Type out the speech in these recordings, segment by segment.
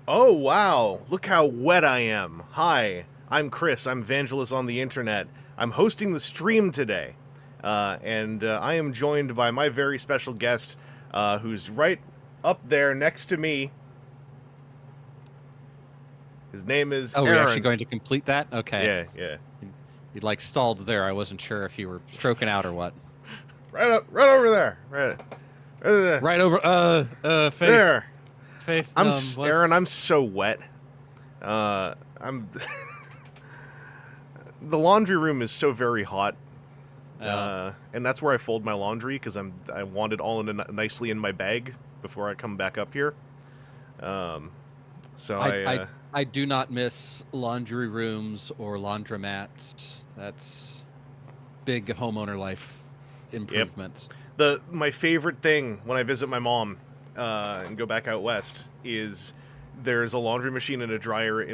Oh, wow. Look how wet I am. Hi, I'm Chris. I'm Vangelus on the internet. I'm hosting the stream today. And I am joined by my very special guest, who's right up there next to me. His name is Aaron. We're actually going to complete that? Okay. Yeah. You like stalled there. I wasn't sure if you were stroking out or what. Right over there. Right over, Faith. There. Faith, Aaron, I'm so wet. I'm... The laundry room is so very hot. And that's where I fold my laundry, because I want it all nicely in my bag before I come back up here. So I do not miss laundry rooms or laundromats. That's big homeowner life improvements. Yep. My favorite thing when I visit my mom and go back out west is there's a laundry machine and a dryer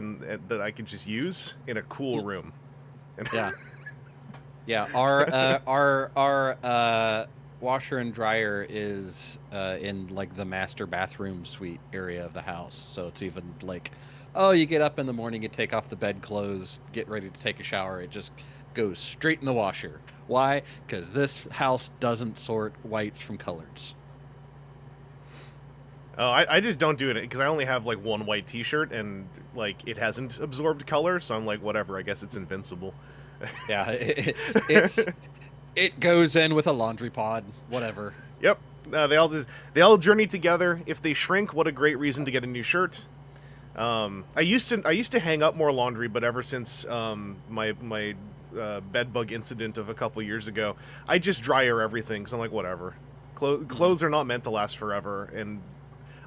that I can just use in a cool room. Yeah. Yeah, our washer and dryer is in like the master bathroom suite area of the house. So it's even like, oh, you get up in the morning, you take off the bedclothes, get ready to take a shower. It just goes straight in the washer. Why? Because this house doesn't sort whites from coloreds. Oh, I just don't do it because I only have like one white T-shirt and like it hasn't absorbed color, so I'm like, whatever. I guess it's invincible. Yeah, it's it goes in with a laundry pod, whatever. Yep. They all journey together. If they shrink, what a great reason to get a new shirt. I used to hang up more laundry, but ever since my bed bug incident of a couple years ago, I just dryer everything. So I'm like, whatever. Clothes are not meant to last forever, and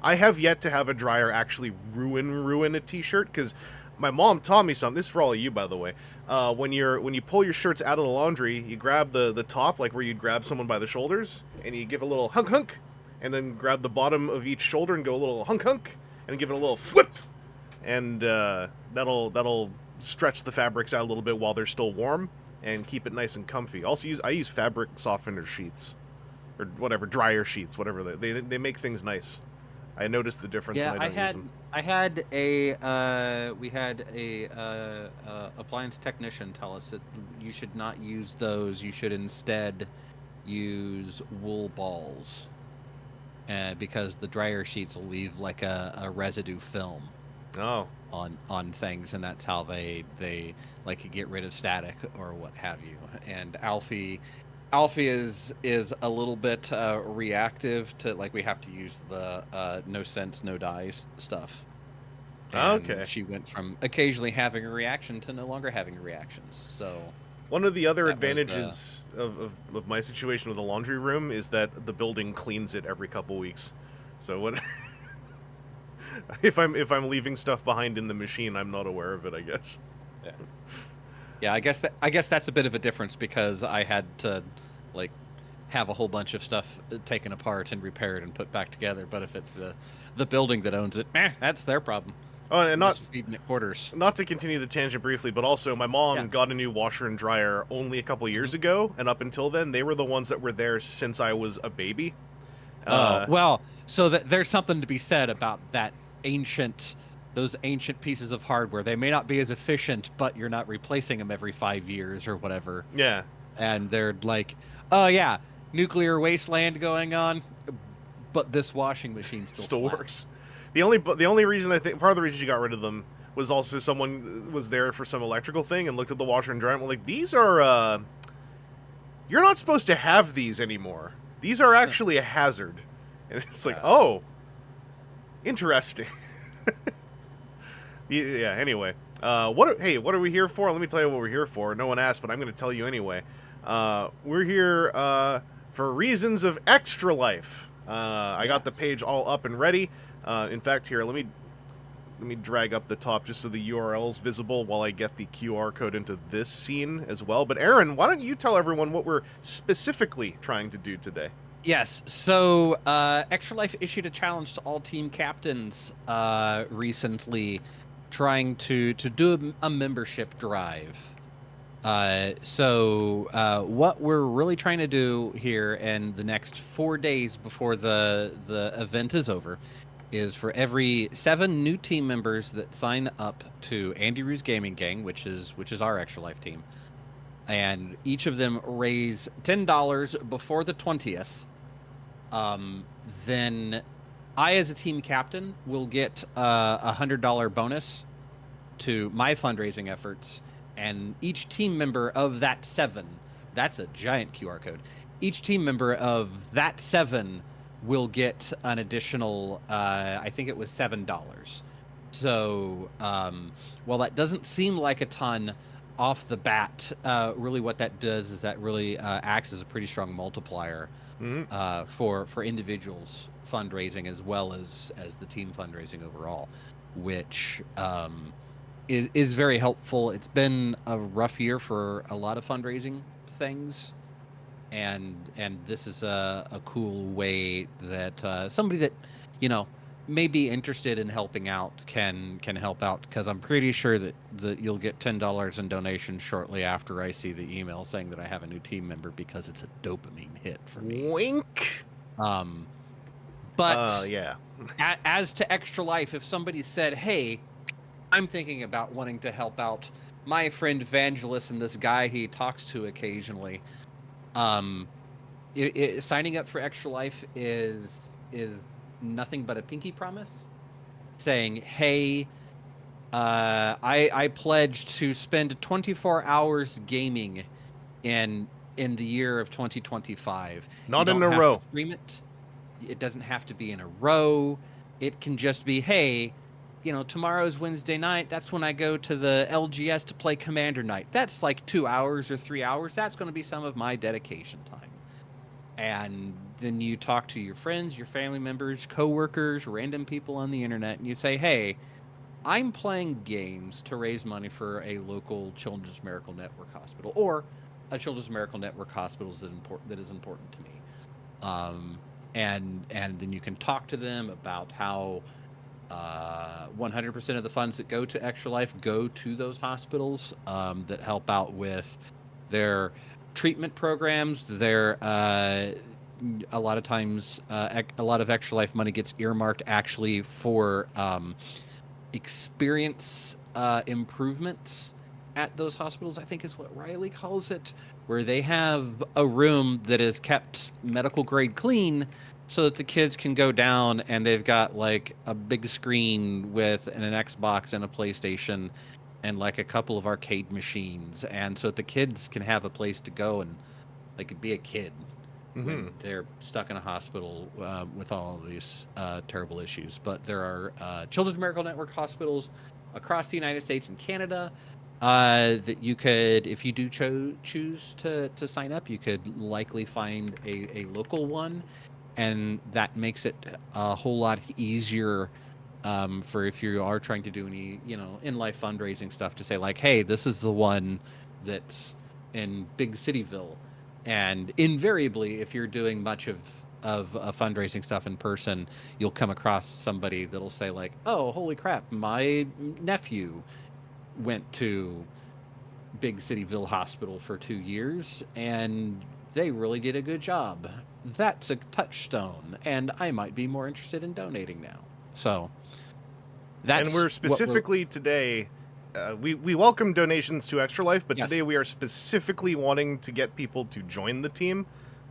I have yet to have a dryer actually ruin a T-shirt because my mom taught me something. This is for all of you, by the way. When you pull your shirts out of the laundry, you grab the top, like where you'd grab someone by the shoulders, and you give a little hunk hunk, and then grab the bottom of each shoulder and go a little hunk hunk, and give it a little flip, and that'll stretch the fabrics out a little bit while they're still warm and keep it nice and comfy. Also, I use fabric softener sheets or whatever, dryer sheets, whatever they make things nice. I noticed the difference Yeah, when I don't use them. I had a we had a appliance technician tell us that you should not use those. You should instead use wool balls, because the dryer sheets will leave like a residue film Oh, on things, and that's how they like get rid of static or what have you. And Alfie is a little bit reactive to, like, we have to use the no sense no dies stuff. And okay. she went from occasionally having a reaction to no longer having reactions. So One of the other that was the advantages of my situation with the laundry room is that the building cleans it every couple weeks. So when if I'm leaving stuff behind in the machine, I'm not aware of it, I guess. yeah. Yeah, I guess that's a bit of a difference because I had to like have a whole bunch of stuff taken apart and repaired and put back together. But if it's the building that owns it, that's their problem. Oh, and I'm not just feeding it quarters. not to continue the tangent briefly, but also my mom Yeah. got a new washer and dryer only a couple years ago, and up until then, they were the ones that were there since I was a baby. Oh, well, so that there's something to be said about those ancient pieces of hardware. They may not be as efficient, but you're not replacing them every 5 years or whatever. Yeah, And they're like, oh yeah, nuclear wasteland going on, but this washing machine still slaps. works. The only reason I think part of the reason she got rid of them was also someone was there for some electrical thing and looked at the washer and dryer and were like, these are you're not supposed to have these anymore. These are actually a hazard. And it's like, oh, interesting. Yeah. Anyway, what are we here for? Let me tell you what we're here for. No one asked, but I'm going to tell you anyway. We're here for reasons of extra life. I got the page all up and ready. In fact, here let me drag up the top just so the URL's visible while I get the QR code into this scene as well. But Aaron, why don't you tell everyone what we're specifically trying to do today? Yes. So, Extra Life issued a challenge to all team captains recently, trying to do a membership drive. So what we're really trying to do here in the next 4 days before the event is over is for every 7 new team members that sign up to AndyRoo's Gaming Gang, which is our Extra Life team, and each of them raise $10 before the 20th. Then I, as a team captain, will get a $100 bonus to my fundraising efforts, and each team member of that 7, that's a giant QR code, each team member of that 7 will get an additional, I think it was $7. So, while that doesn't seem like a ton off the bat, really what that does is that really acts as a pretty strong multiplier for individuals fundraising as well as the team fundraising overall, which is very helpful. It's been a rough year for a lot of fundraising things, and this is a cool way that somebody that may be interested in helping out can help out, because I'm pretty sure that you'll get $10 in donations shortly after I see the email saying that I have a new team member, because it's a dopamine hit for me. Wink. But yeah. as to Extra Life, if somebody said, hey, I'm thinking about wanting to help out my friend Vangelus and this guy he talks to occasionally, signing up for Extra Life is nothing but a pinky promise, saying, "Hey, I pledge to spend 24 hours gaming in the year of 2025. You Not in don't a have to row. stream it. It doesn't have to be in a row. It can just be, hey, tomorrow's Wednesday night. That's when I go to the LGS to play Commander Night. That's like 2 hours or 3 hours. That's going to be some of my dedication time." And then you talk to your friends, your family members, coworkers, random people on the internet, and you say, "Hey, I'm playing games to raise money for a local Children's Miracle Network hospital, or a Children's Miracle Network hospital that is important to me." And then you can talk to them about how 100% of the funds that go to Extra Life go to those hospitals that help out with their treatment programs. Their a lot of times, a lot of Extra Life money gets earmarked actually for experience improvements at those hospitals, I think is what Riley calls it, where they have a room that is kept medical grade clean so that the kids can go down and they've got like a big screen with an Xbox and a PlayStation and like a couple of arcade machines, and so that the kids can have a place to go and like be a kid when they're stuck in a hospital with all of these terrible issues. But there are Children's Miracle Network hospitals across the United States and Canada that you could, if you do choose to sign up, you could likely find a local one, and that makes it a whole lot easier for if you are trying to do any in-life fundraising stuff, to say like, hey, this is the one that's in Big Cityville. And invariably, if you're doing much of fundraising stuff in person, you'll come across somebody that'll say like, "Oh, holy crap, my nephew went to Big Cityville Hospital for 2 years, and they really did a good job. That's a touchstone, and I might be more interested in donating now." So that's and we're specifically today. We welcome donations to Extra Life, but today we are specifically wanting to get people to join the team.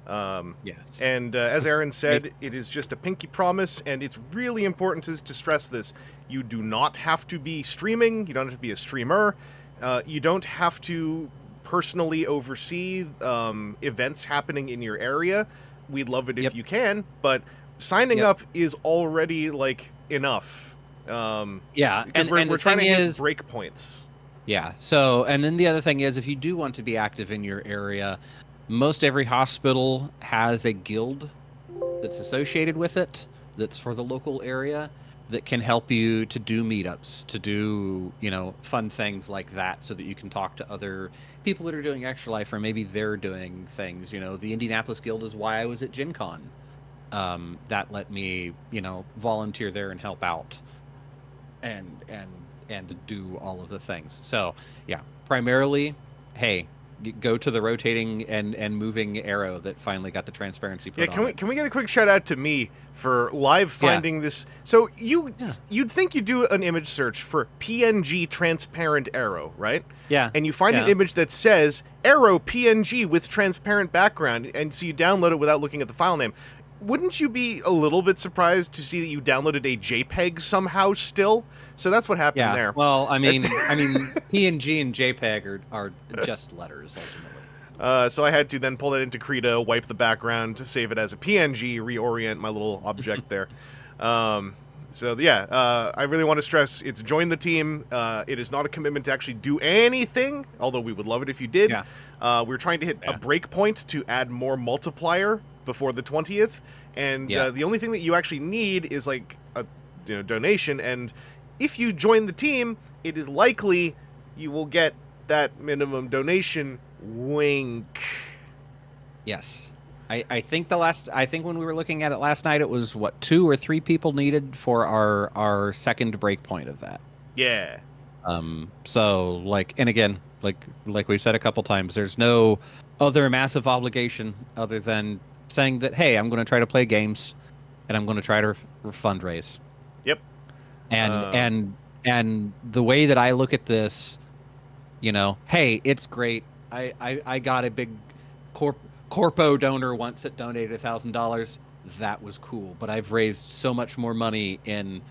Yes. And as Aaron said, it is just a pinky promise, and it's really important to stress this. You do not have to be streaming. You don't have to be a streamer. You don't have to personally oversee events happening in your area. We'd love it if you can, but signing up is already like enough. Because we're trying to hit break points. Yeah. So, and then the other thing is, if you do want to be active in your area, most every hospital has a guild that's associated with it, that's for the local area, that can help you to do meetups, to do, fun things like that, so that you can talk to other people that are doing Extra Life, or maybe they're doing things. The Indianapolis Guild is why I was at Gen Con. That let me, volunteer there and help out and to do all of the things. So yeah, primarily, hey, go to the rotating and moving arrow that finally got the transparency put on. Can we get a quick shout out to me for live finding this? So you'd think you do an image search for PNG transparent arrow, right? Yeah. And you find an image that says arrow PNG with transparent background, and so you download it without looking at the file name. Wouldn't you be a little bit surprised to see that you downloaded a JPEG somehow still? So that's what happened there. Well, I mean, PNG and JPEG are just letters ultimately. So I had to then pull that into Krita, wipe the background, save it as a PNG, reorient my little object there. I really want to stress it's join the team. It is not a commitment to actually do anything, although we would love it if you did. We're trying to hit a break point to add more multiplier before the 20th, and the only thing that you actually need is like a donation, and if you join the team, it is likely you will get that minimum donation. Wink. Yes. I think when we were looking at it last night, it was 2 or 3 people needed for our second break point of that. Yeah. So and again, like we've said a couple times, there's no other massive obligation other than saying that, hey, I'm going to try to play games, and I'm going to try to fundraise. Yep. And the way that I look at this, hey, it's great. I got a big corpo donor once that donated $1,000. that was cool. But I've raised so much more money in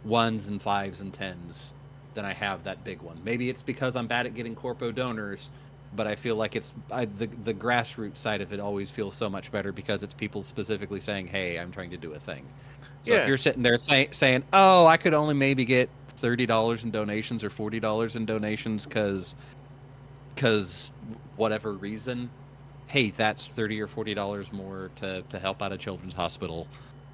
ones and fives and tens than I have that big one. Maybe it's because I'm bad at getting corpo donors, but I feel like the grassroots side of it always feels so much better because it's people specifically saying, "Hey, I'm trying to do a thing." So if Yeah. you're sitting there saying, "Oh, I could only maybe get $30 in donations or $40 in donations because whatever reason," hey, that's $30 or $40 more to help out a children's hospital.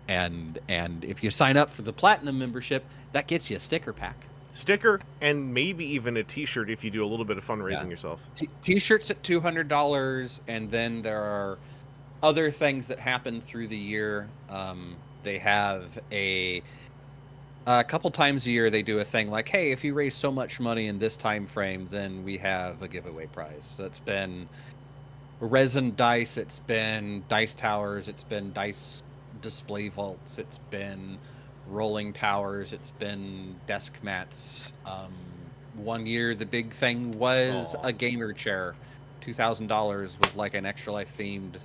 And if you sign up for the platinum membership, that gets you a sticker pack. Sticker and maybe even a T-shirt if you do a little bit of fundraising yourself. T-shirts at $200, and then there are other things that happen through the year. They have a couple times a year they do a thing like, hey, if you raise so much money in this time frame, then we have a giveaway prize. So it's been resin dice, it's been dice towers, it's been dice display vaults, it's been rolling towers, it's been desk mats. One year the big thing was a gamer chair, $2,000 with like an Extra Life themed.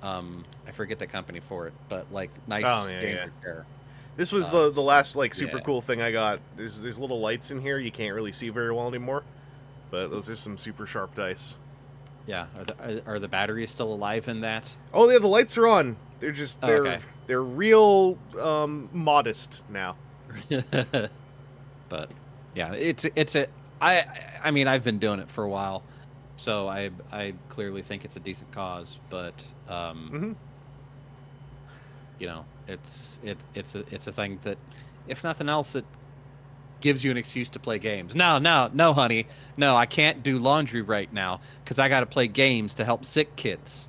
I forget the company for it, but like nice gamer chair. This was the last like super cool thing I got. There's little lights in here you can't really see very well anymore, but those are some super sharp dice. Yeah, are the batteries still alive in that? Oh yeah, the lights are on. They're just they're real modest now. But yeah, I mean I've been doing it for a while, so I clearly think it's a decent cause, but you know, it's a thing that, if nothing else, it gives you an excuse to play games. No, honey, no, I can't do laundry right now because I got to play games to help sick kids.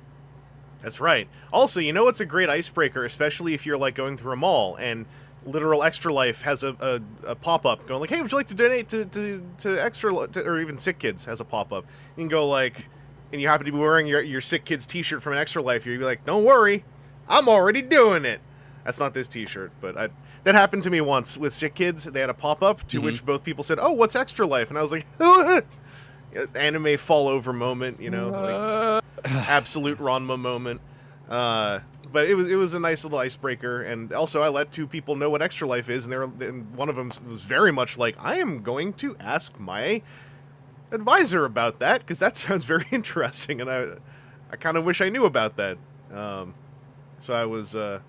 That's right. Also, you know what's a great icebreaker, especially if you're like going through a mall and Literal Extra Life has a pop-up going like, hey, would you like to donate to Extra or even Sick Kids has a pop-up. You can go like, and you happen to be wearing your Sick Kids t-shirt from an Extra Life, you'd be like, don't worry, I'm already doing it. That's not this t-shirt, but that happened to me once with Sick Kids. They had a pop-up to which both people said, oh, what's Extra Life? And I was like, anime fall over moment, you know, like absolute Ranma moment. But it was a nice little icebreaker, and also I let two people know what Extra Life is, and one of them was very much like, I am going to ask my advisor about that because that sounds very interesting, and I kind of wish I knew about that. So I was I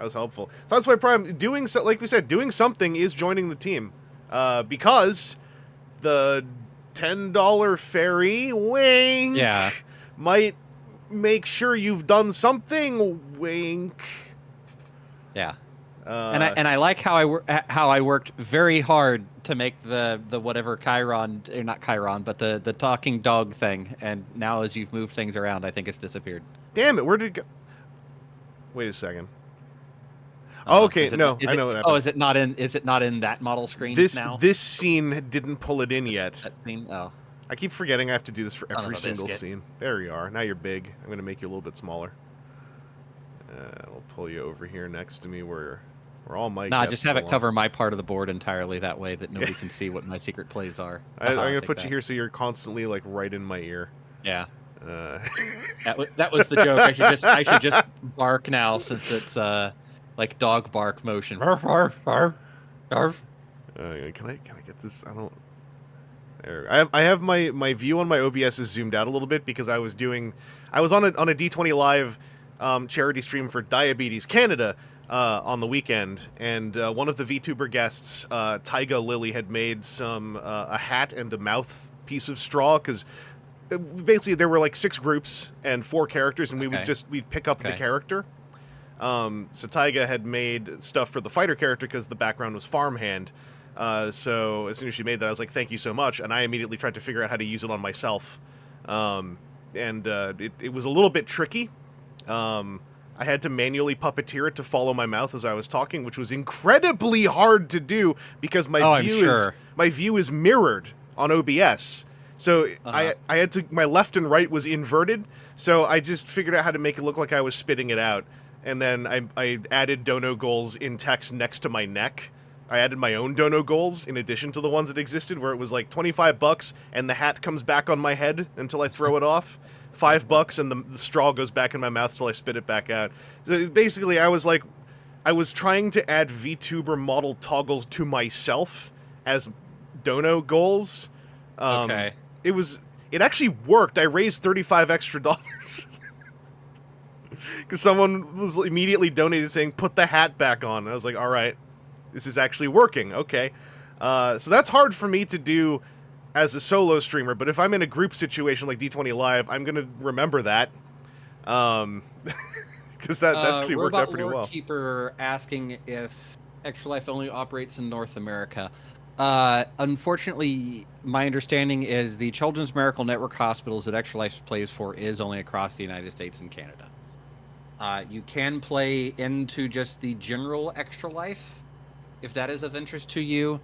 was helpful. So that's why probably doing so, like we said, doing something is joining the team, because the $10 ferry wink might make sure you've done something, wink. Yeah. And I like how I worked very hard to make the whatever Chiron, or not Chiron, but the talking dog thing, and now as you've moved things around, I think it's disappeared. Damn it, where did it go? Wait a second. Oh, okay, I know what happened. Oh, is it not in that model screen now? This scene didn't pull it in yet. That scene? Oh. I keep forgetting I have to do this for every single scene. There you are. Now you're big. I'm going to make you a little bit smaller. We'll pull you over here next to me where all my guests just have it cover my part of the board entirely. That way that nobody can see what my secret plays are. I'm going to put you here so you're constantly like right in my ear. Yeah. That was the joke. I should just bark now since it's like dog bark motion. Arf, arf, arf, arf. Can I get this? I don't. There. I have my view on my OBS is zoomed out a little bit because I was on a D20 Live charity stream for Diabetes Canada on the weekend, and one of the VTuber guests, Taiga Lily, had made a hat and a mouthpiece of straw because basically there were like 6 groups and 4 characters, and we'd pick up the character. So Taiga had made stuff for the fighter character because the background was farmhand. So as soon as she made that, I was like, thank you so much. And I immediately tried to figure out how to use it on myself. It was a little bit tricky. I had to manually puppeteer it to follow my mouth as I was talking, which was incredibly hard to do because my view is mirrored on OBS. So I had to, my left and right was inverted. So I just figured out how to make it look like I was spitting it out. And then I added dono goals in text next to my neck. I added my own dono goals in addition to the ones that existed, where it was like $25 and the hat comes back on my head until I throw it off. $5 and the straw goes back in my mouth till I spit it back out. So basically, I was trying to add VTuber model toggles to myself as dono goals. Okay. It actually worked. I raised $35 extra. Because someone was immediately donated saying, put the hat back on. I was like, all right, this is actually working. Okay. So that's hard for me to do as a solo streamer, but if I'm in a group situation like D20 Live, I'm going to remember that. Because that actually worked out pretty well. Keeper asking if Extra Life only operates in North America. Unfortunately, my understanding is the Children's Miracle Network hospitals that Extra Life plays for is only across the United States and Canada. You can play into just the general Extra Life, if that is of interest to you.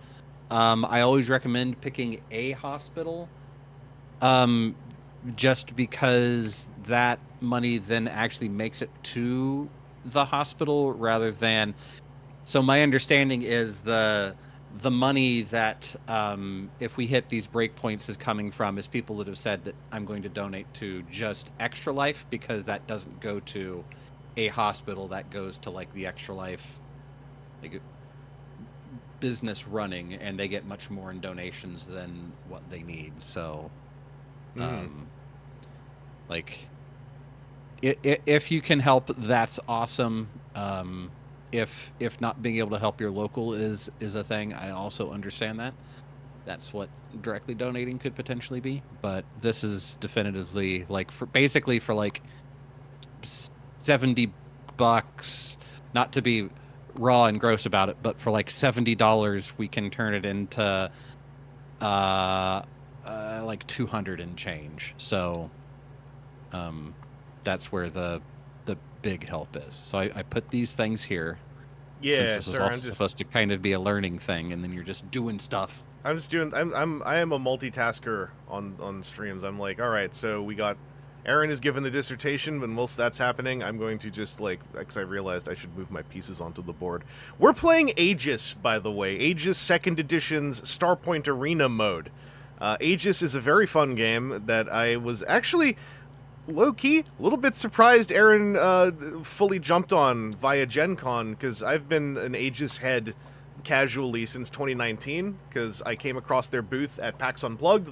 I always recommend picking a hospital, just because that money then actually makes it to the hospital rather than... So my understanding is the money that, if we hit these breakpoints, is coming from is people that have said that I'm going to donate to just Extra Life, because that doesn't go to a hospital, that goes to like the Extra Life business running, and they get much more in donations than what they need. So if you can help, that's awesome. If not being able to help your local is a thing, I also understand that. That's what directly donating could potentially be. But this is definitively for like $70, not to be raw and gross about it, but for like $70 we can turn it into like 200 and change. So that's where the big help is. So I put these things here. Yeah, since this is also supposed to kind of be a learning thing, and then you're just doing stuff. I am a multitasker on streams. I'm like, all right, so we got Aaron is given the dissertation, but whilst that's happening, I'm going to just, because I realized I should move my pieces onto the board. We're playing AEGIS, by the way. AEGIS 2nd Edition's Starpoint Arena mode. AEGIS is a very fun game that I was actually, low-key, a little bit surprised Aaron fully jumped on via Gen Con, because I've been an AEGIS head casually since 2019, because I came across their booth at PAX Unplugged,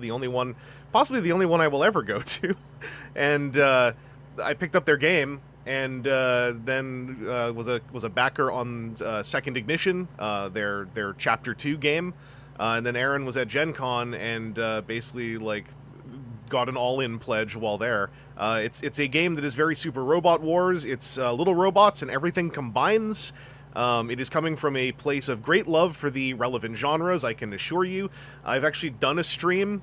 possibly the only one I will ever go to, and I picked up their game, and then was a backer on 2nd Ignition, their Chapter 2 game, and then Aaron was at Gen Con and basically got an all-in pledge while there. It's a game that is very Super Robot Wars. It's little robots and everything combines. It is coming from a place of great love for the relevant genres, I can assure you. I've actually done a stream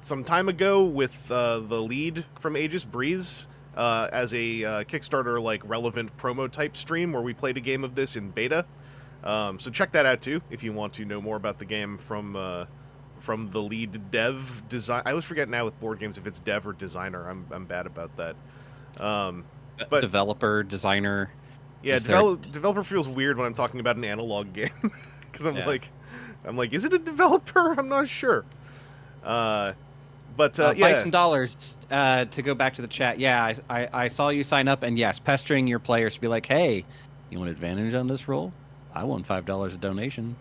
some time ago with the lead from Aegis, Breeze, as a Kickstarter relevant promo type stream where we played a game of this in beta. So check that out too if you want to know more about the game from the lead dev design. I always forget now with board games if it's dev or designer. I'm bad about that. But developer, designer. Yeah, developer feels weird when I'm talking about an analog game, because I'm like, is it a developer? I'm not sure. But yeah, buy some dollars. To go back to the chat, yeah, I saw you sign up, and yes, pestering your players to be like, hey, you want advantage on this roll? I won $5 a donation.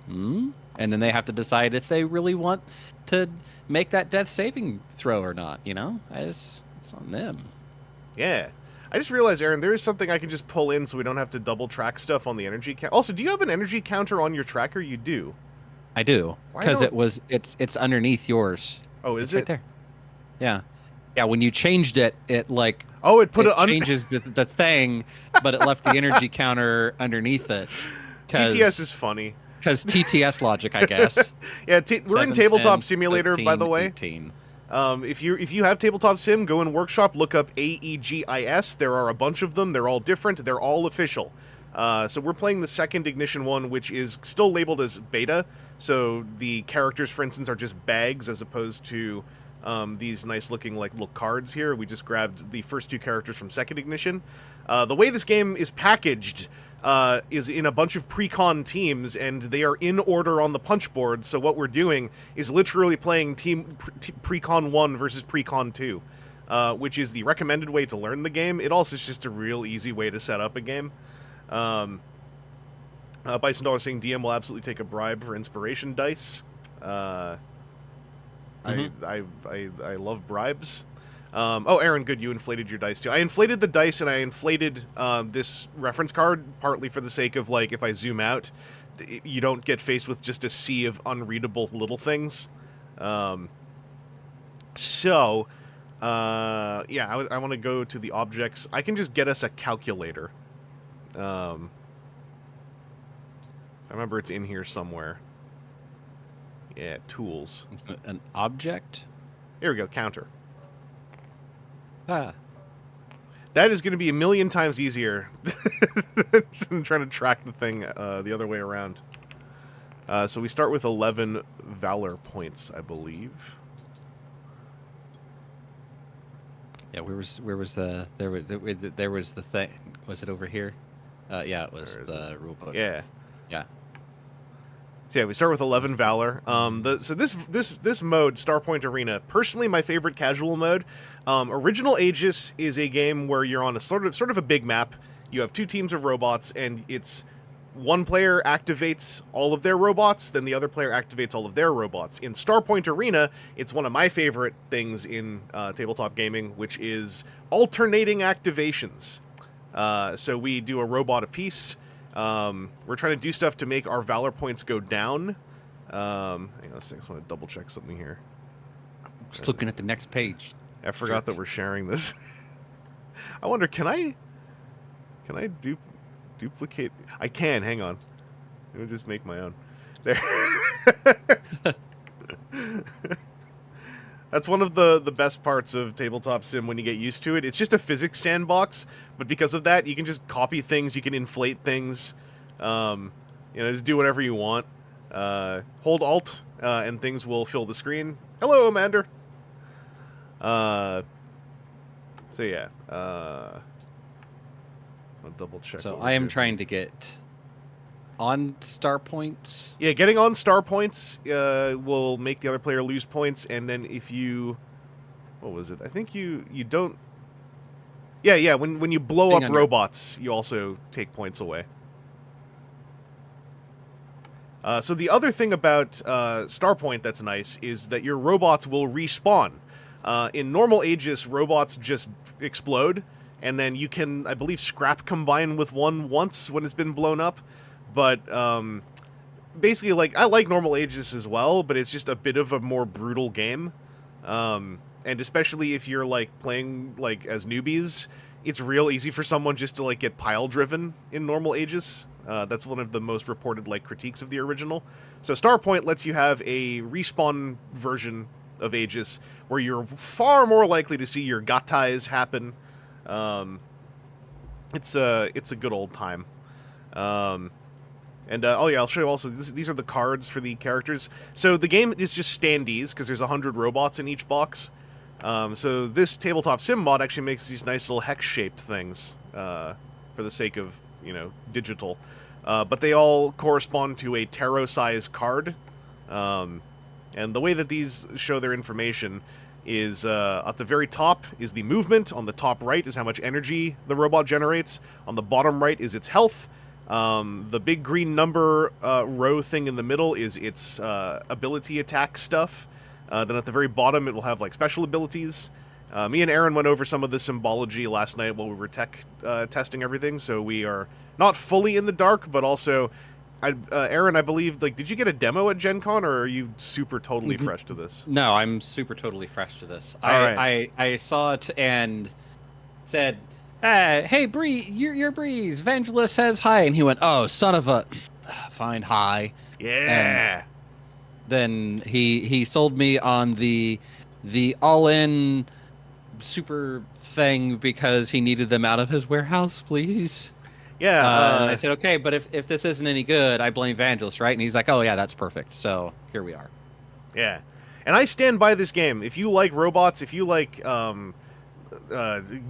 And then they have to decide if they really want to make that death saving throw or not. It's on them. Yeah. I just realized, Aaron, there is something I can just pull in so we don't have to double track stuff on the energy count. Also, do you have an energy counter on your tracker? You do. I do, because it's underneath yours. Oh, is it's it? Right there. Yeah. Yeah, when you changed it, it changes the thing, but it left the energy counter underneath it. TTS is funny. Because TTS logic, I guess. Yeah, we're in Tabletop Simulator, 13, by the way. 18. If you have Tabletop Sim, go in Workshop, look up AEGIS. There are a bunch of them. They're all different. They're all official. So we're playing the 2nd Ignition one, which is still labeled as beta. So the characters, for instance, are just bags as opposed to these nice-looking little cards here. We just grabbed the first 2 characters from 2nd Ignition. The way this game is packaged is in a bunch of pre-con teams, and they are in order on the punch board, so what we're doing is literally playing pre-con 1 versus pre-con 2. which is the recommended way to learn the game. It also is just a real easy way to set up a game. Bison Dollar saying DM will absolutely take a bribe for inspiration dice. I love bribes. Oh, Aaron, good, you inflated your dice too. I inflated the dice and I inflated this reference card partly for the sake of, like, if I zoom out, you don't get faced with just a sea of unreadable little things. Yeah, I want to go to the objects. I can just get us a calculator. I remember it's in here somewhere. Yeah, tools. An object? Here we go, counter. Ah. That is going to be a million times easier than trying to track the thing the other way around. So we start with 11 valor points, I believe. Yeah, where was the there was the thing? Was it over here? Yeah, it was the rule book. Yeah. Yeah. So yeah, we start with 11 valor. So this mode, Starpoint Arena, personally my favorite casual mode. Original Aegis is a game where you're on a sort of a big map. You have two teams of robots, and it's one player activates all of their robots, then the other player activates all of their robots. In Starpoint Arena, it's one of my favorite things in tabletop gaming, which is alternating activations. So we do a robot apiece. We're trying to do stuff to make our valor points go down. Hang on a second, I just want to double check something here. Just looking at the next page. I forgot that we're sharing this. I wonder, can I duplicate? I can, hang on. Let me just make my own. There. That's one of the best parts of tabletop sim when you get used to it. It's just a physics sandbox, but because of that, you can just copy things, you can inflate things, just do whatever you want. Hold Alt, and things will fill the screen. Hello, Amander. So yeah, I'll double check. So I am trying to get on star points. Yeah, getting on star points will make the other player lose points, and then if you, what was it? I think you don't. Yeah. When you blow up robots, you also take points away. So the other thing about Starpoint that's nice is that your robots will respawn. In normal Aegis, robots just explode, and then you can, I believe, scrap combine with one once when it's been blown up. But basically, like, I like normal Aegis as well, but it's just a bit of a more brutal game. And especially if you're, like, playing, like, as newbies, it's real easy for someone just to, like, get pile-driven in normal Aegis. That's one of the most reported, like, critiques of the original. So Starpoint lets you have a respawn version of Aegis where you're far more likely to see your gatais happen. It's a good old time. Oh yeah, I'll show you also, these are the cards for the characters. So the game is just standees, because there's 100 robots in each box. So this tabletop sim mod actually makes these nice little hex-shaped things, for the sake of, digital. But they all correspond to a tarot-size card. And the way that these show their information is, at the very top is the movement, on the top right is how much energy the robot generates, on the bottom right is its health, the big green number row thing in the middle is its ability attack stuff, then at the very bottom it will have, like, special abilities. Me and Aaron went over some of the symbology last night while we were testing everything, so we are not fully in the dark, but also... Aaron, I believe, like, did you get a demo at Gen Con, or are you super totally fresh to this? No, I'm super totally fresh to this. Right. I saw it and said, hey, Bree, you're Breeze. Vangelus says hi. And he went, oh, son of a... Fine, hi. Yeah. And then he sold me on the all-in super thing because he needed them out of his warehouse, please. Yeah. And I said, okay, but if this isn't any good, I blame Vangelus, right? And he's like, oh, yeah, that's perfect. So here we are. Yeah. And I stand by this game. If you like robots, if you like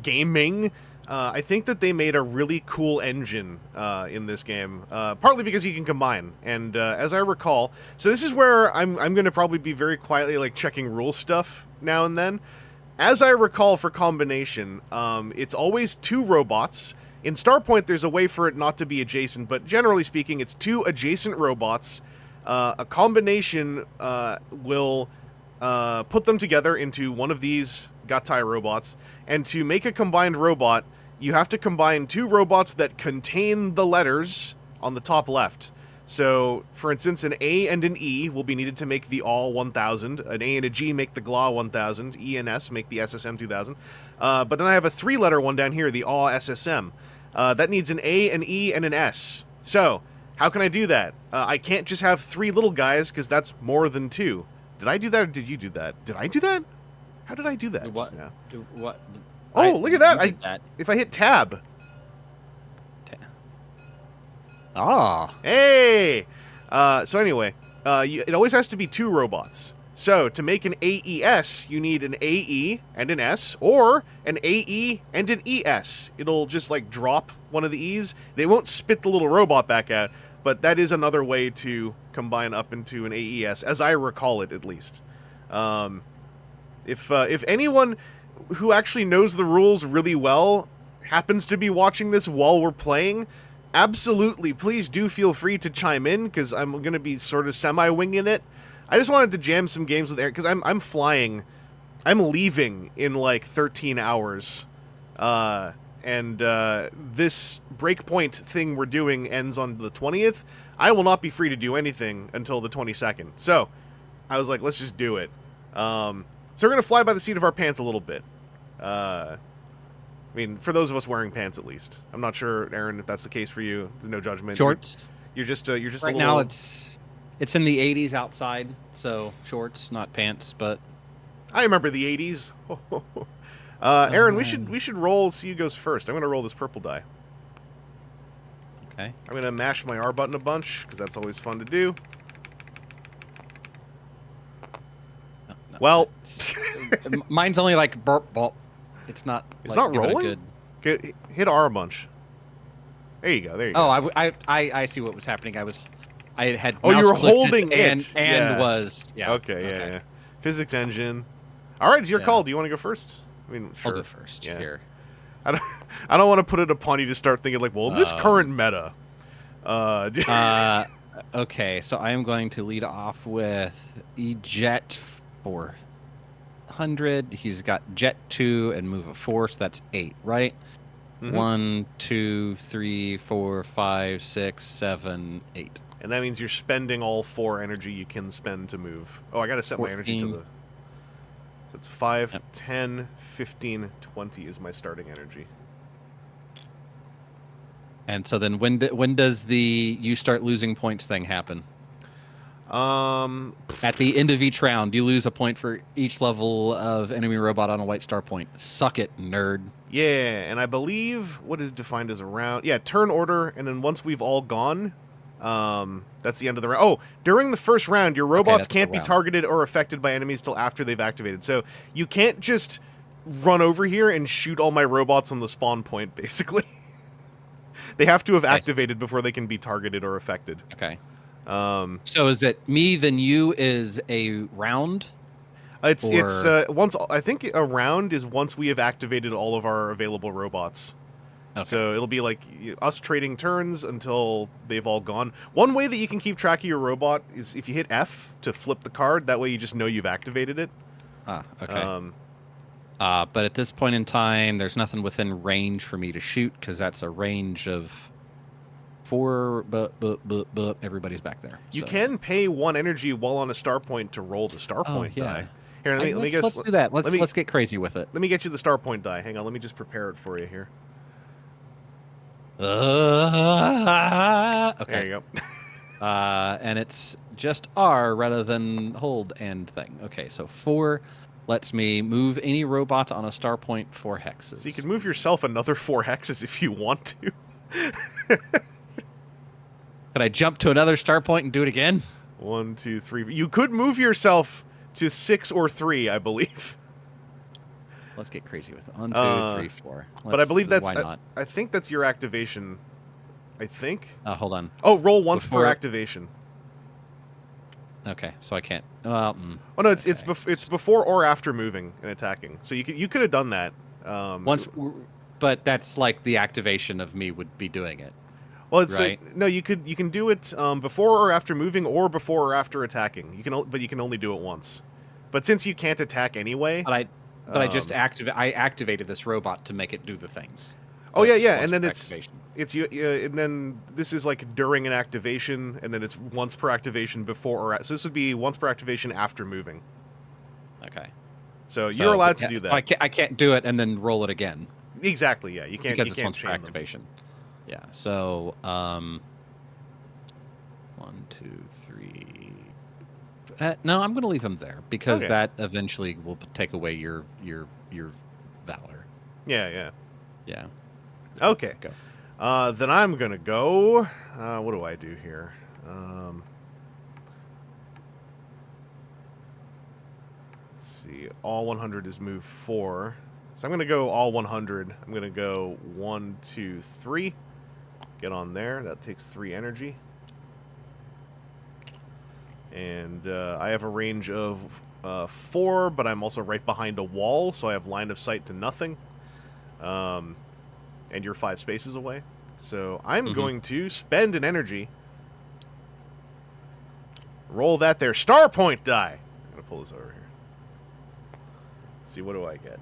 gaming, I think that they made a really cool engine in this game, partly because you can combine. And as I recall, so this is where I'm going to probably be very quietly, like, checking rule stuff now and then. as I recall for combination, it's always 2 robots. In Starpoint, there's a way for it not to be adjacent, but generally speaking, it's 2 adjacent robots. A combination will put them together into one of these Gatai robots, and to make a combined robot, you have to combine 2 robots that contain the letters on the top left. So, for instance, an A and an E will be needed to make the ALL 1000, an A and a G make the GLA 1000, E and S make the SSM 2000, but then I have a 3-letter one down here, the AW SSM. That needs an A, an E, and an S. So, how can I do that? I can't just have 3 little guys, because that's more than 2. Did I do that, or did you do that? Did I do that? How did I do that just now? What? Oh, look at that! If I hit tab. Ah. Hey! So anyway, it always has to be 2 robots. So, to make an AES, you need an AE and an S, or an AE and an ES. It'll just, like, drop one of the E's. They won't spit the little robot back out, but that is another way to combine up into an AES, as I recall it, at least. If anyone who actually knows the rules really well happens to be watching this while we're playing, absolutely, please do feel free to chime in, because I'm going to be sort of semi-winging it. I just wanted to jam some games with Aaron, because I'm flying. I'm leaving in, like, 13 hours. And this breakpoint thing we're doing ends on the 20th. I will not be free to do anything until the 22nd. So, I was like, let's just do it. So we're going to fly by the seat of our pants a little bit. I mean, for those of us wearing pants, at least. I'm not sure, Aaron, if that's the case for you. There's no judgment. Shorts. You're just right a little... Right now, it's in the 80s outside, so shorts, not pants, but... I remember the 80s. Aaron, we should roll. See who goes first. I'm going to roll this purple die. Okay. I'm going to mash my R button a bunch, because that's always fun to do. No. Well... Mine's only like burp, burp. It's not. It's like, not rolling. Good. Hit R a bunch. There you go. There you go. Oh, I see what was happening. I had. Oh, you were holding it, and yeah. was yeah. Okay. Yeah. Physics engine. All right, it's your call. Do you want to go first? I mean, sure. I'll go first. Yeah. Here. I don't want to put it upon you to start thinking like, well, in this current meta. Okay, so I am going to lead off with E-Jet 400. He's got Jet 2 and move of 4, so that's 8, right? Mm-hmm. 1, 2, 3, 4, 5, 6, 7, 8. And that means you're spending all 4 energy you can spend to move. Oh, I gotta set 14. my energy to the... So it's 5, 10, 15, 20 is my starting energy. And so then when does the you start losing points thing happen? At the end of each round, you lose a point for each level of enemy robot on a white star point. Suck it, nerd. Yeah, and I believe what is defined as a round. Yeah, turn order, and then once we've all gone, that's the end of the round. Oh, during the first round, your robots can't be targeted or affected by enemies till after they've activated. So you can't just run over here and shoot all my robots on the spawn point, basically. They have to have activated before they can be targeted or affected. Okay. So is it me then you is a round? It's once I think a round is once we have activated all of our available robots. Okay. So it'll be like us trading turns until they've all gone. One way that you can keep track of your robot is if you hit F to flip the card. That way you just know you've activated it. Ah, okay. But at this point in time, there's nothing within range for me to shoot because that's a range of 4. But everybody's back there. You can pay 1 energy while on a star point to roll the star point die. Here, let's do that. Let's get crazy with it. Let me get you the star point die. Hang on, let me just prepare it for you here. Okay. There you go. And it's just R rather than hold and thing. Okay, so 4 lets me move any robot on a star point 4 hexes. So you can move yourself another 4 hexes if you want to. Could I jump to another star point and do it again? 1, 2, 3. You could move yourself to 6 or 3, I believe. Let's get crazy with it. 1, 2, 3, 4. But I believe that's... Why not? I think that's your activation. I think. Hold on. Oh, roll once per activation. Okay, so I can't. Well, Oh no, it's okay. it's before or after moving and attacking. So you could have done that. Once, but that's like the activation of me would be doing it, Well, it's right? no, you can do it before or after moving, or before or after attacking. But you can only do it once. But since you can't attack anyway, But I just activated this robot to make it do the things. Oh So yeah, it's just yeah, once and then per it's activation. and then this is like during an activation, and then it's once per activation before so this would be once per activation after moving. Okay. So you're allowed to yeah, do so that. I can't do it and then roll it again Exactly, yeah. You can't because you it's can't once per chain them. activation. Yeah. So 1, 2, 3. No, I'm going to leave him there because Okay. that eventually will take away your valor. Yeah, yeah. Yeah. Okay. Go. Then I'm gonna go. What do I do here? Let's see. All 100 is move 4. So I'm gonna go all 100. I'm gonna go 1, 2, 3. Get on there. That takes 3 energy. And I have a range of 4, but I'm also right behind a wall, so I have line of sight to nothing. And you're 5 spaces away. So I'm going to spend an energy. Roll that there. Star point die. I'm going to pull this over here. Let's see, what do I get?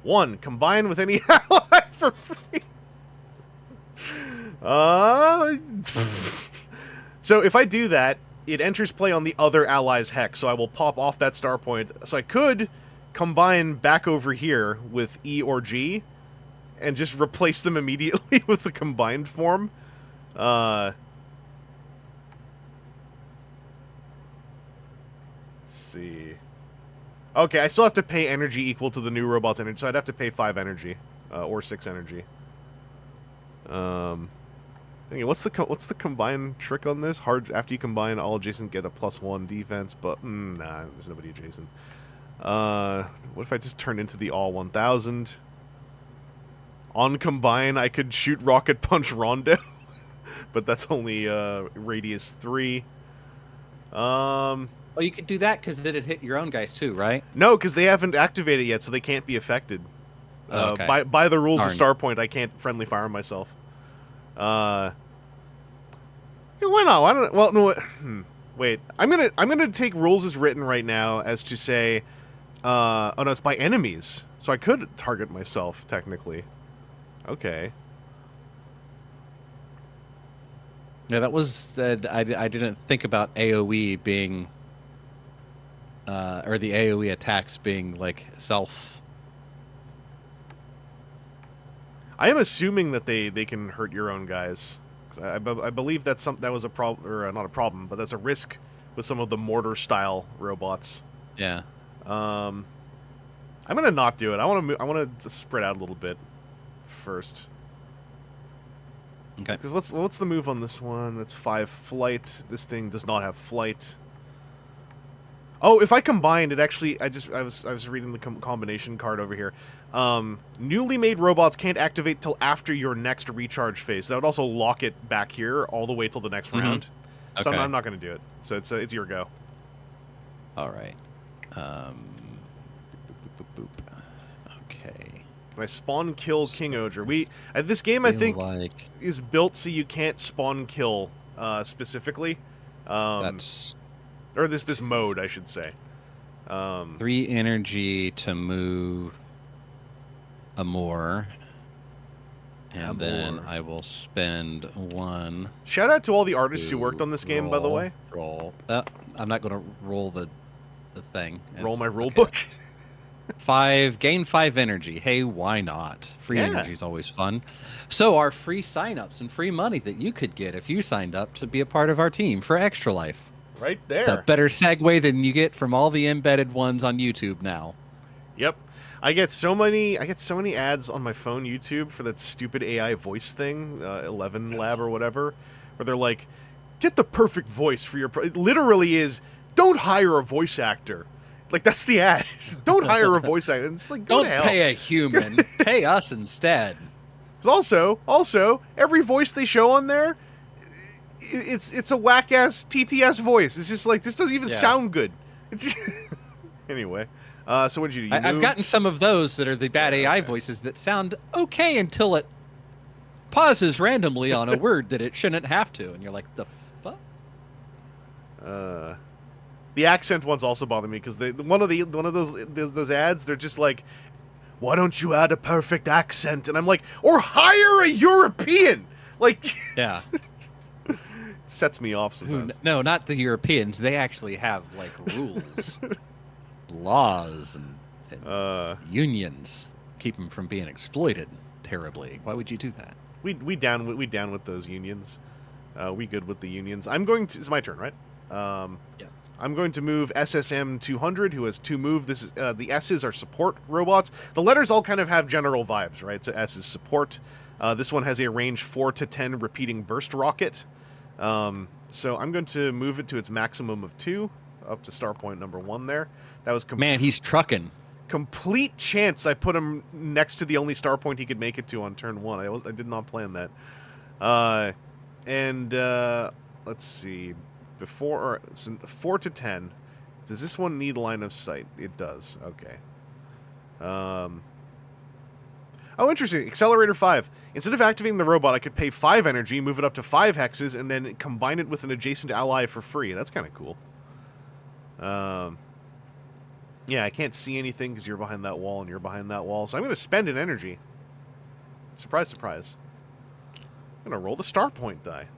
1. Combine with any ally for free. So if I do that, it enters play on the other ally's hex, so I will pop off that star point. So I could combine back over here with E or G and just replace them immediately with the combined form. Let's see. Okay, I still have to pay energy equal to the new robot's energy, so I'd have to pay 5 energy, or 6 energy. What's the combine trick on this? Hard after you combine, all adjacent get a +1 defense, but nah, there's nobody adjacent. What if I just turn into the all 1000? On combine, I could shoot rocket punch Rondo, but that's only radius 3. Well, you could do that because then it hit your own guys too, right? No, because they haven't activated yet, so they can't be affected. Okay. By the rules of Darn. Starpoint, I can't friendly fire myself. Yeah, why not? Why don't? Well, no. Wait, I'm gonna take rules as written right now as to say, oh no, it's by enemies, so I could target myself technically. Okay. Yeah, that was I didn't think about AOE being or the AOE attacks being like self. I am assuming that they can hurt your own guys. I believe that was a problem, or not a problem, but that's a risk with some of the mortar style robots. Yeah. I'm gonna not do it. I want to spread out a little bit first. Okay. Because what's the move on this one? That's 5 flight. This thing does not have flight. Oh, if I combined, it actually I was reading the combination card over here. Newly made robots can't activate till after your next recharge phase. That would also lock it back here all the way till the next round. So Okay. I'm not going to do it. So it's your go. All right. Boop, boop, boop, boop. Okay. My spawn kill King Ogre. This game I think Like is built so you can't spawn kill specifically. that's Or this mode, I should say. 3 energy to move a more. And then I will spend 1. Shout out to all the artists who worked on this game, by the way. Roll. I'm not going to roll the thing. Roll my rule okay. book. gain 5 energy. Hey, why not? Free energy is always fun. So our free signups and free money that you could get if you signed up to be a part of our team for Extra Life. Right there. It's a better segue than you get from all the embedded ones on YouTube now. Yep. I get so many ads on my phone YouTube for that stupid AI voice thing, 11 Lab or whatever, where they're like, get the perfect voice for your it literally is, don't hire a voice actor. Like, that's the ad. Don't hire a voice actor. It's like, go Don't to hell. pay a human. Pay us instead. 'Cause also, every voice they show on there, it's a whack ass TTS voice. It's just like this doesn't even Yeah. sound good. It's anyway. So what did you do? I've gotten some of those that are the bad AI voices that sound okay until it pauses randomly on a word that it shouldn't have to, and you're like, the fuck? The accent ones also bother me because one of those ads, they're just like, why don't you add a perfect accent? And I'm like, or hire a European. Like, Yeah. it sets me off sometimes. No, not the Europeans. They actually have like rules, laws, and unions keep them from being exploited terribly. Why would you do that? We down with those unions. We good with the unions. It's my turn, right? Yes. I'm going to move SSM 200, who has 2 move. This is the S's are support robots. The letters all kind of have general vibes, right? So S is support. This one has a range 4 to 10 repeating burst rocket. So I'm going to move it to its maximum of 2, up to star point number 1 there. That was Man, he's trucking. Complete chance I put him next to the only star point he could make it to on turn 1. I did not plan that. Let's see. Before 4 to 10. Does this one need line of sight? It does. Okay. Oh, interesting. Accelerator 5. Instead of activating the robot, I could pay 5 energy, move it up to 5 hexes, and then combine it with an adjacent ally for free. That's kind of cool. Yeah, I can't see anything because you're behind that wall and you're behind that wall. So I'm going to spend an energy. Surprise, surprise. I'm going to roll the star point die.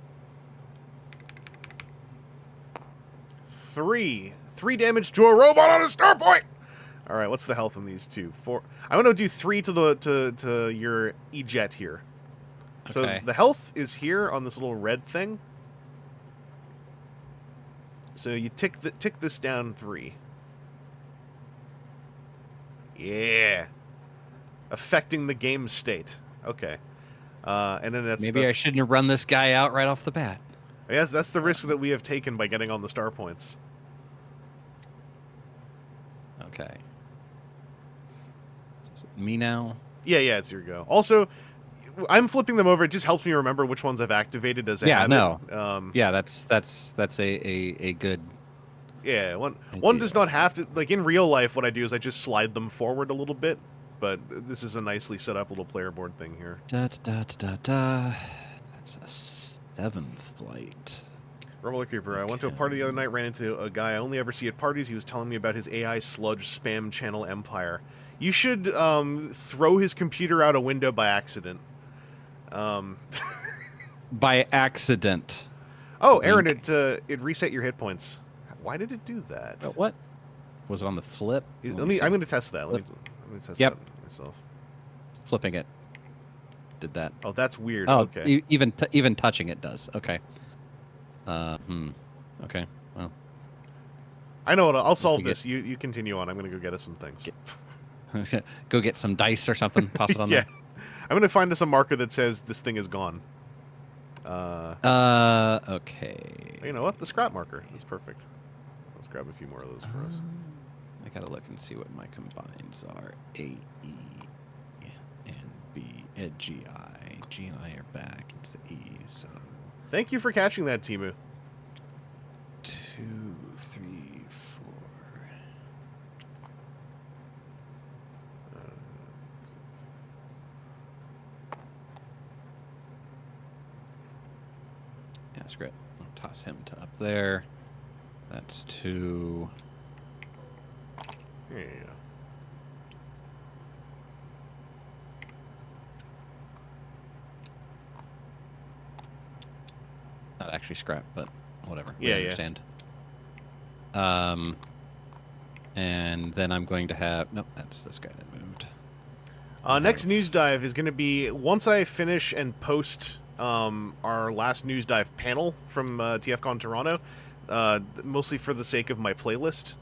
3 damage to a robot on a star point. All right, what's the health on these two? 4. I'm going to do 3 to your E-jet here. So Okay. the health is here on this little red thing. So you tick this down 3. Yeah. Affecting the game state. Okay. And then Maybe I shouldn't have run this guy out right off the bat. Yes, that's the risk that we have taken by getting on the star points. Okay. Is it me now? Yeah, it's your go. Also, I'm flipping them over. It just helps me remember which ones I've activated as a habit. No. Yeah, that's a good. Yeah, one does not have to, like in real life. What I do is I just slide them forward a little bit, but this is a nicely set up little player board thing here. That's a 7th flight. Rumble Creeper. I went to a party the other night, ran into a guy I only ever see at parties. He was telling me about his AI sludge spam channel empire. You should throw his computer out a window by accident. By accident. Oh, Aaron, it reset your hit points. Why did it do that? What? Was it on the flip? I'm going to test that. Let me test that myself. Flipping it. Did that. Oh, that's weird. Oh, okay. Even touching it does. Okay. Okay. Well. I know what. I'll solve this. You continue on. I'm going to go get us some things. Go get some dice or something. Toss it on yeah. there. I'm going to find us a marker that says this thing is gone. Okay. You know what? The scrap marker. That's perfect. Let's grab a few more of those for us. I gotta look and see what my combines are. A, E, and B, G, I. G and I are back. It's the E, so... Thank you for catching that, Timu. 2, 3, 4... Yeah, screw it. I'll toss him to up there. That's 2... Yeah. Not actually scrap, but whatever. Yeah, I understand. And then I'm going to have... Nope, that's this guy that moved. Next news dive is going to be once I finish and post our last news dive panel from TFCon Toronto, mostly for the sake of my playlist.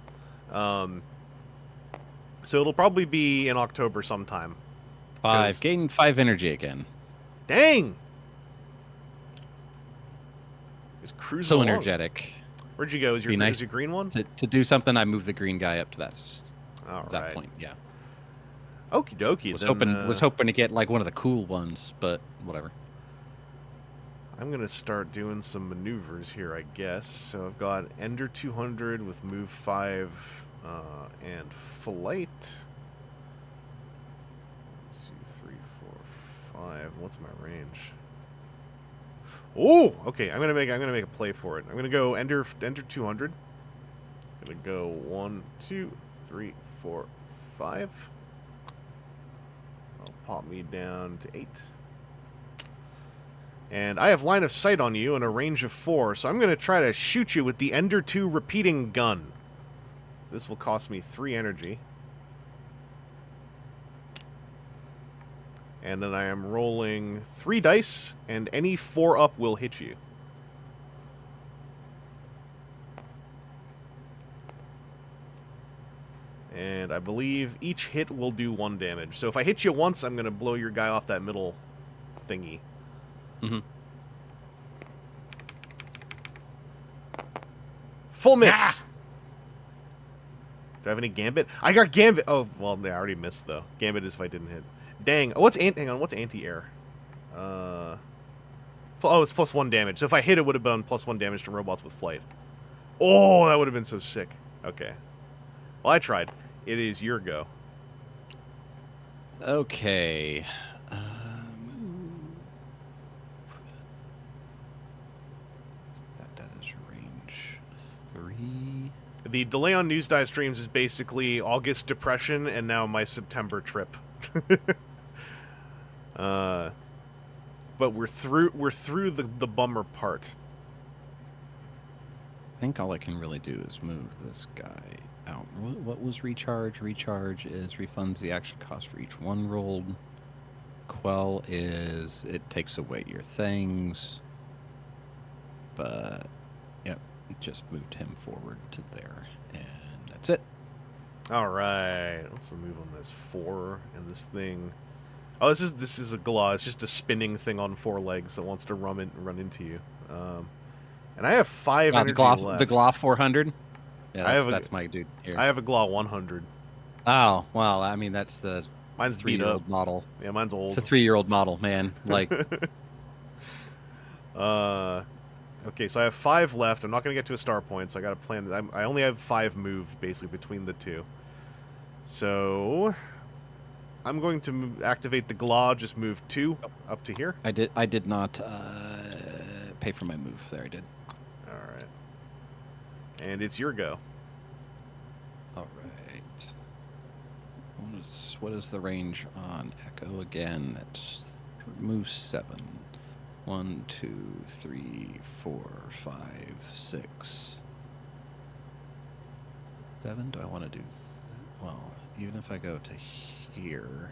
So it'll probably be in October sometime. 5. Gained 5 energy again. Dang! Just cruising So along. Energetic. Where'd you go? Is your green one? To do something, I move the green guy up to that Alright. point. Yeah. Okie dokie. Was hoping to get like one of the cool ones, but whatever. I'm going to start doing some maneuvers here, I guess. So I've got Ender 200 with move 5 and flight. 2, 3, 4, 5. What's my range? Oh, okay. I'm gonna make a play for it. I'm gonna go Ender 200. I'm gonna go 1, 2, 3, 4, 5. I'll pop me down to 8. And I have line of sight on you and a range of 4, so I'm going to try to shoot you with the Ender 2 repeating gun. So this will cost me 3 energy. And then I am rolling 3 dice, and any 4 up will hit you. And I believe each hit will do 1 damage. So if I hit you once, I'm going to blow your guy off that middle thingy. Mm-hmm. Full miss. Ah! Do I have any Gambit? I got Gambit. Oh, well, I already missed, though. Gambit is if I didn't hit. Dang. Hang on. What's anti-air? Oh, it's +1 damage. So if I hit, it would have been +1 damage to robots with flight. Oh, that would have been so sick. Okay. Well, I tried. It is your go. Okay. That is range 3. The delay on News Dive streams is basically August depression and now my September trip. But we're through the bummer part. I think all I can really do is move this guy out. What was recharge? Recharge is refunds the action cost for each one rolled. Quell is it takes away your things. But yep, just moved him forward to there, and that's it. All right, what's the move on this? 4 and this thing. Oh, this is a Glaw. It's just a spinning thing on 4 legs that wants to run into you. And I have 5 energy left. The Glaw 400. Yeah, that's my dude here. I have a Glaw 100. Oh well, I mean that's the mine's 3-year-old model. Yeah, mine's old. It's a 3-year-old model, man. Like. Okay, so I have 5 left. I'm not going to get to a star point, so I got to plan. I only have 5 move, basically, between the 2. So I'm going to activate the Glaw, just move 2 up to here. I did not pay for my move there. I did. All right. And it's your go. All right. What is the range on Echo again? That's move 7. 1, 2, 3, 4, 5, 6, 7. Do I want to do? Well, even if I go to here,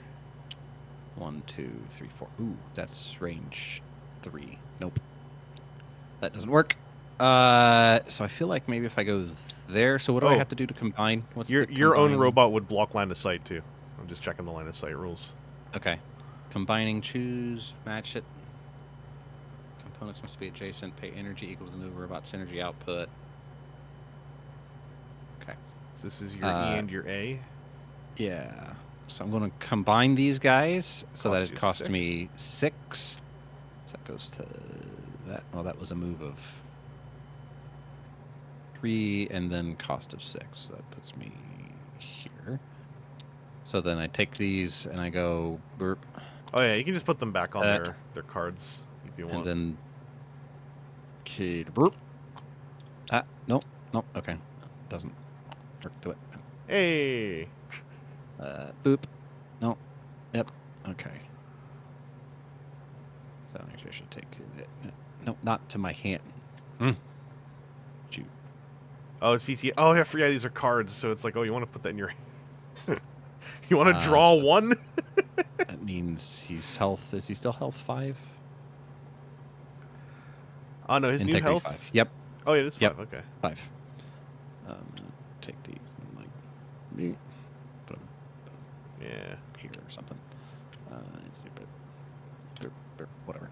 1, 2, 3, 4. Ooh, that's range 3. Nope, that doesn't work. So I feel like maybe if I go there. So what do I have to do to combine? What's your own robot would block line of sight too. I'm just checking the line of sight rules. Okay, combining, choose, match it. Components must be adjacent. Pay energy equal to the new robot's energy output. Okay. So this is your E and your A? Yeah. So I'm going to combine these guys so that it costs 6. me 6. So that goes to that. Oh, that was a move of 3 and then cost of 6. So that puts me here. So then I take these and I go burp. Oh yeah, you can just put them back on their cards if you want. And then burp. Nope. Okay. Doesn't work to it. Hey. Boop. No. Yep. Okay. So actually I should take it. No, not to my hand. Shoot. Oh, CT. Oh, I forgot these are cards, so it's like, oh, you want to put that in your you want to draw one? That means he's health. Is he still health 5? Oh, no, his Integrity new health? 5. Yep. Oh, yeah, it is 5. Yep. Okay. 5. Take these and, like, put them here or something. Whatever.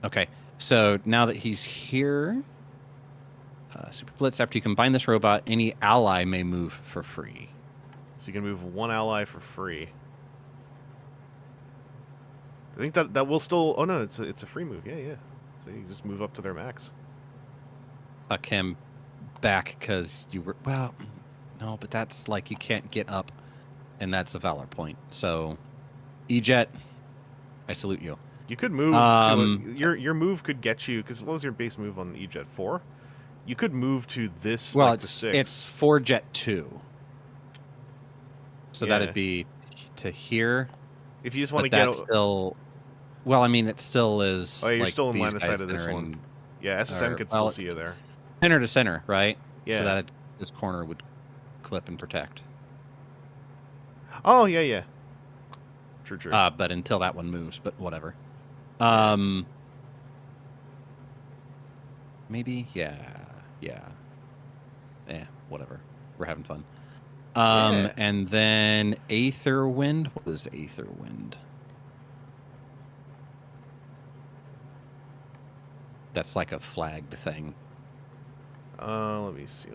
Okay. So now that he's here, Super Blitz, after you combine this robot, any ally may move for free. So you can move 1 ally for free. I think that will still... Oh, no, it's a free move. Yeah. So you just move up to their max. Tuck him back because you were... Well, no, but that's like you can't get up, and that's a valor point. So, E-Jet, I salute you. You could move to... Your move could get you... Because what was your base move on E-Jet? 4? You could move to this, well, to 6. It's 4 Jet 2. So that'd be to here. If you just want to get... still... Well, I mean, it still is... Oh, yeah, you're still in line of sight of this one. And, yeah, SSM could still see you there. Center to center, right? Yeah. So that this corner would clip and protect. Oh, yeah. True. But until that one moves, but whatever. Maybe, yeah. Whatever. We're having fun. And then Aether Wind. What is Aether Wind? That's like a flagged thing. Let me see.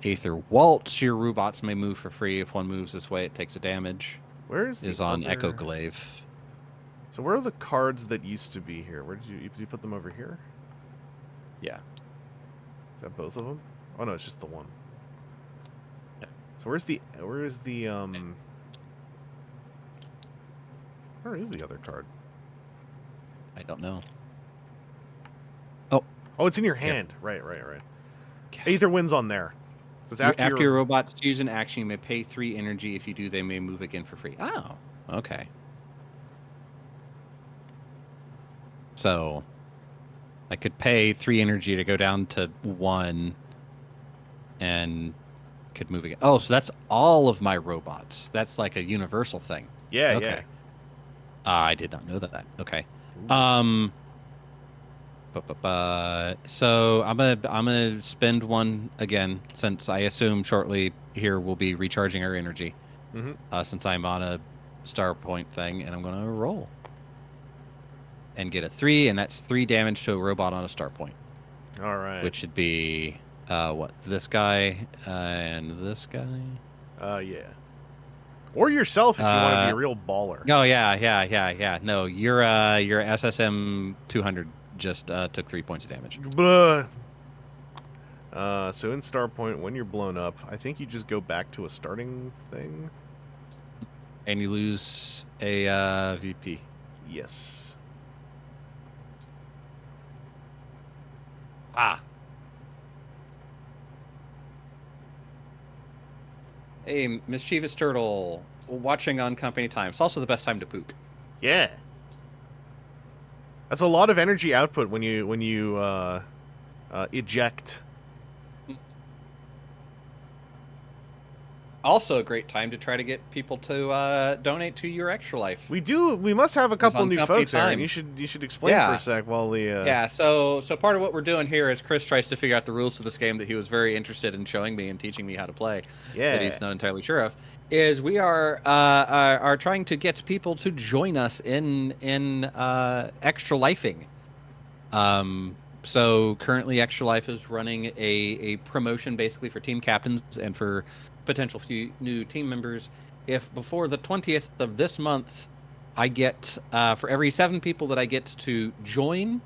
Aether Waltz. Your robots may move for free. If one moves this way, it takes a damage. Where is the on Echo Glaive. So where are the cards that used to be here? Where did you put them over here? Yeah. Is that both of them? Oh no, it's just the one. Yeah. So where is the other card? I don't know. Oh, it's in your hand. Yep. Right. Aether Wind's on there. So it's after your robots choose an action, you may pay 3 energy. If you do, they may move again for free. Oh, okay. So I could pay 3 energy to go down to 1 and could move again. Oh, so that's all of my robots. That's like a universal thing. Yeah, okay. Yeah. I did not know that. Okay. So I'm gonna spend 1 again, since I assume shortly here we'll be recharging our energy. Since I'm on a star point thing, and I'm gonna roll and get a 3, and that's 3 damage to a robot on a star point. All right. Which should be this guy and this guy. Yeah. Or yourself if you want to be a real baller. Oh yeah. No, your SSM 200 just took 3 points of damage. So in star point, when you're blown up, I think you just go back to a starting thing. And you lose a VP. Yes. Hey, mischievous turtle, watching on company time. It's also the best time to poop. Yeah. That's a lot of energy output when you eject. Also a great time to try to get people to donate to your Extra Life. We must have a couple new folks, Aaron. You should explain for a sec while the Yeah, so part of what we're doing here is Chris tries to figure out the rules of this game that he was very interested in showing me and teaching me how to play. Yeah. That he's not entirely sure of. Is we are trying to get people to join us in Extra Lifing. So currently Extra Life is running a promotion basically for team captains and for potential few new team members. If before the 20th of this month I get for every 7 people that I get to join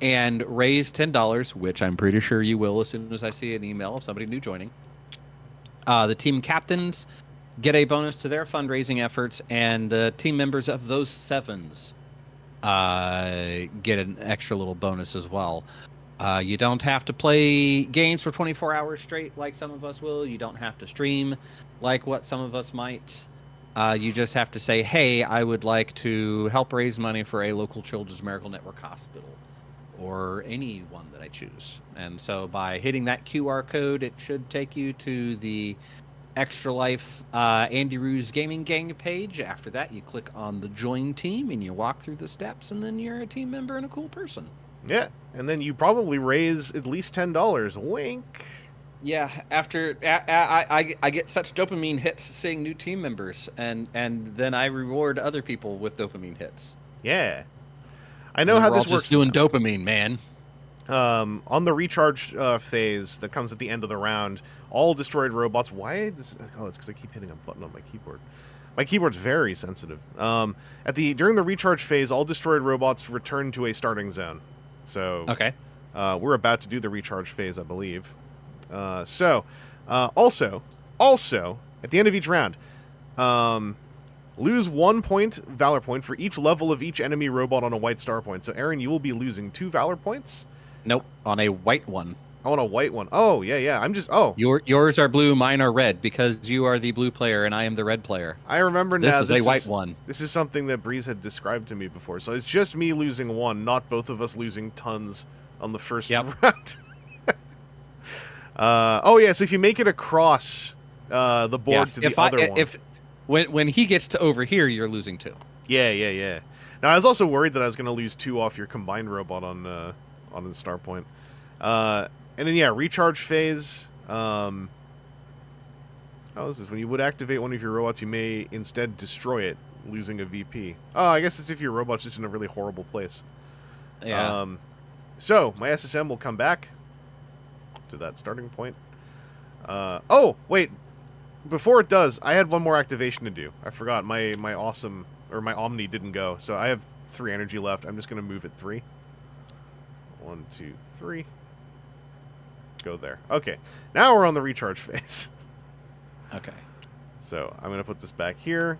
and raise $10, which I'm pretty sure you will as soon as I see an email of somebody new joining, the team captains get a bonus to their fundraising efforts, and the team members of those 7s get an extra little bonus as well. You don't have to play games for 24 hours straight like some of us will. You don't have to stream like what some of us might. You just have to say, hey, I would like to help raise money for a local Children's Miracle Network hospital, or any one that I choose. And so by hitting that QR code, it should take you to the Extra Life AndyRoo's Gaming Gang page. After that, you click on the Join Team, and you walk through the steps, and then you're a team member and a cool person. Yeah, and then you probably raise at least $10. Wink. Yeah, after I get such dopamine hits seeing new team members, and then I reward other people with dopamine hits. Yeah, I know how this works. Just doing dopamine, man. On the recharge phase that comes at the end of the round, all destroyed robots. Why does? Oh, it's because I keep hitting a button on my keyboard. My keyboard's very sensitive. During the recharge phase, all destroyed robots return to a starting zone. So Okay. we're about to do the recharge phase, I believe. Also, at the end of each round, lose 1 point Valor point for each level of each enemy robot on a white star point. So, Aaron, you will be losing 2 Valor points. Nope, on a white one. I want a white one. Oh, yeah. I'm just... Yours are blue, mine are red, because you are the blue player and I am the red player. I remember now. This is a white one. This is something that Breeze had described to me before. So it's just me losing 1, not both of us losing tons on the first round. So if you make it across the board to the other one... When he gets to over here, you're losing 2. Yeah. Now, I was also worried that I was going to lose 2 off your combined robot on the star point. And then, recharge phase. This is when you would activate one of your robots, you may instead destroy it, losing a VP. Oh, I guess it's if your robot's just in a really horrible place. Yeah. So, my SSM will come back to that starting point. Wait. Before it does, I had one more activation to do. I forgot. My Omni didn't go, so I have 3 energy left. I'm just going to move it 3. 1, 2, 3. Go there. Okay. Now we're on the recharge phase. Okay. So I'm going to put this back here.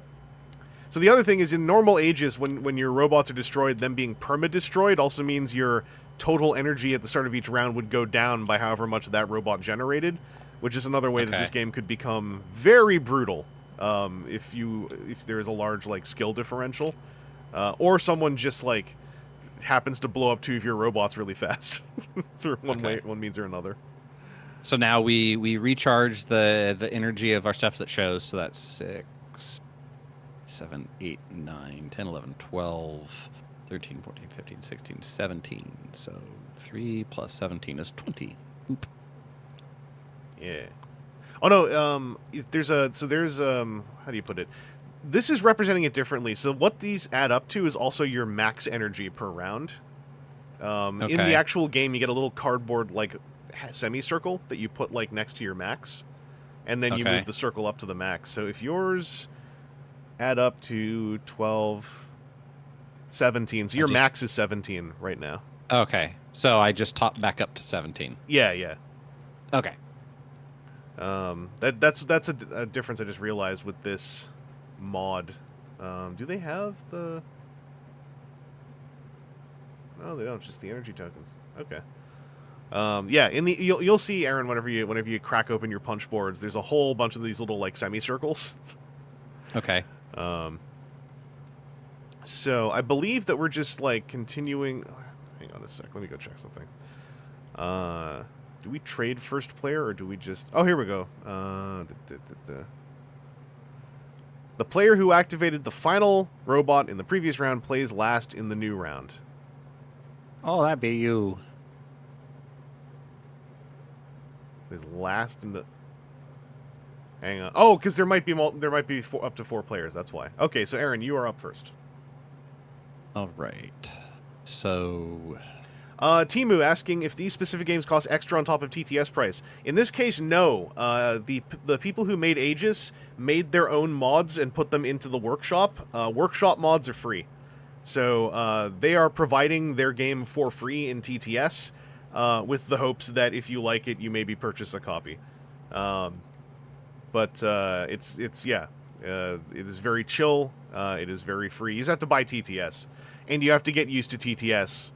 So the other thing is, in normal Aegis, when your robots are destroyed, them being perma-destroyed also means your total energy at the start of each round would go down by however much that robot generated, which is another way that this game could become very brutal if there is a large skill differential, or someone just happens to blow up 2 of your robots really fast through one means or another. So now we recharge the energy of our stuff that shows. So that's 6, 7, 8, 9, 10, 11, 12, 13, 14, 15, 16, 17. So 3 plus 17 is 20. Oop. Yeah. Oh no, there's how do you put it? This is representing it differently. So what these add up to is also your max energy per round. In the actual game, you get a little cardboard semicircle that you put next to your max, and then you move the circle up to the max. So if yours add up to 12, 17, so your max is 17 right now. Okay, so I just top back up to 17. Yeah. Okay. That's a difference I just realized with this mod. Do they have the... No, they don't. It's just the energy tokens. Okay. You'll see, Aaron, whenever you crack open your punch boards, there's a whole bunch of these little semicircles. Okay. So I believe that we're just continuing. Hang on a sec. Let me go check something. Do we trade first player or do we just? Oh, here we go. The player who activated the final robot in the previous round plays last in the new round. Oh, that'd be you. Is last in the... Hang on. Oh, because there might be up to 4 players. That's why. Okay, so Aaron, you are up first. All right. So... Timu asking if these specific games cost extra on top of TTS price. In this case, no. The people who made Aegis made their own mods and put them into the workshop. Workshop mods are free. So they are providing their game for free in TTS with the hopes that if you like it, you maybe purchase a copy. It is very chill. It is very free. You just have to buy TTS. And you have to get used to TTS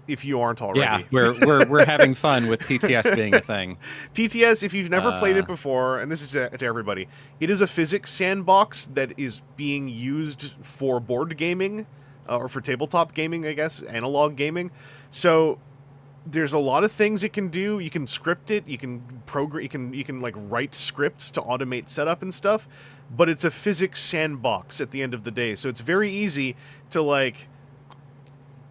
if you aren't already. Yeah, we're having fun with TTS being a thing. TTS, if you've never played it before, and this is to everybody, it is a physics sandbox that is being used for board gaming, or for tabletop gaming, I guess, analog gaming. So there's a lot of things it can do. You can script it, you can program, you can write scripts to automate setup and stuff, but it's a physics sandbox at the end of the day. So it's very easy to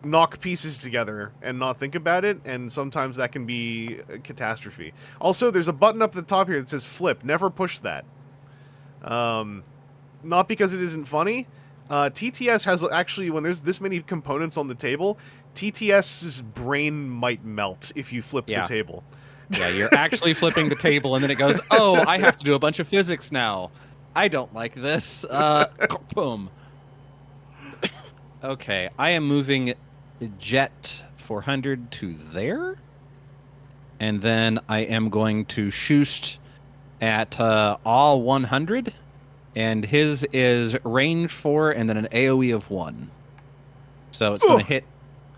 knock pieces together and not think about it, and sometimes that can be a catastrophe. Also, there's a button up at the top here that says flip. Never push that. Not because it isn't funny. TTS has actually, when there's this many components on the table, TTS's brain might melt if you flip the table. Yeah, you're actually flipping the table, and then it goes, oh, I have to do a bunch of physics now. I don't like this. Boom. Okay, I am moving jet 400 to there, and then I am going to shoot at all 100, and his is range 4 and then an AoE of 1. So it's going Oh, to hit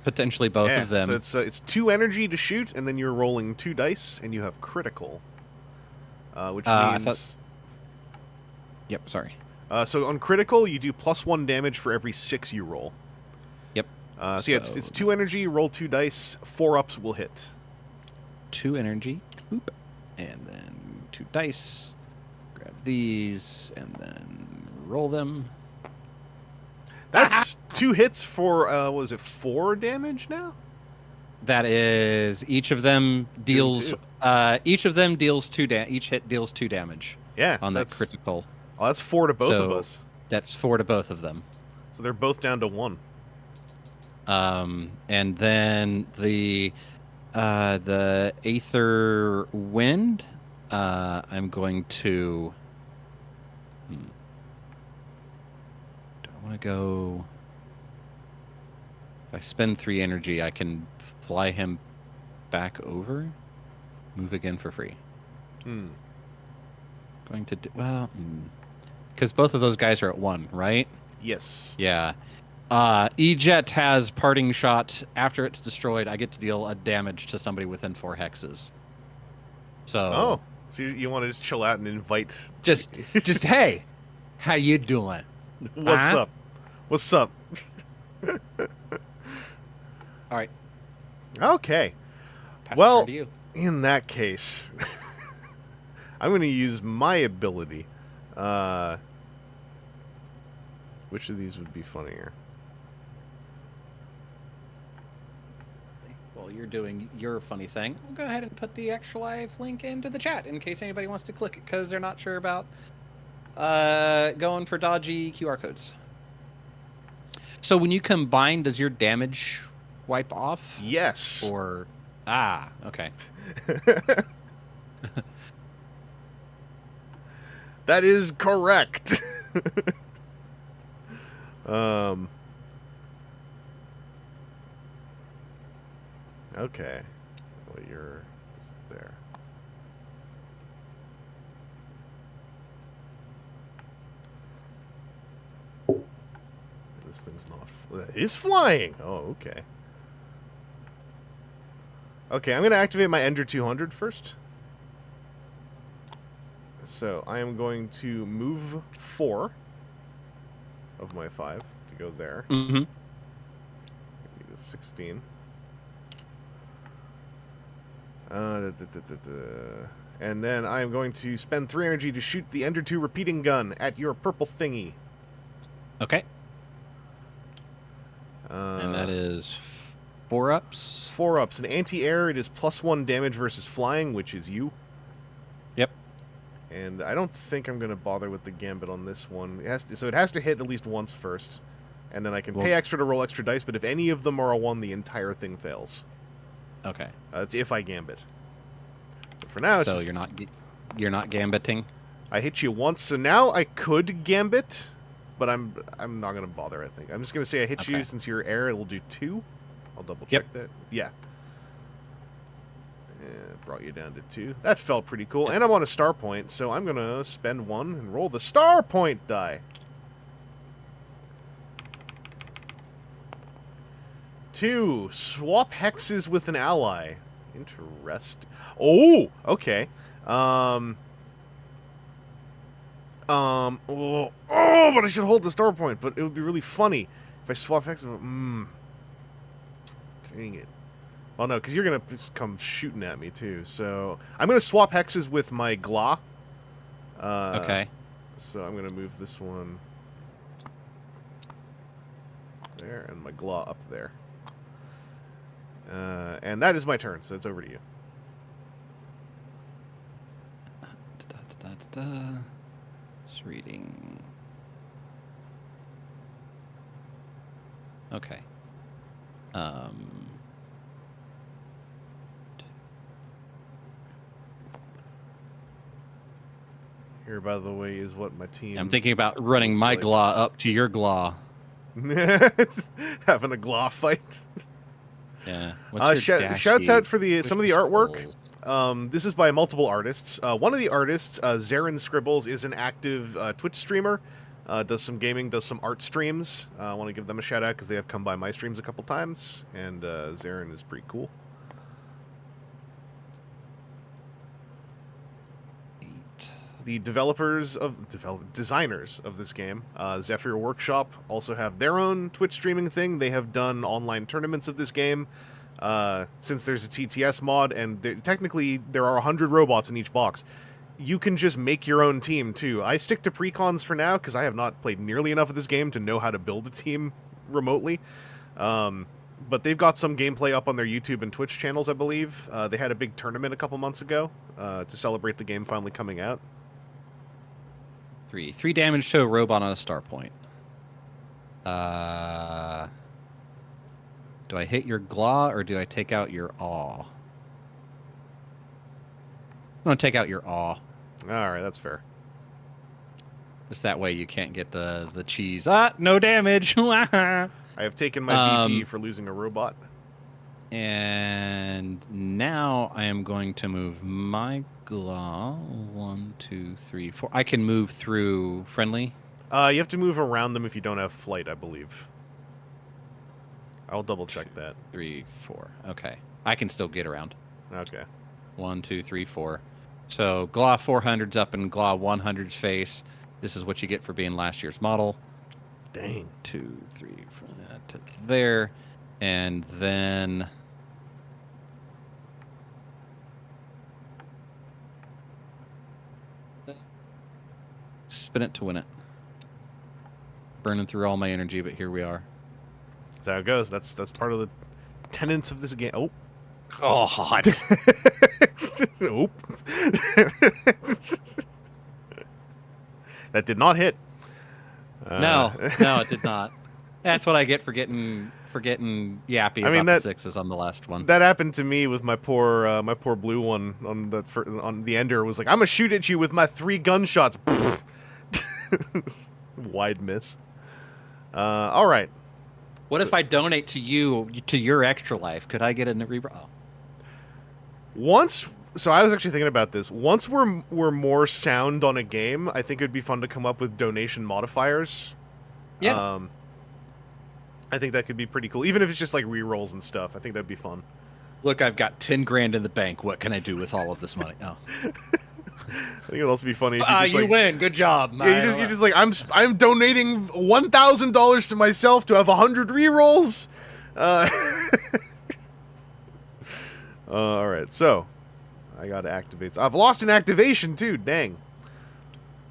potentially both yeah. of them. So it's 2 energy to shoot, and then you're rolling 2 dice, and you have critical, which I thought. means. Yep. Sorry. So on critical, you do +1 damage for every 6 you roll. Yep. So yeah, it's 2 energy. Roll 2 dice. 4 ups will hit. 2 energy. Boop. And then 2 dice. Grab these and then roll them. That's 2 hits for what was it, 4 damage now? That is each of them deals. Each of them deals 2 each hit deals 2 damage. Yeah, On that critical. Oh, that's 4 to both of us. That's 4 to both of them. So they're both down to 1. And then the Aether Wind, I'm going to. Do I want to go? If I spend 3 energy, I can fly him back over. Move again for free. Going to do well. Because both of those guys are at 1, right? Yes. Yeah. E-Jet has parting shot. After it's destroyed, I get to deal a damage to somebody within 4 hexes. So. So you want to just chill out and invite. Just hey, how you doing? What's up? What's up? All right. Okay. Pass Well, it to you. in that case, I'm going to use my ability. Which of these would be funnier? Well, you're doing your funny thing. I'll go ahead and put the extra live link into the chat in case anybody wants to click it because they're not sure about going for dodgy QR codes. So when you combine, does your damage wipe off? Yes. Or okay. That is correct. Okay. Well, you're just there. This thing's not. It is flying. Oh, okay. Okay, I'm going to activate my Ender 200 first. So I am going to move 4 of my 5 to go there. Mm-hmm. Need a 16. And then I am going to spend 3 energy to shoot the Ender 2 repeating gun at your purple thingy. Okay. And that is 4 ups. 4 ups. In anti-air, it is +1 damage versus flying, which is you. Yep. And I don't think I'm going to bother with the gambit on this one. So it has to hit at least once first. And then I can pay extra to roll extra dice, but if any of them are a 1, the entire thing fails. Okay. It's if I gambit. But for now, it's so just, you're not gambiting. I hit you once, so now I could gambit, but I'm not gonna bother. I think I'm just gonna say I hit you since you're air. It will do 2. I'll double check that. Yeah. Brought you down to 2. That felt pretty cool, and I'm on a star point, so I'm gonna spend 1 and roll the star point die. 2. Swap hexes with an ally. Interesting. Oh, okay. Oh, but I should hold the star point. But it would be really funny if I swap hexes. Dang it. Well, no, because you're gonna just come shooting at me too. So I'm gonna swap hexes with my Gla. Okay. So I'm gonna move this one there and my Gla up there. And that is my turn, so it's over to you. Just reading. Okay. Here, by the way, is what my team... I'm thinking about running my Glaw up to your Glaw. Having a Glaw fight. Yeah. Shouts out for some of the artwork. This is by multiple artists. One of the artists, Zarin Scribbles, is an active Twitch streamer. Does some gaming, does some art streams. I want to give them a shout out because they have come by my streams a couple times, and Zarin is pretty cool. The designers of this game, Zephyr Workshop, also have their own Twitch streaming thing. They have done online tournaments of this game. Since there's a TTS mod, and technically there are 100 robots in each box, you can just make your own team, too. I stick to precons for now, because I have not played nearly enough of this game to know how to build a team remotely. But they've got some gameplay up on their YouTube and Twitch channels, I believe. They had a big tournament a couple months ago to celebrate the game finally coming out. 3 damage to a robot on a star point. Do I hit your Glaw, or do I take out your Aw? I'm going to take out your Aw. Alright, that's fair. Just that way you can't get the cheese. Ah, no damage! I have taken my VP for losing a robot. And now I am going to move my Glaw. 1, 2, 3, 4. I can move through friendly. You have to move around them if you don't have flight, I believe. I'll double check that. 3, 4. Okay. I can still get around. Okay. 1, 2, 3, 4. So Glaw 400's up in Glaw 100's face. This is what you get for being last year's model. Dang. 2, 3, 4, to there. And then... spin it to win it. Burning through all my energy, but here we are. That's how it goes. That's part of the tenets of this game. Oh. Oh, hot. Nope. That did not hit. No, it did not. That's what I get for getting yappy about the sixes on the last one. That happened to me with my poor blue one on the ender. Was like, I'm gonna shoot at you with my 3 gunshots. Wide miss. All right. What if I donate to your extra life? Could I get a reroll? So I was actually thinking about this. Once we're more sound on a game, I think it'd be fun to come up with donation modifiers. Yeah. I think that could be pretty cool, even if it's just like rerolls and stuff. I think that'd be fun. Look, I've got 10 grand in the bank. What can I do with all of this money? Oh. I think it'd also be funny if you win. Good job. Yeah, you're just like, I'm donating $1,000 to myself to have 100 rerolls. All right, so I got to activate. I've lost an activation too. Dang.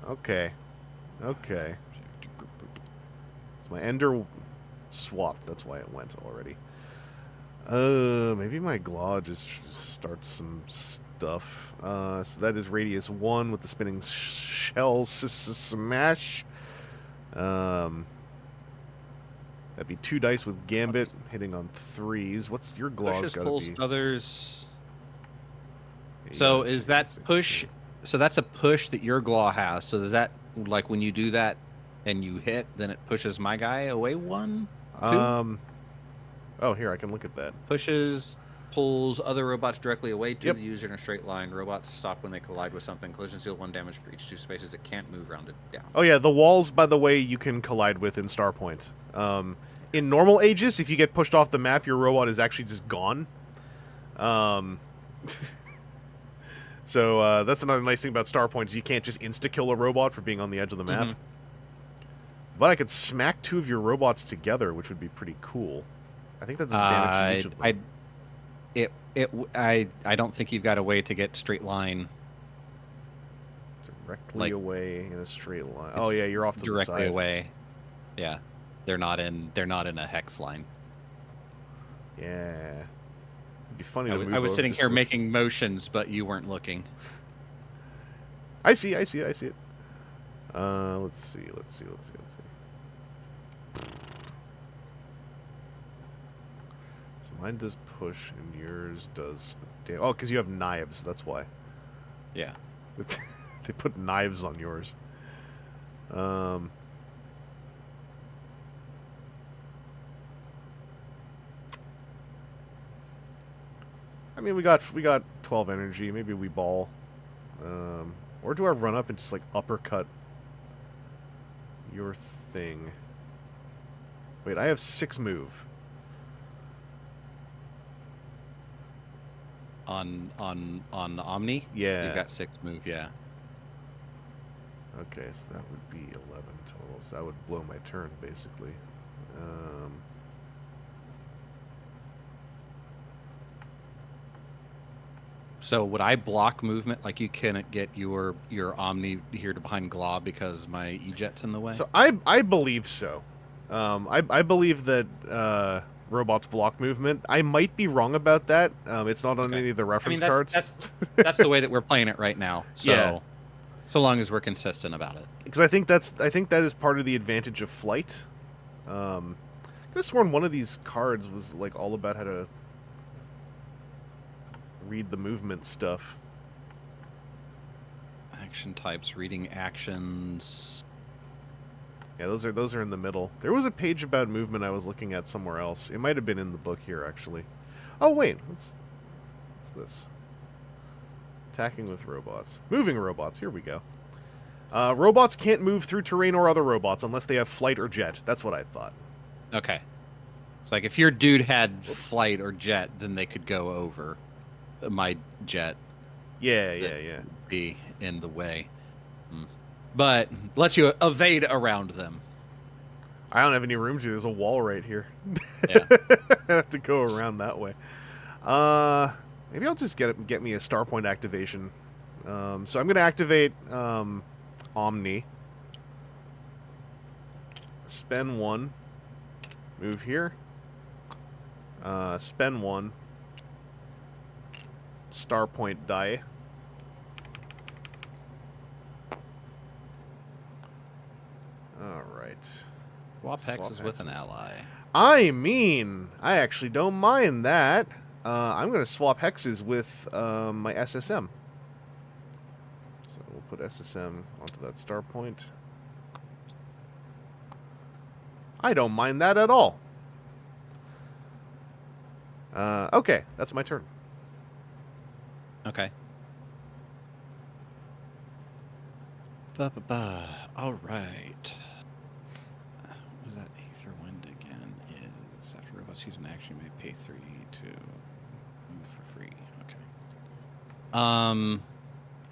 Okay. So my ender swapped. That's why it went already. Maybe my Glaw just starts some stuff. So that is radius 1 with the spinning shell smash. That'd be 2 dice with Gambit hitting on 3s. What's your Glaw's got to be? Others. So is that push? So that's a push that your Glaw has. So does that, like, when you do that and you hit, then it pushes my guy away 1, 2? Oh, here, I can look at that. Pushes, pulls other robots directly away to the user in a straight line. Robots stop when they collide with something. Collisions deal 1 damage for each 2 spaces. It can't move rounded down. Oh yeah, the walls, by the way, you can collide with in Starpoint. In normal Aegis, if you get pushed off the map, your robot is actually just gone. So that's another nice thing about Starpoint, is you can't just insta-kill a robot for being on the edge of the map. But I could smack 2 of your robots together, which would be pretty cool. I think that does damage to each of them. I don't think you've got a way to get straight line. Directly away in a straight line. Oh yeah, you're off to the side. Directly away. Yeah, they're not in a hex line. Yeah, it'd be funny to move. I was sitting here making motions, but you weren't looking. I see it. Let's see. Mine does push and yours does... Oh, because you have knives, that's why. Yeah. They put knives on yours. I mean, we got 12 energy. Maybe we ball. Or do I run up and just like uppercut your thing? Wait, I have 6 move. On Omni? Yeah. You've got 6 move, yeah. Okay, so that would be 11 total. So that would blow my turn, basically. So would I block movement? Like you can't get your Omni here to behind Glob because my E-Jet's in the way? So I believe so. I believe that robots block movement. I might be wrong about that. It's not on any of the reference cards. That's the way that we're playing it right now. So, yeah. So long as we're consistent about it. Because I think that is part of the advantage of flight. I could have sworn one of these cards was like all about how to read the movement stuff. Action types, reading actions. Yeah, those are in the middle. There was a page about movement I was looking at somewhere else. It might have been in the book here, actually. Oh, wait. What's this? Attacking with robots. Moving robots. Here we go. Robots can't move through terrain or other robots unless they have flight or jet. That's what I thought. Okay. So, like, if your dude had flight or jet, then they could go over my jet. Yeah. Be in the way. But lets you evade around them. I don't have any room to. There's a wall right here. Yeah. I have to go around that way. Maybe I'll just get me a star point activation. So I'm going to activate Omni. Spend 1. Move here. Spend 1. Star point die. Alright. Swap hexes with an ally. I mean, I actually don't mind that. I'm going to swap hexes with my SSM. So we'll put SSM onto that star point. I don't mind that at all. Okay, that's my turn. Okay. All right. What was that Aether Wind again? Is after robots use an action, you may pay 3 to move for free. Okay.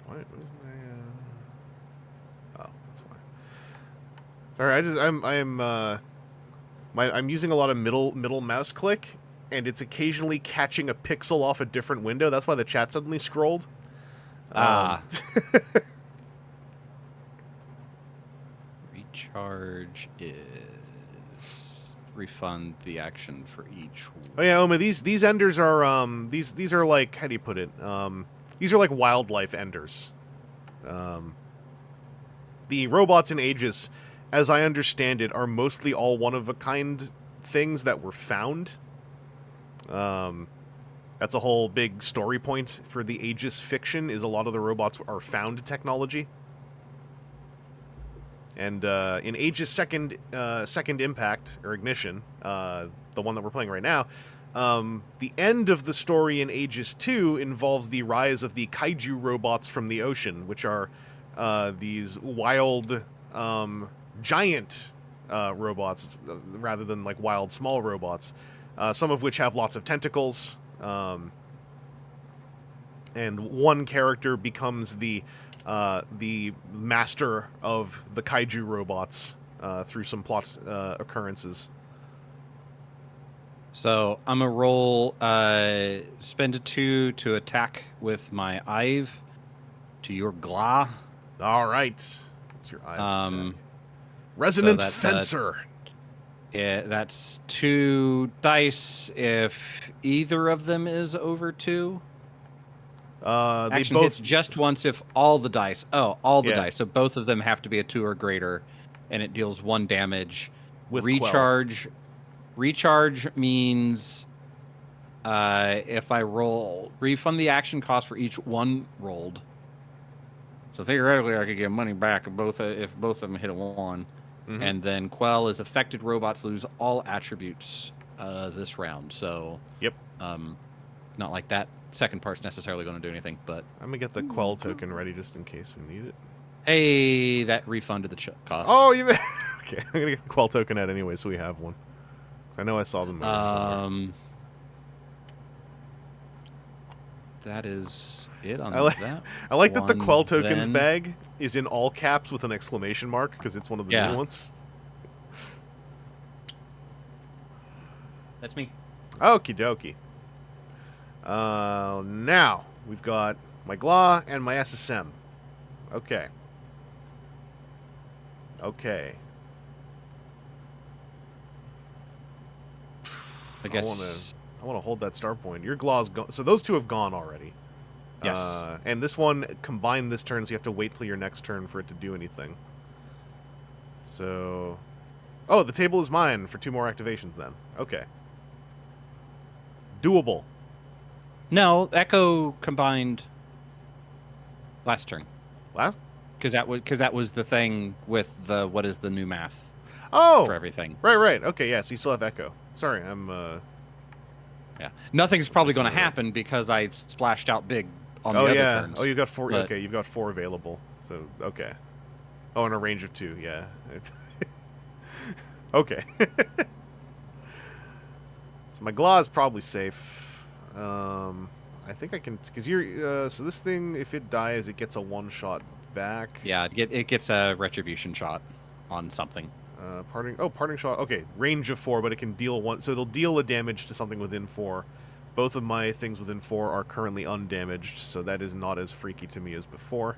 What was my? Oh, that's fine. Sorry, I'm using a lot of middle mouse click, and it's occasionally catching a pixel off a different window. That's why the chat suddenly scrolled. Recharge is refund the action for each. Oh yeah, Oma, these enders are these are like, how do you put it? These are like wildlife enders. The robots in Aegis, as I understand it, are mostly all one of a kind things that were found. That's a whole big story point for the Aegis fiction, is a lot of the robots are found technology. And in Aegis Second Impact, or Ignition, the one that we're playing right now, the end of the story in Aegis 2 involves the rise of the kaiju robots from the ocean, which are these wild, giant robots, rather than like wild, small robots, some of which have lots of tentacles, and one character becomes the master of the kaiju robots through some plot occurrences. So I'm gonna roll spend a 2 to attack with my Ive to your Gla. All right, what's your Ive's attack? Resonant Fencer. Yeah, that's 2 dice if either of them is over 2. Action they both hits just once if all the dice. Oh, all the Yeah. dice. So both of them have to be a 2 or greater, and it deals 1 damage. with Recharge. Recharge means if I roll, refund the action cost for each one rolled. So theoretically, I could get money back if both of them hit a 1. Mm-hmm. And then Quell is affected robots lose all attributes this round. So Yep. Not like that second part's necessarily going to do anything, but... I'm going to get the Quell token ready just in case we need it. Hey, that refunded the cost. Oh, you... Okay, I'm going to get the Quell token out anyway, so we have one. I know I saw them. That is it on that. I like that the Quell tokens bag is in all caps with an exclamation mark, because it's one of the new ones. That's me. Okie dokie. Now, we've got my GLA and my SSM. Okay. Okay. I guess I want to hold that star point. Your GLA's gone. So those two have gone already. Yes. And this one combined this turn, so you have to wait till your next turn for it to do anything. So... Oh, the table is mine for 2 more activations then. Okay. Doable. No, Echo combined last turn. Last? Because that was the thing with the what is the new math. Oh, for everything. Right. Okay, yeah. So you still have Echo. Sorry, I'm. Yeah, nothing's probably going to happen because I splashed out big on the other turns. Oh, you got 4. But... Okay, you've got 4 available. So okay. Oh, in a range of 2. Yeah. Okay. So my GLA is probably safe. I think I can, because you're, so this thing, if it dies, it gets a 1-shot back. Yeah, it gets a retribution shot on something. Parting shot. Okay, range of 4, but it can deal 1, so it'll deal a damage to something within 4. Both of my things within 4 are currently undamaged, so that is not as freaky to me as before.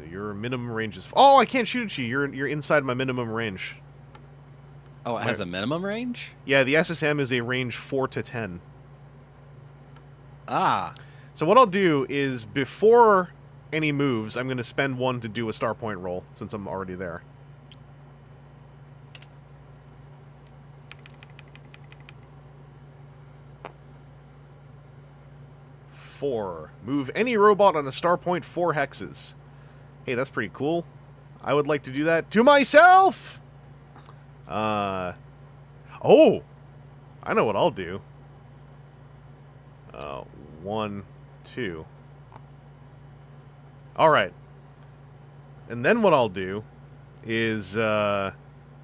Your minimum range is... Oh, I can't shoot at you. You're inside my minimum range. Oh, it has a minimum range? Yeah, the SSM is a range 4 to 10. Ah. So what I'll do is, before any moves, I'm going to spend 1 to do a star point roll, since I'm already there. Four. Move any robot on a star point 4 hexes. Hey, that's pretty cool. I would like to do that to myself! Oh! I know what I'll do. 1, 2. Alright. And then what I'll do is, now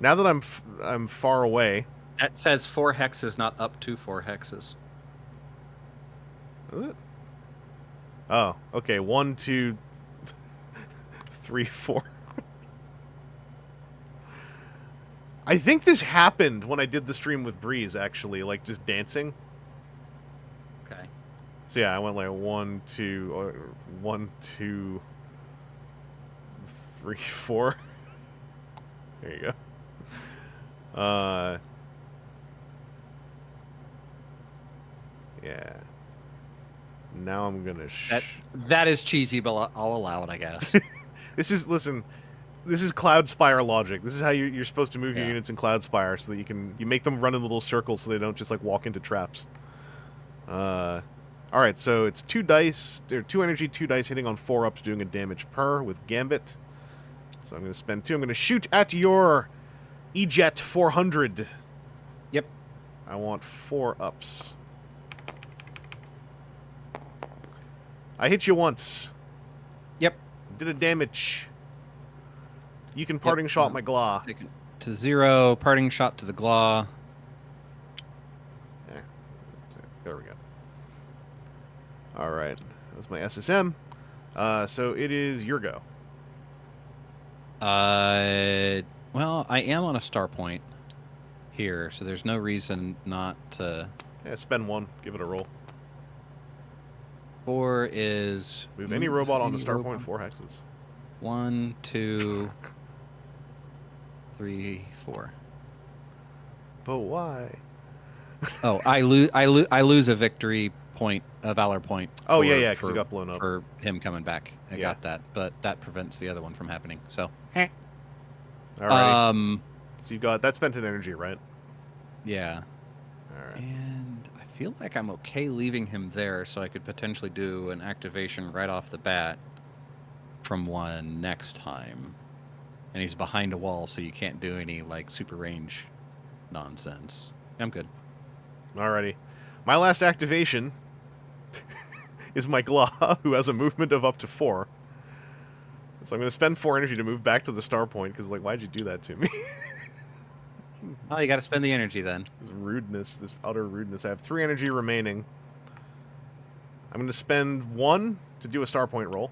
that I'm far away... That says 4 hexes, not up to 4 hexes. Is it? Oh, okay. 1, 2... 3, 4. I think this happened when I did the stream with Breeze, actually, like just dancing. Okay. So yeah, I went like 1, 2, 1, 2, 3, 4. There you go. Yeah. Now I'm gonna. That is cheesy, but I'll allow it, I guess. This is Cloud Spire logic. This is how you're supposed to move your units in Cloud Spire, so that you make them run in little circles, so they don't just like walk into traps. All right, so it's 2 dice. They're 2 energy, 2 dice hitting on 4 ups, doing a damage per with Gambit. So I'm going to spend 2. I'm going to shoot at your E-Jet 400. Yep. I want 4 ups. I hit you once. Yep. Did a damage. You can parting shot my GLA. Take it to 0. Parting shot to the GLA. Yeah. There we go. All right. That was my SSM. So it is your go. Well, I am on a star point here, so there's no reason not to... Yeah, spend 1. Give it a roll. 4 is... Move any robot on the star point 4 hexes. 1, 2, 3, 4. But why? Oh, I lose a victory point, a valor point. Oh, yeah, because it got blown up. For him coming back. I got that, but that prevents the other one from happening, so... All right. So you got that spent in energy, right? Yeah. All right. And I feel like I'm okay leaving him there, so I could potentially do an activation right off the bat from one next time. And he's behind a wall, so you can't do any like super range nonsense. I'm good. Alrighty. My last activation is my Claw, who has a movement of up to 4. So I'm going to spend 4 energy to move back to the star point, because, like, why'd you do that to me? Oh, you got to spend the energy then. This rudeness, this utter rudeness. I have 3 energy remaining. I'm going to spend 1 to do a star point roll.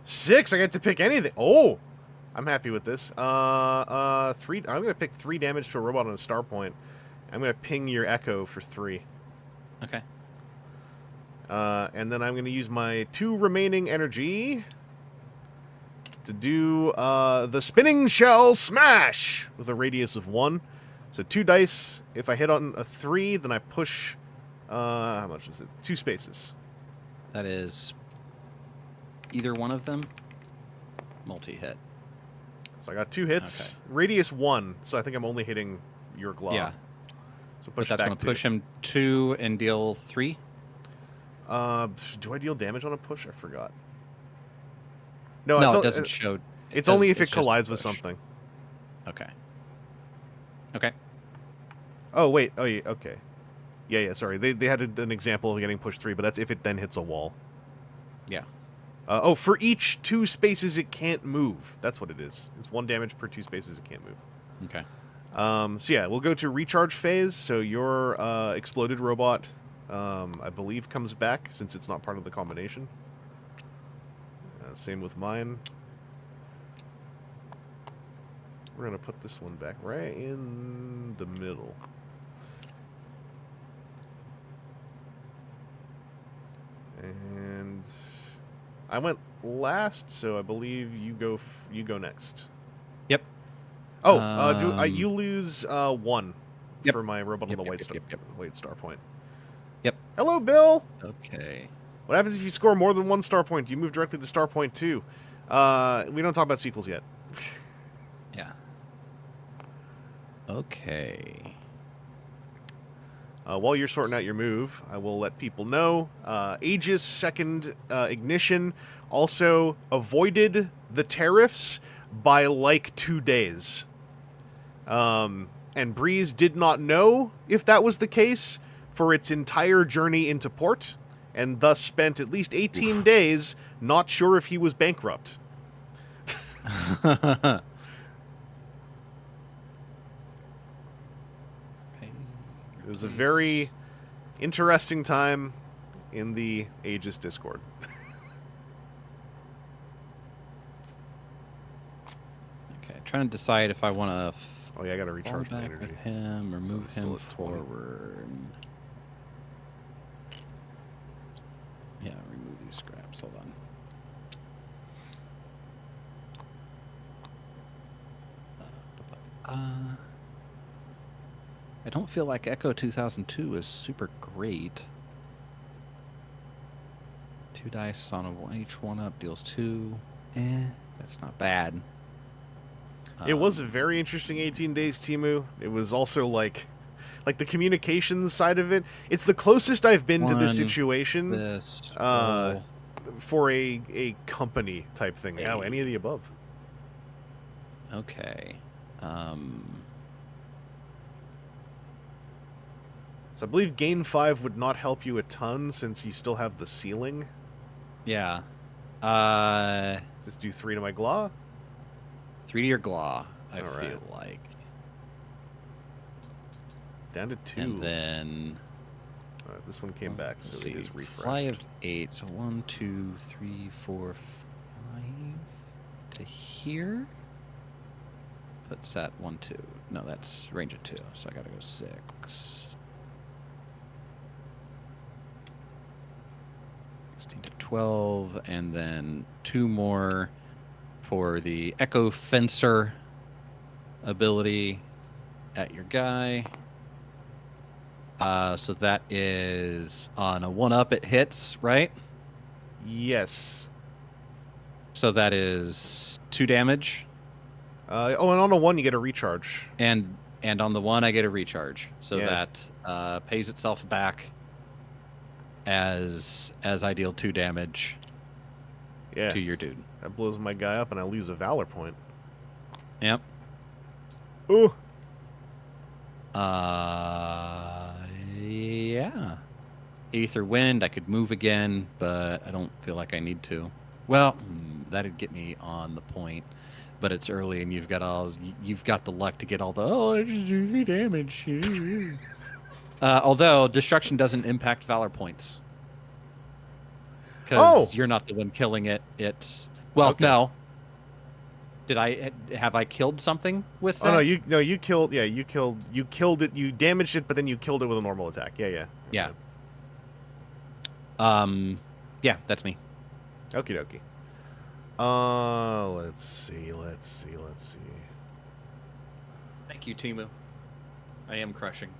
Six. I get to pick anything. Oh, I'm happy with this. 3. I'm going to pick 3 damage to a robot on a star point. I'm going to ping your Echo for 3. Okay. And then I'm going to use my 2 remaining energy to do the Spinning Shell Smash with a radius of 1. So 2 dice. If I hit on a 3, then I push... how much is it? 2 spaces. That is either one of them. Multi-hit. So I got 2 hits. Okay. Radius 1, so I think I'm only hitting your Claw. Yeah. So But push that's back going to 2. push him 2 and deal 3? Do I deal damage on a push? I forgot. No, No, it doesn't show. It's only if it it's just a collides with push. something. Okay. Okay. Oh, wait. Oh, yeah. Okay. Yeah, sorry. They had an example of getting pushed 3, but that's if it then hits a wall. Yeah. For each 2 spaces it can't move. That's what it is. It's 1 damage per 2 spaces it can't move. Okay. So yeah, we'll go to recharge phase. So your exploded robot, I believe, comes back since it's not part of the combination. Same with mine. We're gonna put this one back right in the middle. And I went last, so I believe you go next. Yep. Oh, you lose 1 Yep. for my robot on the white star point. Yep. Hello, Bill. Okay. What happens if you score more than 1 star point? Do you move directly to star point 2? We don't talk about sequels yet. Yeah. Okay. While you're sorting out your move, I will let people know. AEGIS second ignition also avoided the tariffs by like 2 days. And Breeze did not know if that was the case for its entire journey into port, and thus spent at least 18 days not sure if he was bankrupt. It was a very interesting time in the Aegis Discord. Okay, trying to decide if I want to Oh yeah, I gotta recharge my back energy. with him or So I'm move still him at 20. forward. Yeah, remove these scraps. Hold on. I don't feel like Echo 2002 is super great. 2 dice on each one up deals 2. That's not bad. It was a very interesting 18 days, Timu. It was also like the communications side of it. It's the closest I've been to this situation for a company type thing. Yeah, any of the above. Okay. So I believe gain 5 would not help you a ton since you still have the ceiling. Yeah. Just do 3 to my Glaw. 3 to your Glaw, I All feel right. like. Down to 2. And then... this one came back, so it is refreshed. Fly of 8, so 1, 2, 3, 4, 5 to here. Puts that 1, 2. No, that's range of 2, so I gotta go 6. 16 to 12, and then 2 more for the Echo Fencer ability at your guy. So that is on a 1-up, it hits, right? Yes. So that is 2 damage. Oh, and on a 1 you get a recharge. And on the 1 I get a recharge. So Yeah. that pays itself back as I deal 2 damage to your dude. That blows my guy up and I lose a Valor point. Yep. Ooh. Yeah. Aether Wind, I could move again, but I don't feel like I need to. Well, that'd get me on the point, but it's early and you've got the luck to get all the, I just do 3 damage. Although destruction doesn't impact Valor points. Because you're not the one killing it. It's no. Have I killed something with that? Oh no, you killed it, you damaged it, but then you killed it with a normal attack. Yeah. Yeah, that's me. Okie dokie. Let's see. Thank you, Timu. I am crushing.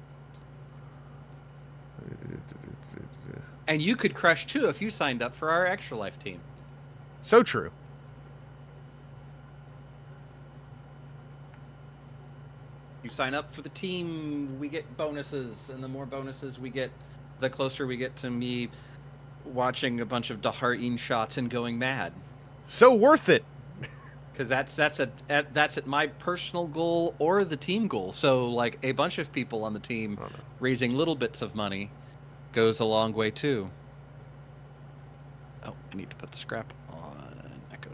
And you could crush too if you signed up for our Extra Life team. So true. You sign up for the team, we get bonuses, and the more bonuses we get, the closer we get to me watching a bunch of Dahar'in shots and going mad. So worth it. Because that's at my personal goal or the team goal. So like a bunch of people on the team raising little bits of money goes a long way too. Oh, I need to put the scrap on Echo.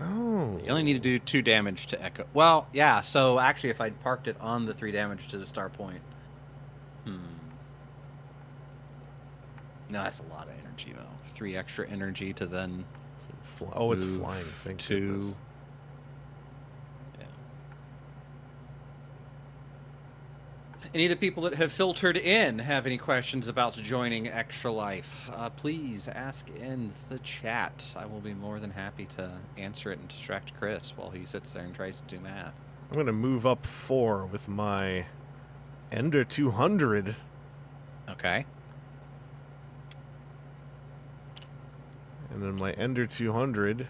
Oh. You only need to do 2 damage to Echo. Well, yeah, so actually if I'd parked it on the 3 damage to the star point. No, that's a lot of energy though. 3 extra energy to then it's flying. Thank 2. goodness. Yeah. Any of the people that have filtered in have any questions about joining Extra Life, please ask in the chat. I will be more than happy to answer it and distract Chris while he sits there and tries to do math. I'm going to move up 4 with my Ender 200. Okay. And then my Ender 200.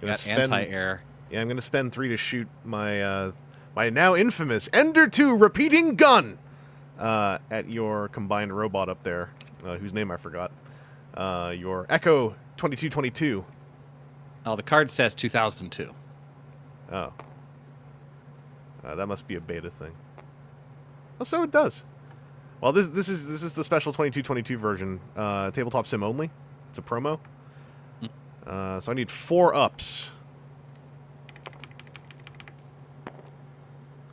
Got anti-air. Yeah, I'm going to spend 3 to shoot my my now infamous Ender 2 repeating gun at your combined robot up there, whose name I forgot. Your Echo 2222. Oh, the card says 2002. Oh. That must be a beta thing. Oh, so it does. Well, this is the special 2222 version. Tabletop sim only. It's a promo. So I need 4 ups.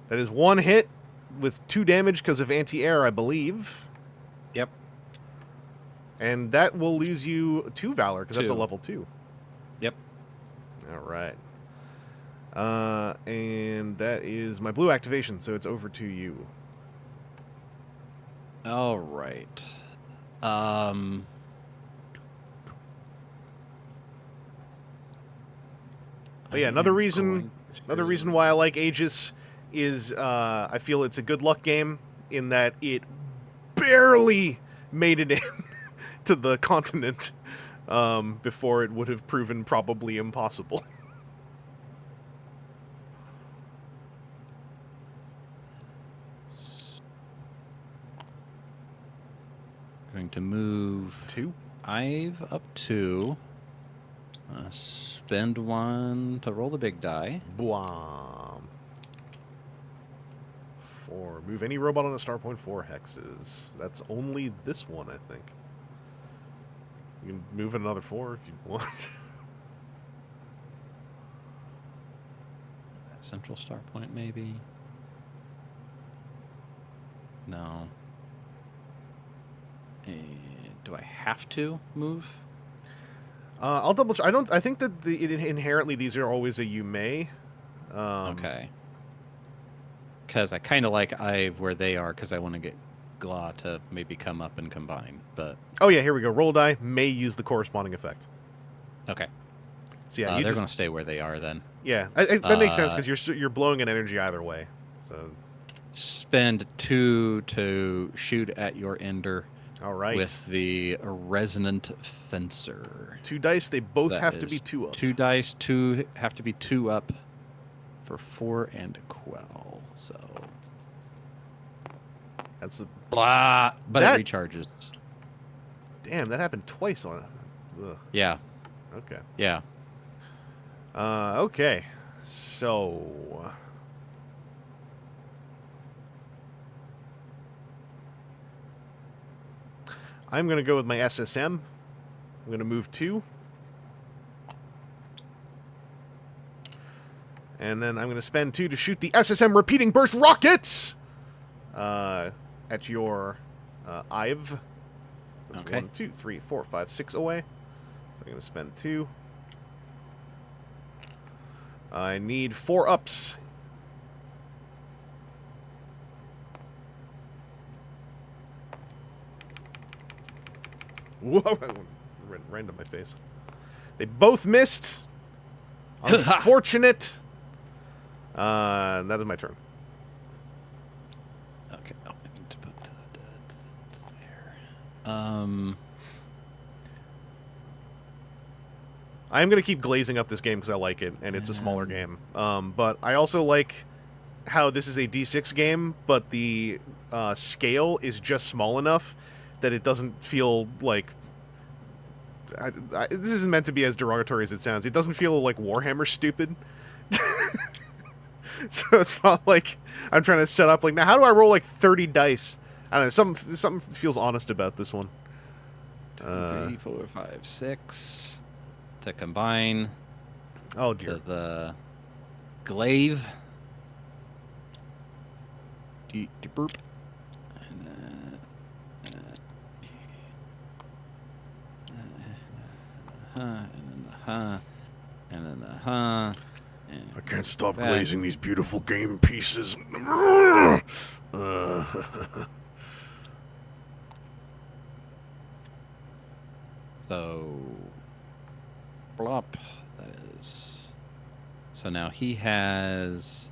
That is 1 hit with 2 damage because of anti-air, I believe. Yep. And that will lose you 2 Valor because that's a level 2. Yep. All right. And that is my blue activation, so it's over to you. All right. But yeah, another reason why I like Aegis is I feel it's a good luck game in that it barely made it in to the continent before it would have proven probably impossible. Going to move 2. I've up 2. Spend 1 to roll the big die. Blam. 4. Move any robot on a star point 4 hexes. That's only this one, I think. You can move another 4 if you want. Central star point, maybe. No. Do I have to move? I'll double check. I think that inherently these are always a you may. Okay. Because I kind of like where they are because I want to get Gla to maybe come up and combine. But oh yeah, here we go. Roll a die. May use the corresponding effect. Okay. So yeah, they're going to stay where they are then. Yeah, that makes sense because you're blowing an energy either way. So spend 2 to shoot at your ender All right. with the resonant fencer. 2 dice. They both That have to is be 2 up. 2 dice, 2 have to be 2 up for 4 and quell. So That's a blah, but That- it recharges. damn. That happened twice on. Ugh. Yeah, Okay. yeah. Okay. So. I'm going to go with my SSM. I'm going to move 2. And then I'm going to spend 2 to shoot the SSM repeating burst rockets at your Ive. That's Okay. 1, 2, 3, 4, 5, 6 away. So I'm going to spend 2. I need 4 ups. Whoa! Right into my face. They both missed. Unfortunate. That is my turn. Okay. Oh, I need to put there. I am going to keep glazing up this game because I like it, and it's a smaller game. But I also like how this is a D6 game, but the scale is just small enough that it doesn't feel like... this isn't meant to be as derogatory as it sounds. It doesn't feel like Warhammer stupid. So it's not like I'm trying to set up, like, now how do I roll like 30 dice? I don't know, something feels honest about this one. 2, 3, 4, 5, 6 to combine Oh, to dear. the glaive. Burp. And then the huh, and then the huh. I can't stop that. glazing these beautiful game pieces. So, blop, that is. So now he has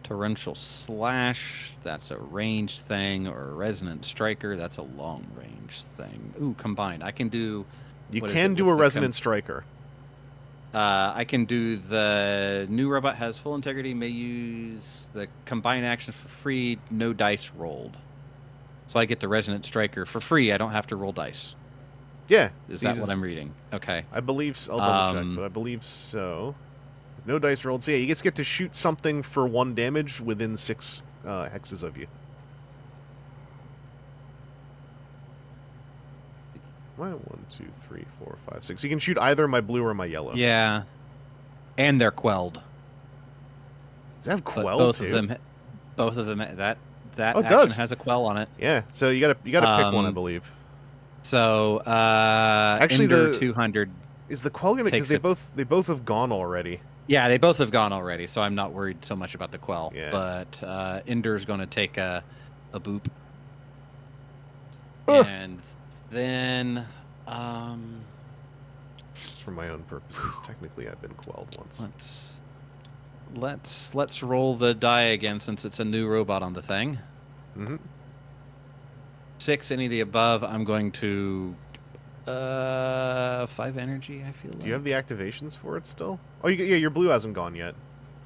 torrential slash. That's a ranged thing, or a resonant striker. That's a long range thing. Ooh, combined. I can do. You what is can it do with a the resonant striker. I can do the new robot has full integrity. May use the combine action for free. No dice rolled. So I get the resonant striker for free. I don't have to roll dice. Yeah. Is that what I'm reading? Okay. I believe... I'll double check, but I believe so. No dice rolled. So yeah, you just get to shoot something for 1 damage within 6 hexes of you. My 1, 2, 3, 4, 5, 6. You can shoot either my blue or my yellow. Yeah. And they're quelled. Does that have But quell both too? of them that Oh, it action does. has a quell on it. Yeah. So you gotta pick one, I believe. So Actually, Ender the 200. is the quell gonna, because they both have gone already. Yeah, they both have gone already, so I'm not worried so much about the quell. Yeah. But Ender's going to take a boop. Ugh. And then Just for my own purposes, technically I've been quelled once. let's roll the die again since it's a new robot on the thing. Mm-hmm. 6, any of the above. I'm going to 5 energy. I feel. Do you have the activations for it still? Oh, yeah, your blue hasn't gone yet.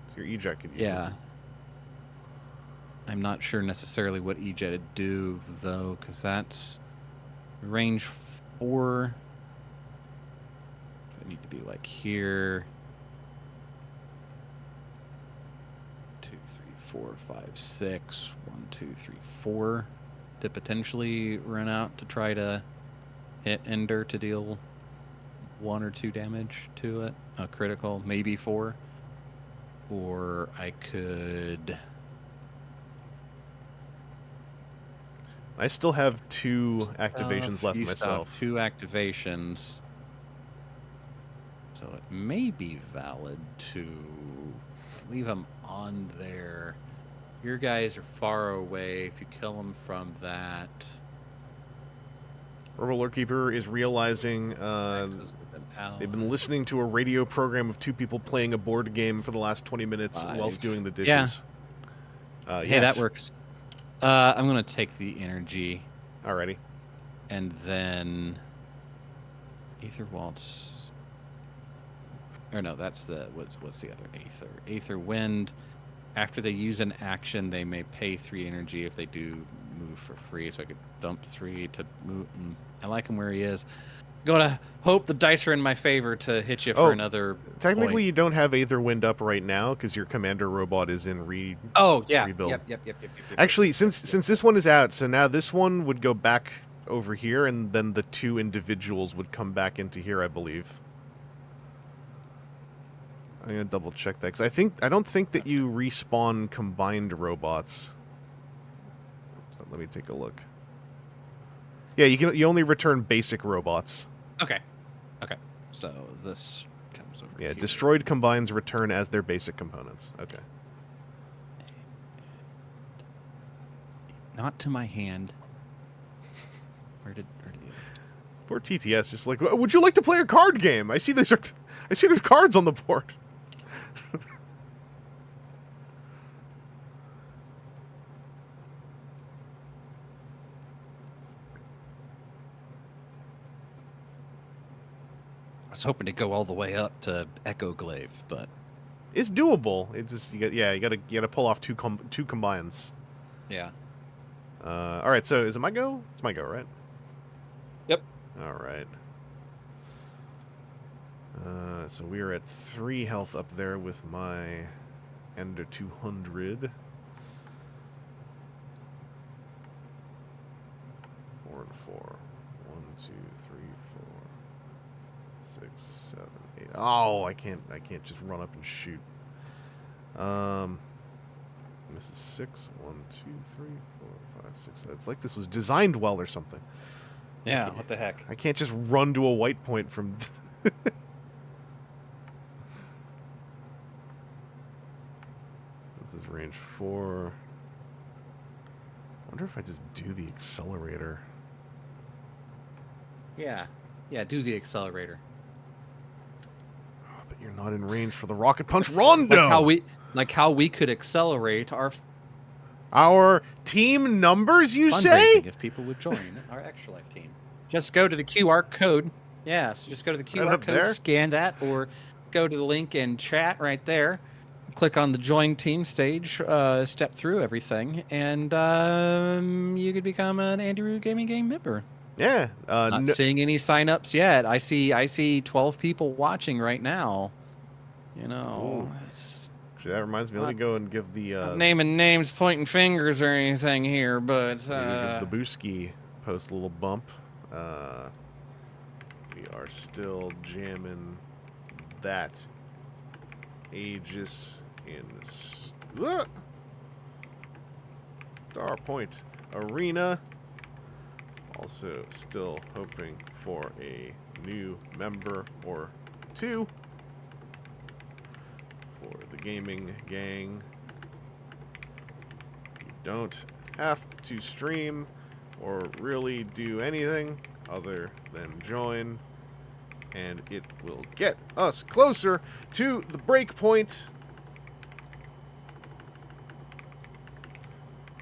So your eject could use Yeah. it. I'm not sure necessarily what EJet would do though, because that's range 4. I need to be like here. 2, 3, 4, 5, 6. 1, 2, 3, 4. To potentially run out to try to hit Ender to deal 1 or 2 damage to it. A critical, maybe 4. Or I could. I still have 2 activations left You myself. still have 2 activations. So it may be valid to leave them on there. Your guys are far away. If you kill them from that... Roller Keeper is realizing they've been listening to a radio program of 2 people playing a board game for the last 20 minutes 5. whilst doing the dishes. Hey, Yes. that works. I'm gonna take the energy, Alrighty. and then Aether Waltz. Or no, that's the what's the other Aether? Aether Wind. After they use an action, they may pay 3 energy if they do move for free. So I could dump 3 to move. I like him where he is. Gonna hope the dice are in my favor to hit you for another. Technically, point. you don't have Aether Wind up right now because your commander robot is in Oh yeah. rebuild. Yep. Actually, since this one is out, so now this one would go back over here, and then the 2 individuals would come back into here, I believe. I'm gonna double check that because I don't think that you respawn combined robots. But let me take a look. Yeah, you only return basic robots. Okay. So this comes over. Yeah, here. destroyed combines return as their basic components. Okay. Not to my hand. Where did the Poor TTS, just like, would you like to play a card game? I see there's cards on the board. I was hoping to go all the way up to Echo Glaive, but It's doable. It's just you gotta pull off two combines. yeah. All right. So is it my go? It's my go, right? Yep. All right. So we are at 3 health up there with my Ender 200. 4 and 4. 1, 2, 3, 4, 6, 7, 8. Oh, I can't just run up and shoot. This is 6. 1, 2, 3, 4, 5, 6. It's like this was designed well or something. Yeah. What the heck? I can't just run to a white point from. This is range 4. I wonder if I just do the accelerator. Yeah. Do the accelerator. Oh, but you're not in range for the rocket punch rondo. Like how we could accelerate our team numbers, you say? fundraising if people would join our Extra Life team. Just go to the QR code. Yeah, so just go to the QR code, there? scan that, or go to the link in chat right there. Click on the join team stage, step through everything, and you could become an AndyRoo Gaming Game member. Yeah. Not seeing any signups yet. I see 12 people watching right now. You know, Actually, that reminds me. Let me go and give the not naming names, pointing fingers, or anything here, but give the Booski post a little bump. We are still jamming that Aegis in Star Point Arena. Also, still hoping for a new member or 2 for the gaming gang. You don't have to stream or really do anything other than join, and it will get us closer to the break point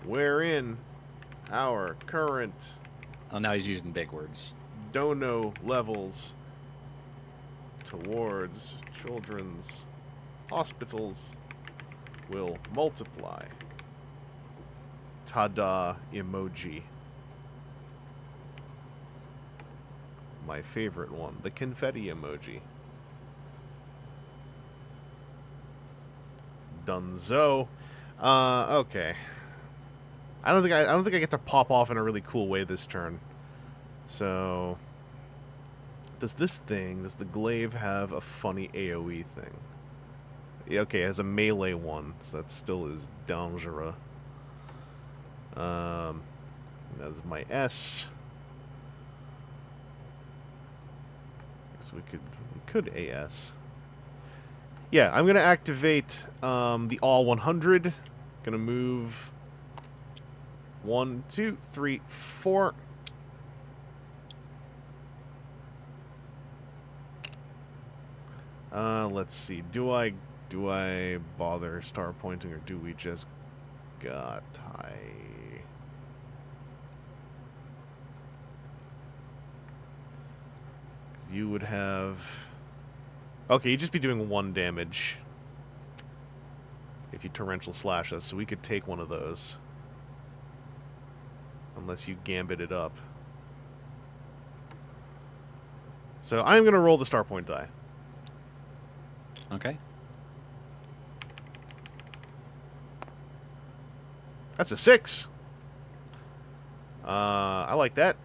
wherein our current oh, now he's using big words. dono levels towards children's hospitals will multiply. Ta-da emoji. My favorite one, the confetti emoji. Dunzo. Okay. I don't think I get to pop off in a really cool way this turn. So, does the glaive have a funny AoE thing? Yeah, okay, it has a melee one, so that still is dangerous. That's my S. Guess we could AS. Yeah, I'm gonna activate the all 100. Gonna move 1, 2, 3, 4. Let's see. Do I bother star pointing, or do we just got high? You would have... Okay, you'd just be doing 1 damage if you torrential slash us, so we could take one of those. Unless you gambit it up. So I'm going to roll the star point die. Okay. That's a 6. I like that.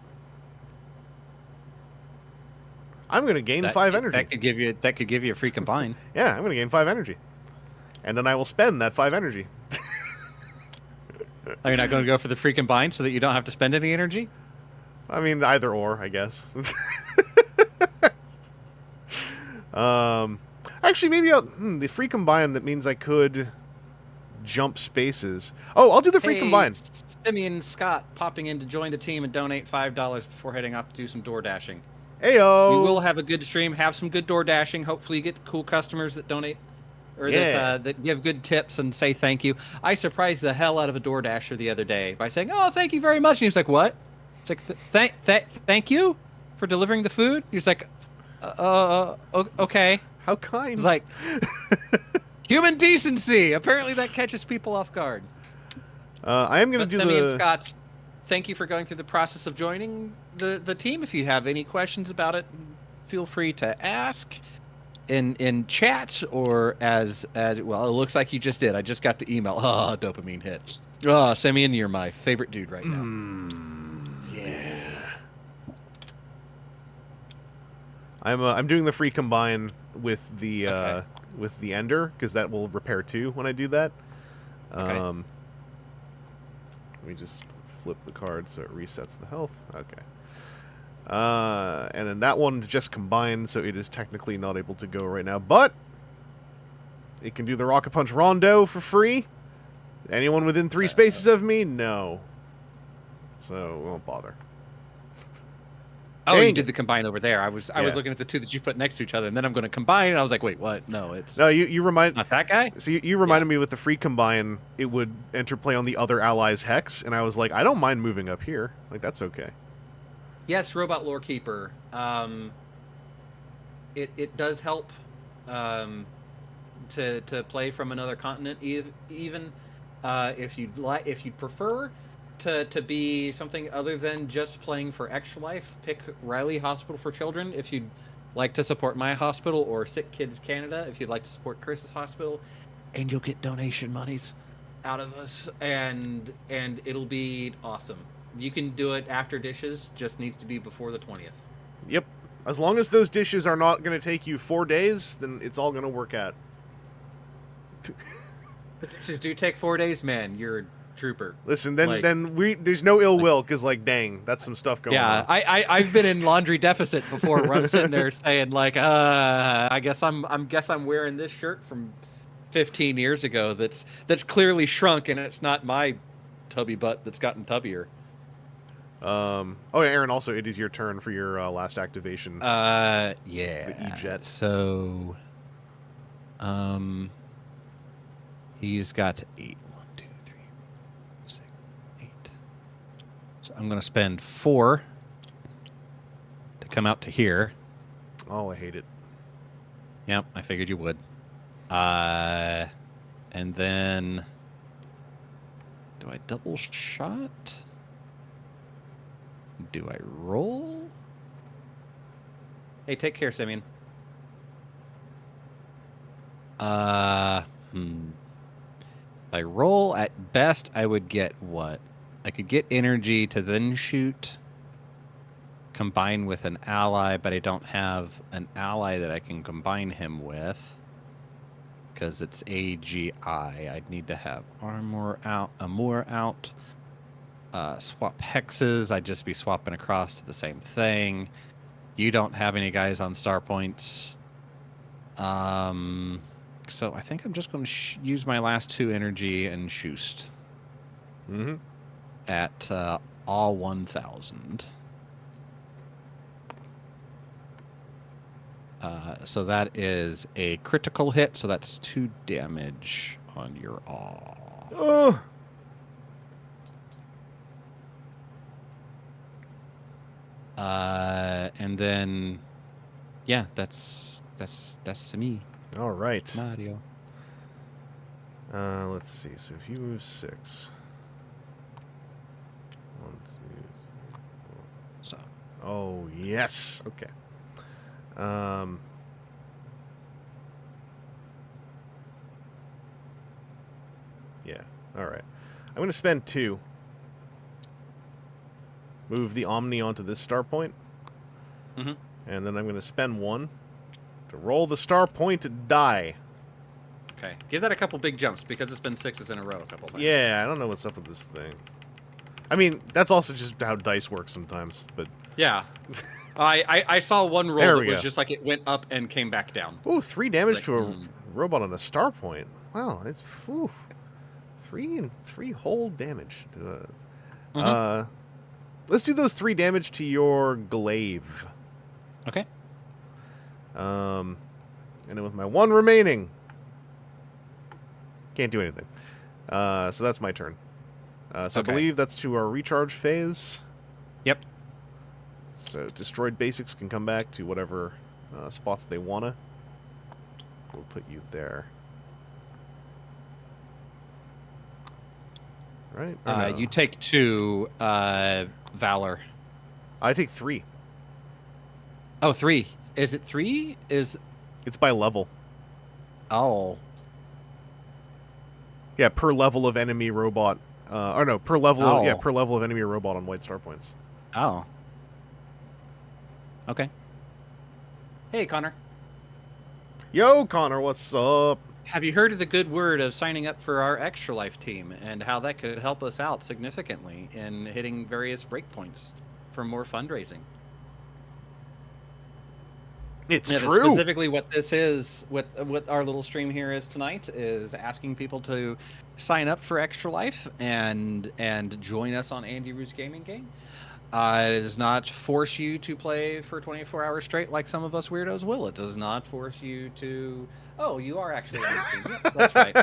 I'm going to gain 5 energy. That could give you a free combine. Yeah, I'm going to gain 5 energy. And then I will spend that 5 energy. Are you not going to go for the free combine so that you don't have to spend any energy? I mean, either or, I guess. Actually, maybe the free combine, that means I could jump spaces. Oh, I'll do the free combine. Simeon Scott popping in to join the team and donate $5 before heading off to do some door dashing. Heyo. We will have a good stream, have some good door dashing. Hopefully you get cool customers that donate or that give good tips and say thank you. I surprised the hell out of a door dasher the other day by saying, "Oh, thank you very much." And he was like, "What?" It's like, thank you for delivering the food." He was like, okay. How kind. It's like human decency. Apparently that catches people off guard. I am going to do Simeon Scott, thank you for going through the process of joining the team. If you have any questions about it, feel free to ask in chat or as well. It looks like you just did. I just got the email. Oh, dopamine hit. Oh, Simeon, you're my favorite dude right now. Yeah. I'm doing the free combine with the ender because that will repair 2 when I do that. Okay. Let me just flip the card so it resets the health. Okay. And then that one just combined, so it is technically not able to go right now, but it can do the Rocket Punch Rondo for free. Anyone within 3 spaces of me? No. So we won't bother. Oh, you did the combine over there. I was looking at the 2 that you put next to each other, and then I'm going to combine, and I was like, wait, what? No, it's... No, you remind... Not that guy? So you reminded me with the free combine, it would interplay on the other ally's hex, and I was like, I don't mind moving up here. Like, that's okay. Yes, Robot Lore Keeper. It does help to play from another continent, even if you'd prefer to be something other than just playing for Extra Life. Pick Riley Hospital for Children if you'd like to support my hospital, or Sick Kids Canada if you'd like to support Chris's hospital, and you'll get donation monies out of us, and it'll be awesome. You can do it after dishes, just needs to be before the 20th. Yep. As long as those dishes are not going to take you 4 days, then it's all going to work out. The dishes do take 4 days, man. You're a trooper. Listen, there's no ill will, because, like, dang, that's some stuff going on. Yeah, I've been in laundry deficit before, where I'm sitting there saying, like, I guess I'm wearing this shirt from 15 years ago that's clearly shrunk, and it's not my tubby butt that's gotten tubbier. Oh yeah, Aaron, also it is your turn for your last activation. Yeah. The E-Jet. So he's got 8. 1, 2, 3, 6, 8. So I'm gonna spend 4 to come out to here. Oh, I hate it. Yep, I figured you would. And then do I double shot? Do I roll? Hey, take care, Simeon. If I roll, at best, I would get what? I could get energy to then shoot, combine with an ally, but I don't have an ally that I can combine him with because it's AGI. I'd need to have Armor out, Amour out. Swap hexes, I'd just be swapping across to the same thing. You don't have any guys on star points. So I think I'm just going to use my last 2 energy and shoost. Mm-hmm. At all 1,000. So that is a critical hit, so that's 2 damage on your all. Oh. And then Yeah, that's me, All right. Mario. Let's see. So if you move 6. 1, 2. So Oh, yes. Okay. Yeah. All right. I'm going to spend 2. Move the Omni onto this star point. Mm-hmm. And then I'm going to spend 1 to roll the star point die. Okay. Give that a couple big jumps because it's been 6s in a row a couple times. Yeah, I don't know what's up with this thing. I mean, that's also just how dice work sometimes, but... Yeah. I saw one roll There that we was go. just like it went up and came back down. Ooh, 3 damage Like, to a robot on a star point. Wow, it's... Whew, 3 whole damage to a... Let's do those 3 damage to your glaive. Okay. And then with my 1 remaining... Can't do anything. So that's my turn. So Okay. I believe that's to our recharge phase. Yep. So destroyed basics can come back to whatever spots they wanna. We'll put you there. Right? Or no? You take 2 Valor. I take 3. Oh, 3. Is it 3? It's by level. Oh. Yeah, per level of enemy robot. Or no, per level. Oh. Yeah, per level of enemy robot on white star points. Oh. Okay. Hey, Connor. Yo, Connor, what's up? Have you heard of the good word of signing up for our Extra Life team and how that could help us out significantly in hitting various breakpoints for more fundraising? It's That's true. specifically what this is, what our little stream here is tonight, is asking people to sign up for Extra Life and join us on AndyRoo's gaming game. It does not force you to play for 24 hours straight like some of us weirdos will. It does not force you to... Oh, you are actually on the team. Yep, that's right.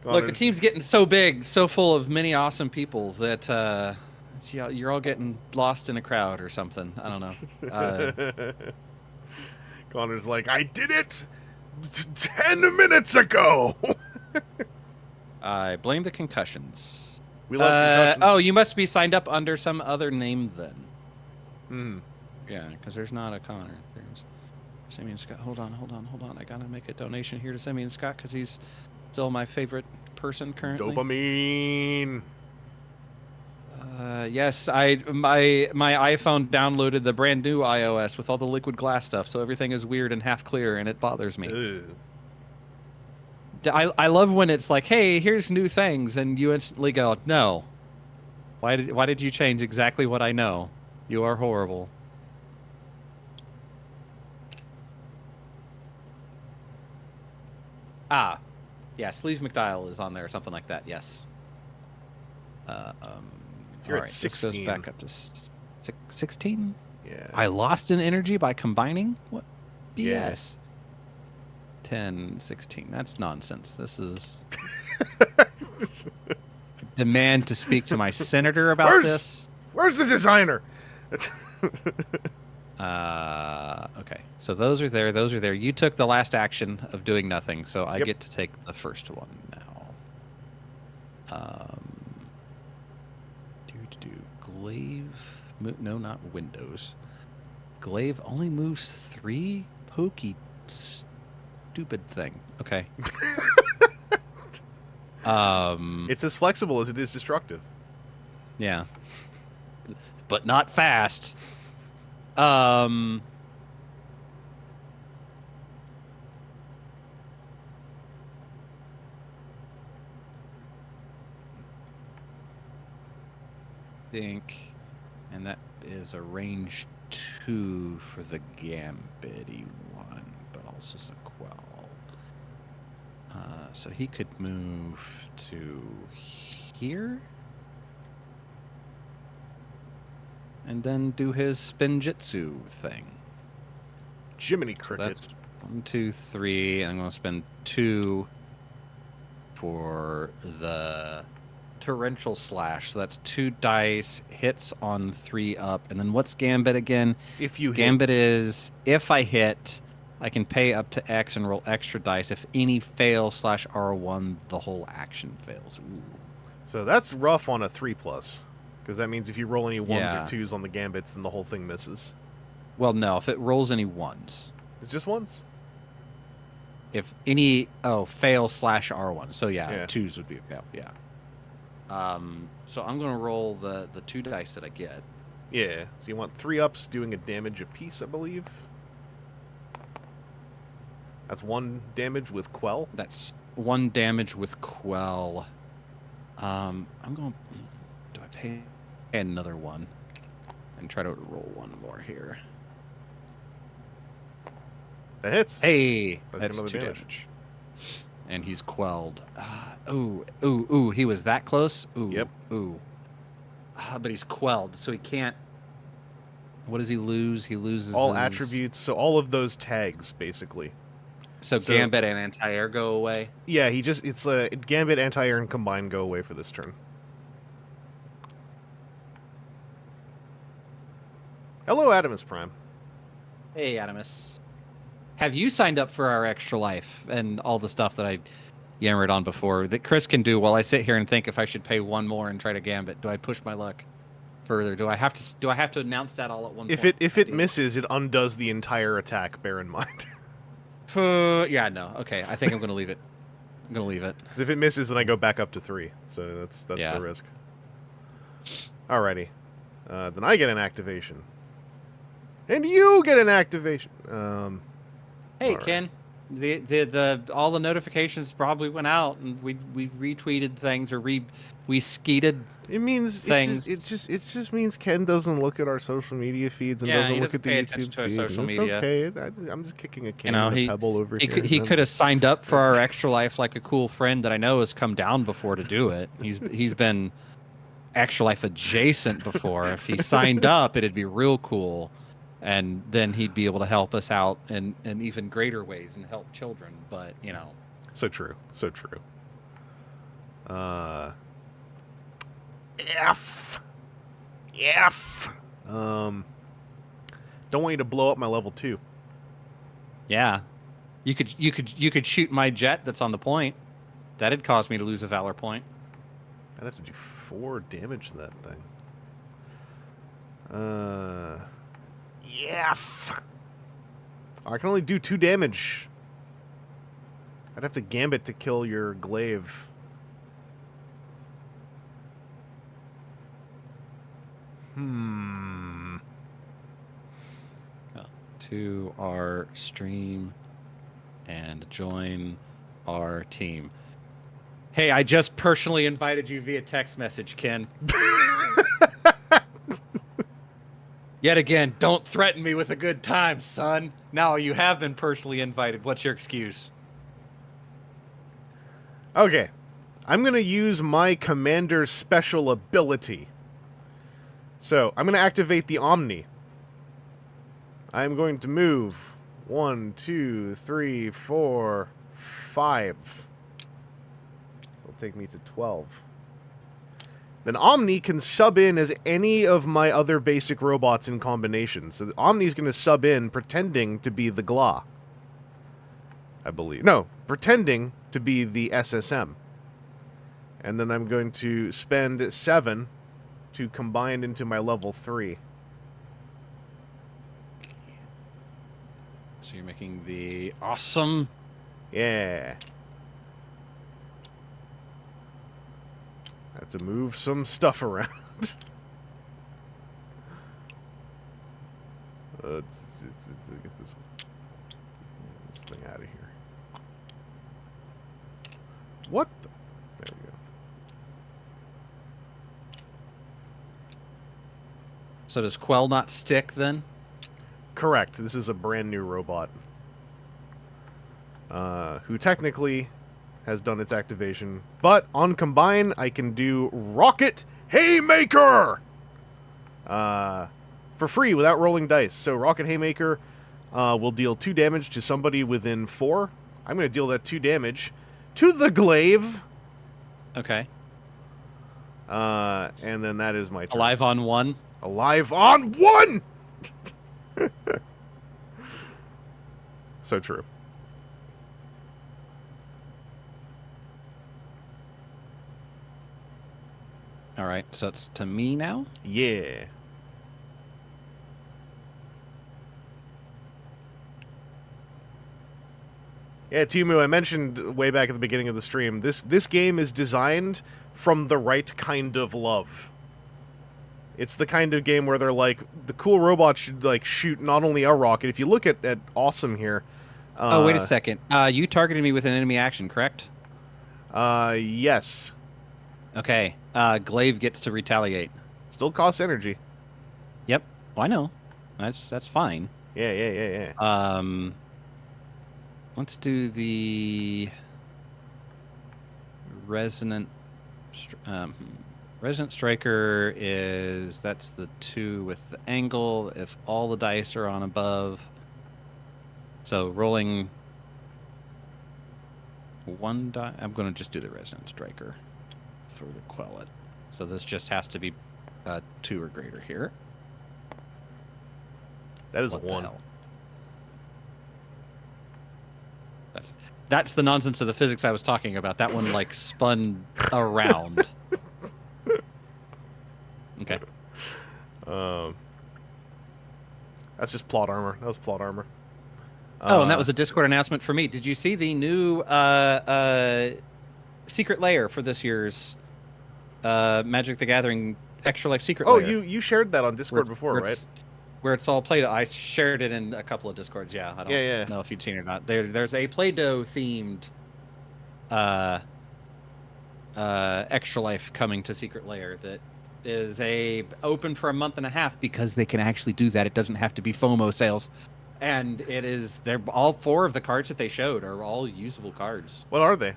Look, the team's getting so big, so full of many awesome people that you're all getting lost in a crowd or something. I don't know. Connor's like, I did it 10 minutes ago. I blame the concussions. We love concussions. Oh, you must be signed up under some other name then. Hmm. Yeah, because there's not a Connor. There's Simeon Scott. Hold on. I gotta make a donation here to Simeon Scott because he's still my favorite person currently. Dopamine. Yes, my iPhone downloaded the brand new iOS with all the liquid glass stuff, so everything is weird and half clear, and it bothers me. Ugh. I love when it's like, hey, here's new things, and you instantly go, no. Why did you change exactly what I know? You are horrible. Ah, yeah, Sleeve McDial is on there, or something like that. Yes. So you're at This 16. goes back up to 16. Yeah. I lost in energy by combining. What? Yeah. BS. 10, 16. That's nonsense. This is. Demand to speak to my senator about this. Where's the designer? Okay. So those are there. Those are there. You took the last action of doing nothing, so I Yep. get to take the first one now. Glaive. No, not Windows. Glaive only moves 3. Pokey. Stupid thing. Okay. It's as flexible as it is destructive. Yeah. But not fast. Think, and that is a range 2 for the Gambitty one, but also Sequel. So he could move to here, and then do his Spinjitzu thing. Jiminy So Cricket. that's 1, 2, 3. I'm going to spend 2 for the torrential slash. So that's 2 dice, hits on 3 up. And then what's Gambit again? If you hit. Gambit is if I hit, I can pay up to X and roll extra dice. If any fail /R1, the whole action fails. Ooh. So that's rough on a 3+. Because that means if you roll any 1s Yeah. or 2s on the gambits, then the whole thing misses. Well, no, if it rolls any 1s. It's just 1s? If any, fail /R1. So yeah, 2s would be a fail, yeah. So I'm going to roll the 2 dice that I get. Yeah, so you want 3 ups doing a damage apiece, I believe. That's 1 damage with Quell. That's 1 damage with Quell. I'm going to... Do I pay another 1? And try to roll 1 more here. That hits. Hey! That's That's 2 another damage. And he's quelled. Ooh, he was that close? Ooh, Yep. Ooh. But he's quelled, so he can't... What does he lose? He loses all his... attributes, so all of those tags, basically. So Gambit and Anti-Air go away? Yeah, it's Gambit, Anti-Air, and Combine go away for this turn. Hello, Adamus Prime. Hey, Adamus. Have you signed up for our Extra Life and all the stuff that I yammered on before that Chris can do while I sit here and think if I should pay 1 more and try to Gambit? Do I push my luck further? Do I have to announce that all at one point? If it misses, it undoes the entire attack, bear in mind. Yeah, no. Okay, I think I'm going to leave it. I'm going to leave it. Because if it misses, then I go back up to 3. So that's Yeah. the risk. Alrighty. Then I get an activation. And you get an activation. Hey, right. Ken. The all the notifications probably went out, and we retweeted things or we skeeted. It means things. It just means Ken doesn't look at our social media feeds and Yeah, doesn't he look doesn't at the pay attention YouTube to our feed. social It's media. okay. I'm just kicking a can and a pebble over here. He could have signed up for our Extra Life like a cool friend that I know has come down before to do it. He's been Extra Life adjacent before. If he signed up, it'd be real cool, and then he'd be able to help us out in even greater ways and help children. But So true. F. Don't want you to blow up my level 2. yeah, you could shoot my jet that's on the point. That'd cause me to lose a valor point. I'd have to do 4 damage to that thing. I can only do 2 damage. I'd have to Gambit to kill your glaive. To our stream and join our team. Hey, I just personally invited you via text message, Ken. Yet again, don't threaten me with a good time, son. Now you have been personally invited. What's your excuse? Okay. I'm going to use my commander's special ability. So, I'm going to activate the Omni. I'm going to move 1, 2, 3, 4, 5. It'll take me to 12. Then Omni can sub in as any of my other basic robots in combination. So Omni's going to sub in pretending to be the GLA. I believe. No, pretending to be the SSM. And then I'm going to spend 7 to combine into my level 3. So you're making the awesome. Yeah. I have to move some stuff around. Let's get this thing out of here. What the? There we go. So does Quell not stick then? Correct. This is a brand new robot. Who technically has done its activation. But on Combine, I can do Rocket Haymaker! For free, without rolling dice. So Rocket Haymaker will deal 2 damage to somebody within 4. I'm going to deal that 2 damage to the glaive. Okay. And then that is my turn. Alive on 1. Alive on 1! So true. All right, so it's to me now. Yeah. Yeah, Timu, I mentioned way back at the beginning of the stream, this game is designed from the right kind of love. It's the kind of game where they're like, the cool robots should like shoot not only a rocket. If you look at Awesome here. Oh, wait a second. You targeted me with an enemy action, correct? Yes. Okay. Glaive gets to retaliate. Still costs energy. Yep. Well, I know. That's fine. Yeah. Let's do the resonant. Resonant Striker that's the 2 with the angle. If all the dice are on above, so rolling 1 die. I'm going to just do the Resonant Striker for the quell it. So this just has to be 2 or greater here. That is What a 1. the hell? That's the nonsense of the physics I was talking about. That one like spun around. Okay. That's just plot armor. That was plot armor. Oh, and that was a Discord announcement for me. Did you see the new secret layer for this year's Magic the Gathering Extra Life secret layer? Oh, you shared that on Discord before, right? Where it's all Play-Doh. I shared it in a couple of Discords, yeah. I don't know if you'd seen it or not. There's a Play-Doh themed Extra Life coming to Secret Lair that is open for a month and a half because they can actually do that. It doesn't have to be FOMO sales. And they're all 4 of the cards that they showed are all usable cards. What are they?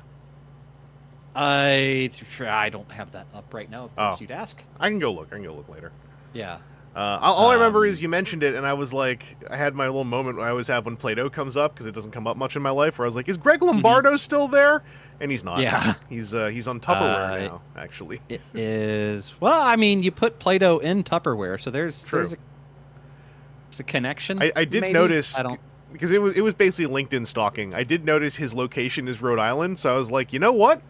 I don't have that up right now. Of course, you'd ask. I can go look later. Yeah. All I remember is you mentioned it, and I was like, I had my little moment I always have when Play-Doh comes up, because it doesn't come up much in my life, where I was like, is Greg Lombardo still there? And he's not. Yeah. He's on Tupperware now, actually. It is. Well, I mean, you put Play-Doh in Tupperware, so there's a connection. I did notice, because it was basically LinkedIn stalking. I did notice his location is Rhode Island, so I was like, you know what?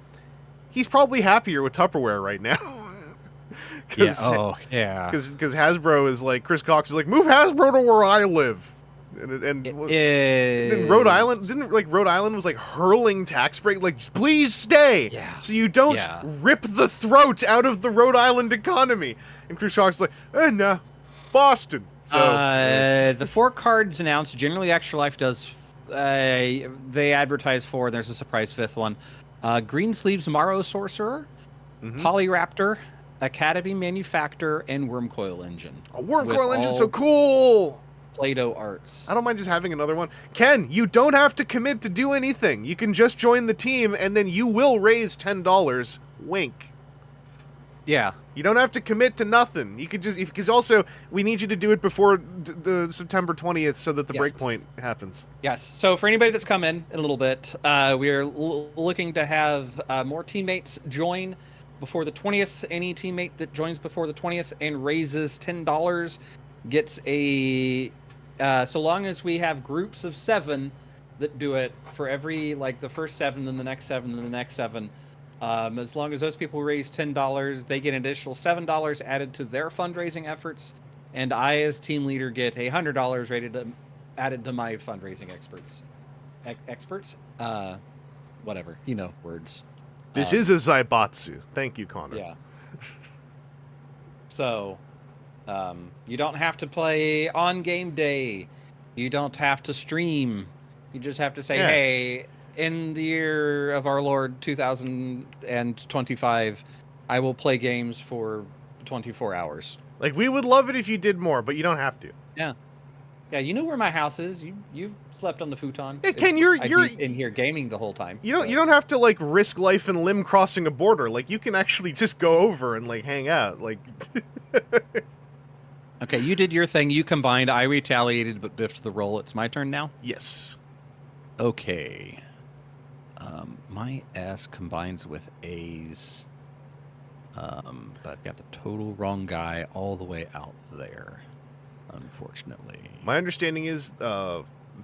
He's probably happier with Tupperware right now. Yeah. Oh, yeah. Because Hasbro is like, Chris Cox is like, move Hasbro to where I live. And Rhode Island was like hurling tax break, like, please stay, so you don't rip the throat out of the Rhode Island economy. And Chris Cox is like, no, Boston. So the 4 cards announced. Generally, Extra Life does. They advertise 4. There's a surprise 5th one. Greensleeves Morrow Sorcerer, Polyraptor, Academy Manufactor, and Wormcoil Engine. A Wormcoil Engine's so cool! Play-Doh arts. I don't mind just having another one. Ken, you don't have to commit to do anything. You can just join the team, and then you will raise $10. Wink. Yeah. You don't have to commit to nothing. You could just... Because also, we need you to do it before the September 20th so that the breakpoint happens. Yes. So for anybody that's come in a little bit, we're looking to have more teammates join before the 20th. Any teammate that joins before the 20th and raises $10 gets a... so long as we have groups of 7 that do it for every, like, the first 7, then the next 7, then the next 7. As long as those people raise $10, they get an additional $7 added to their fundraising efforts. And I, as team leader, get $100 added to my fundraising experts. Whatever. You know, words. This is a Zaibatsu. Thank you, Connor. Yeah. So, you don't have to play on game day. You don't have to stream. You just have to say, hey, in the year of our Lord 2025, I will play games for 24 hours. Like, we would love it if you did more, but you don't have to. Yeah. Yeah, you know where my house is. You slept on the futon. Hey, Ken, you're in here gaming the whole time. You don't have to like risk life and limb crossing a border. Like, you can actually just go over and like hang out. Like Okay, you did your thing. You combined. I retaliated but biffed the roll. It's my turn now? Yes. Okay. My S combines with A's. But I've got the total wrong guy all the way out there, unfortunately. My understanding is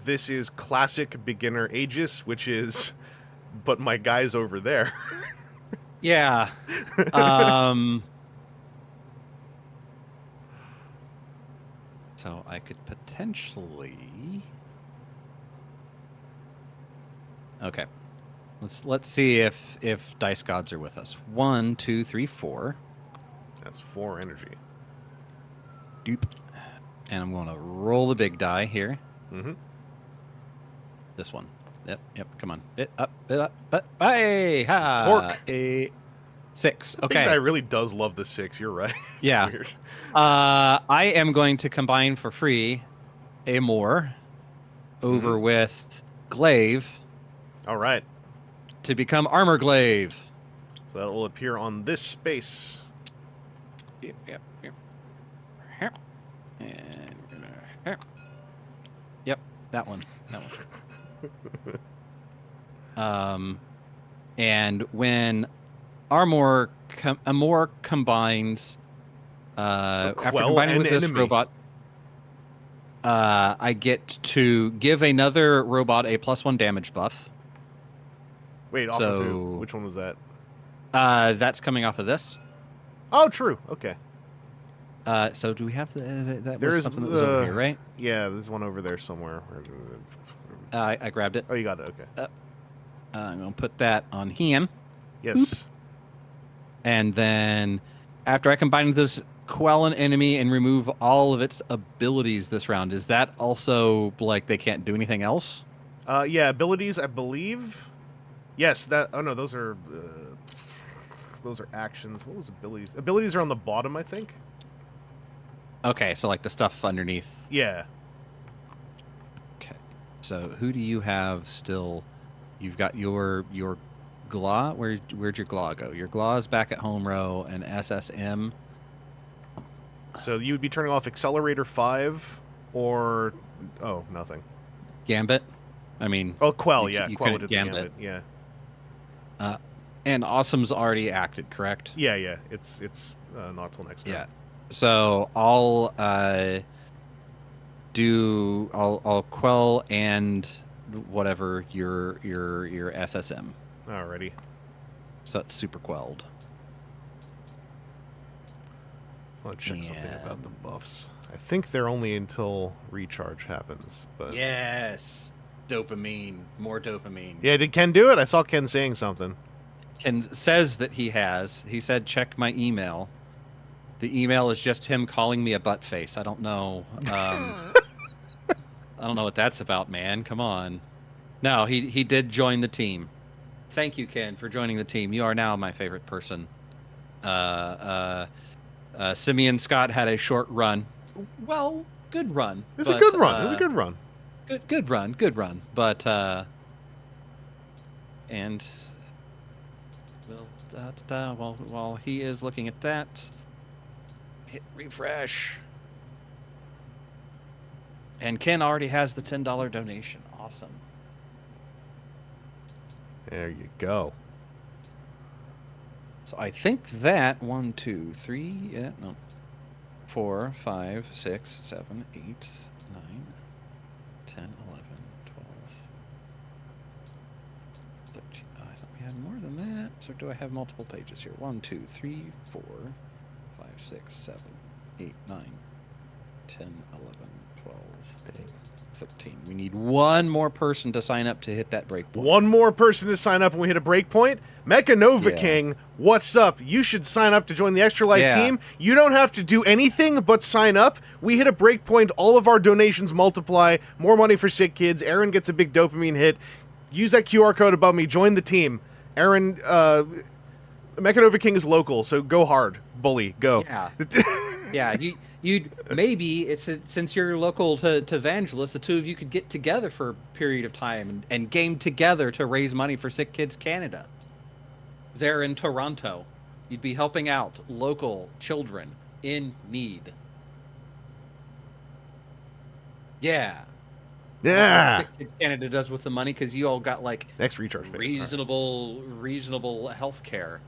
this is classic beginner Aegis, which is, but my guy's over there. Yeah. So I could potentially. Okay. Let's see if dice gods are with us. 1, 2, 3, 4. That's 4 energy. Doop. And I'm going to roll the big die here. Mm-hmm. This one. Yep. Come on. Bit up. But hey, ha. Torque. A 6. The Okay. big guy really does love the 6. You're right. It's Yeah. weird. I am going to combine for free a more over with glaive All right. to become armor glaive. So that will appear on this space. Yep. And we're gonna. Yep, that one. And when Armor combines, after quell combining an with this enemy. robot, I get to give another robot a +1 damage buff. Wait, off of who? Which one was that? That's coming off of this. Oh, true. Okay. So do we have that? There Was is something that was over here, right? Yeah, there's one over there somewhere. I grabbed it. Oh, you got it. Okay. I'm gonna put that on him. Yes. And then after I combine with this, quell an enemy and remove all of its abilities this round. Is that also like they can't do anything else? Yeah, abilities, I believe. Yes, that. Oh no, those are actions. What was abilities? Abilities are on the bottom, I think. Okay, so like the stuff underneath. Yeah. Okay. So who do you have still? You've got your Gla. Where'd your Gla go? Your Gla is back at home row and SSM. So you would be turning off Accelerator 5 or nothing. Gambit. I mean. Oh, Quell. You Yeah, Quell couldn't did the Gambit. Yeah. And Awesome's already acted, correct? Yeah. It's not till next turn. Yeah. So I'll I'll quell and whatever your SSM. Alrighty. So it's super quelled. I want to check something about the buffs. I think they're only until recharge happens, but Yes. Dopamine. More dopamine. yeah, did Ken do it? I saw Ken saying something. Ken says that he has. He said check my email. The email is just him calling me a butt face. I don't know. I don't know what that's about, man. Come on. No, he did join the team. Thank you, Ken, for joining the team. You are now my favorite person. Simeon Scott had a short run. Well, good run. It's a good run. It was a good run. Good run. But and while he is looking at that, hit refresh. And Ken already has the $10 donation. Awesome. There you go. So I think that 1, 2, 3, 4, 5, 6, 7, 8, 9, 10, 11, 12, 13. I thought we had more than that. So do I have multiple pages here? 1, 2, 3, 4, 5, 6, 7, 8, 9, 10, 11, 12, 13. We need one more person to sign up to hit that break point. One more person to sign up and we hit a break point. Mecha Nova Yeah. King, what's up? You should sign up to join the Extra Life Yeah. team. You don't have to do anything but sign up. We hit a break point. All of our donations multiply. More money for sick kids. Aaron gets a big dopamine hit. Use that QR code above me. Join the team. Aaron, Mecha Nova King is local, so go hard. Bully, go. Yeah. Yeah, you'd maybe it's since you're local to Vangelus, the two of you could get together for a period of time and game together to raise money for Sick Kids Canada. There in Toronto, you'd be helping out local children in need. Yeah. Yeah. Sick Kids Canada does with the money because you all got like Next recharge phase. reasonable health care.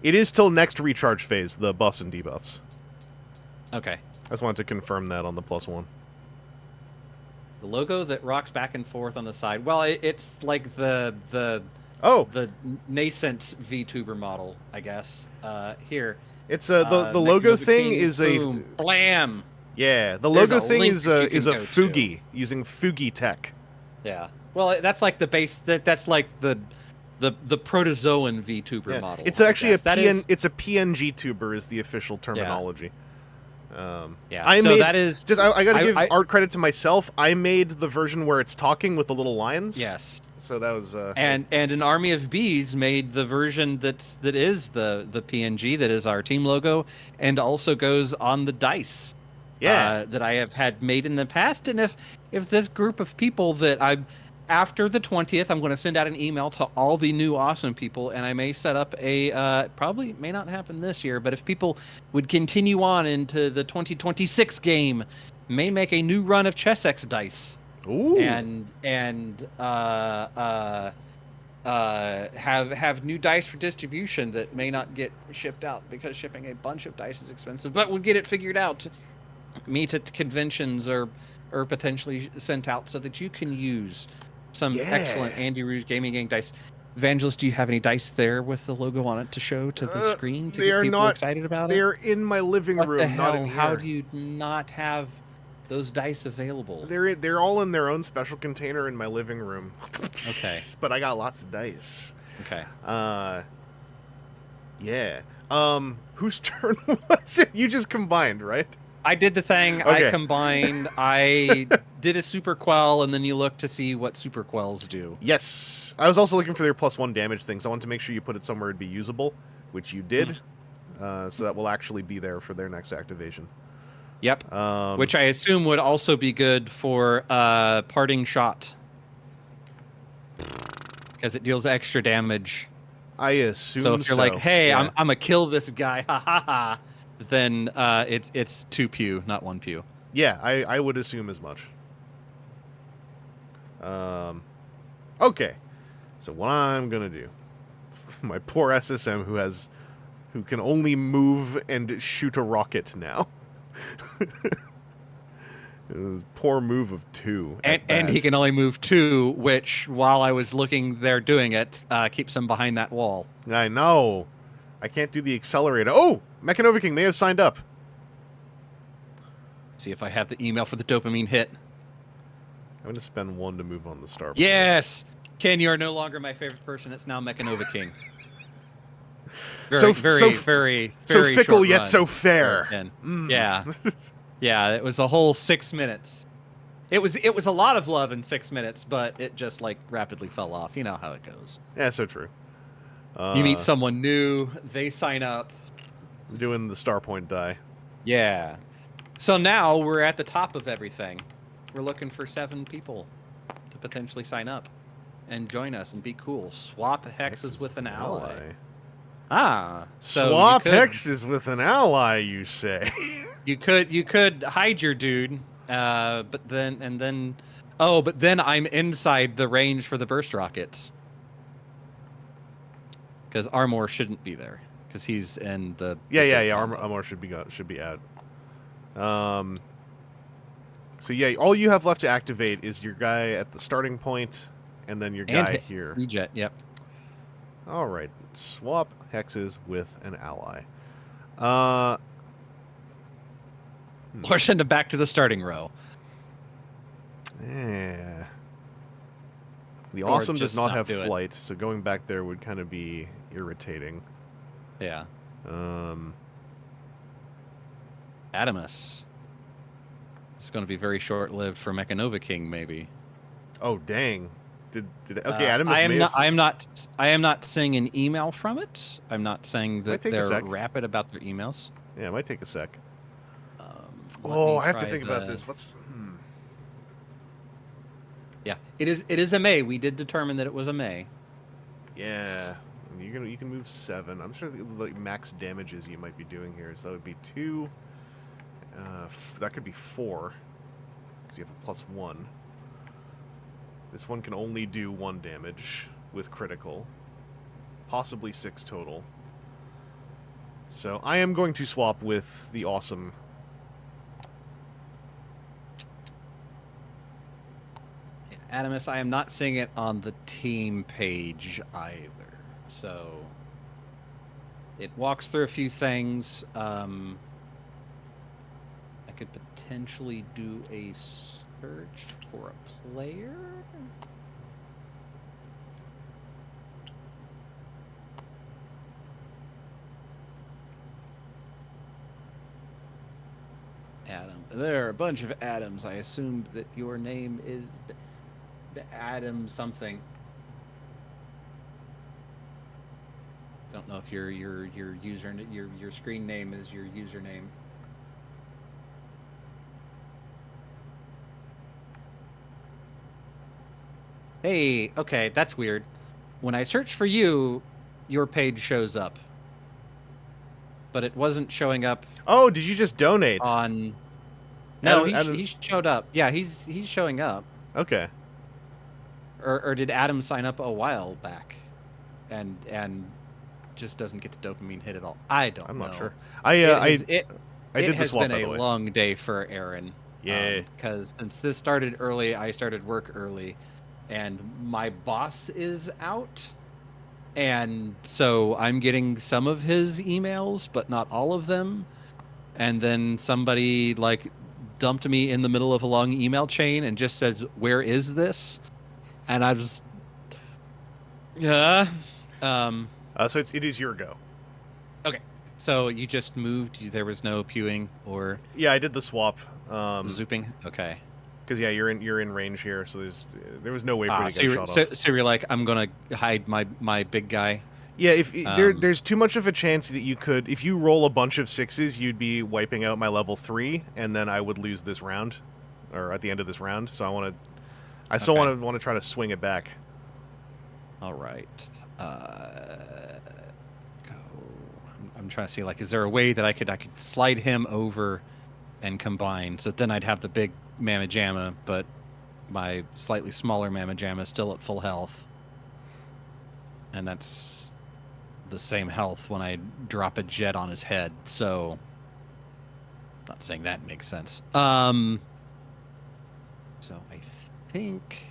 It is till next recharge phase, the buffs and debuffs. Okay. I just wanted to confirm that on the +1. The logo that rocks back and forth on the side. Well, it's like the Oh, the nascent VTuber model, I guess. Here. it's the logo thing is boom, blam. Yeah, the There's logo a thing link is that a you can go Fugi using Fugi tech. Yeah. Well, that's like the base. That's like the protozoan VTuber Yeah. model. It's actually it's a PNG tuber is the official terminology. Yeah. I so made, that is just I gotta give art credit to myself. I made the version where it's talking with the little lions. Yes. So that was and an army of bees made the version that is the PNG that is our team logo and also goes on the dice. Yeah. That I have had made in the past, and if this group of people that after the 20th, I'm going to send out an email to all the new awesome people, and I may set up a probably may not happen this year, but if people would continue on into the 2026 game, may make a new run of Chessex dice. Ooh. And have new dice for distribution that may not get shipped out because shipping a bunch of dice is expensive, but we'll get it figured out. Meet at conventions or potentially sent out so that you can use some excellent AndyRoo Gaming Gang dice. Vangelus, do you have any dice there with the logo on it to show to the screen to get people excited about it? They're in my living room, what the hell? not in here. How do you not have those dice available? They're all in their own special container in my living room. Okay. But I got lots of dice. Okay. Yeah. Whose turn was it? You just combined, right? I did the thing. Okay. I combined. I did a super quell, and then you look to see what super quells do. Yes. I was also looking for their +1 damage things. I wanted to make sure you put it somewhere it'd be usable, which you did. So that will actually be there for their next activation. Yep. Which I assume would also be good for parting shot, because it deals extra damage. I assume so. So if you're like, hey, I'm gonna kill this guy, ha ha ha, then it's 2 pew, not 1 pew. Yeah, I would assume as much. Okay, so what I'm gonna do, my poor SSM who can only move and shoot a rocket now. Poor move of 2. And he can only move 2, which, while I was looking there doing it, keeps him behind that wall. I know. I can't do the accelerator. Oh! Mechanova King may have signed up. See if I have the email for the dopamine hit. I'm going to spend 1 to move on the star. Yes! Ken, you are no longer my favorite person. It's now Mechanova King. Very fickle yet so fair. Yeah. Yeah, it was a whole 6 minutes. It was a lot of love in 6 minutes, but it just like rapidly fell off. You know how it goes. Yeah, so true. You meet someone new, they sign up. Doing the star point die. Yeah. So now we're at the top of everything. We're looking for 7 people to potentially sign up and join us and be cool. Swap hexes with an ally. So swap hexes with an ally, you say? You could hide your dude, but then I'm inside the range for the burst rockets. Because Armor shouldn't be there, because he's in the Armor should be out. So yeah, all you have left to activate is your guy at the starting point, and then your guy here. Rejet, yep. All right, swap hexes with an ally. Or send him back to the starting row. Yeah. The awesome does not have flight, so going back there would kind of be irritating. Yeah. Adamus. It's going to be very short-lived for Mechanova King, maybe. Oh dang! Okay, Adamus. I am not seeing an email from it. I'm not saying that they're rapid about their emails. Yeah, it might take a sec. I have to think about this. Yeah, it is a May. We did determine that it was a May. Yeah, you can move 7. I'm sure the max damages you might be doing here. So that would be 2. That could be 4 because you have a +1. This one can only do 1 damage with critical, possibly 6 total. So I am going to swap with the awesome. Adamus, I am not seeing it on the team page either. So it walks through a few things. I could potentially do a search for a player. Adam. There are a bunch of Adams. I assumed that your name is Adam something. Don't know if your user your screen name is your username. Hey, okay, that's weird. When I search for you, your page shows up. But it wasn't showing up Oh, did you just donate? on... No, Adam... he showed up. Yeah, he's showing up. Okay. Or did Adam sign up a while back and just doesn't get the dopamine hit at all? I don't know. I'm not sure. It did the has swap, been by the a way. long day for Aaron. Yeah. Because since this started early, I started work early, and my boss is out, and so I'm getting some of his emails, but not all of them. And then somebody like dumped me in the middle of a long email chain and just says, "Where is this?" And I was, yeah. So it is your go. Okay. So you just moved. There was no pewing or Yeah, I did the swap. zooping. Okay. Because yeah, you're in range here, so there was no way for you to So get you're, shot off. so you're like, I'm gonna hide my big guy. Yeah, if there's too much of a chance that you could, if you roll a bunch of 6s, you'd be wiping out my level 3, and then I would lose this round, or at the end of this round. So I still want to try to swing it back. All right. Go. I'm trying to see, like, is there a way that I could slide him over and combine? So then I'd have the big Mamma Jamma, but my slightly smaller Mamma Jamma is still at full health, and that's the same health when I drop a jet on his head. So, not saying that makes sense. So I think,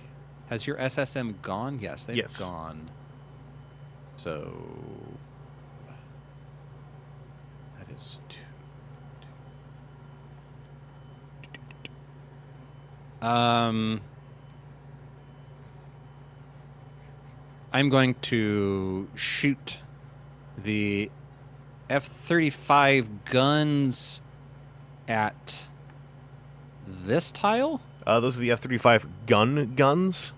has your SSM gone? Yes, they've gone. So that is 2. I'm going to shoot the F-35 guns at this tile. Those are the F-35 guns.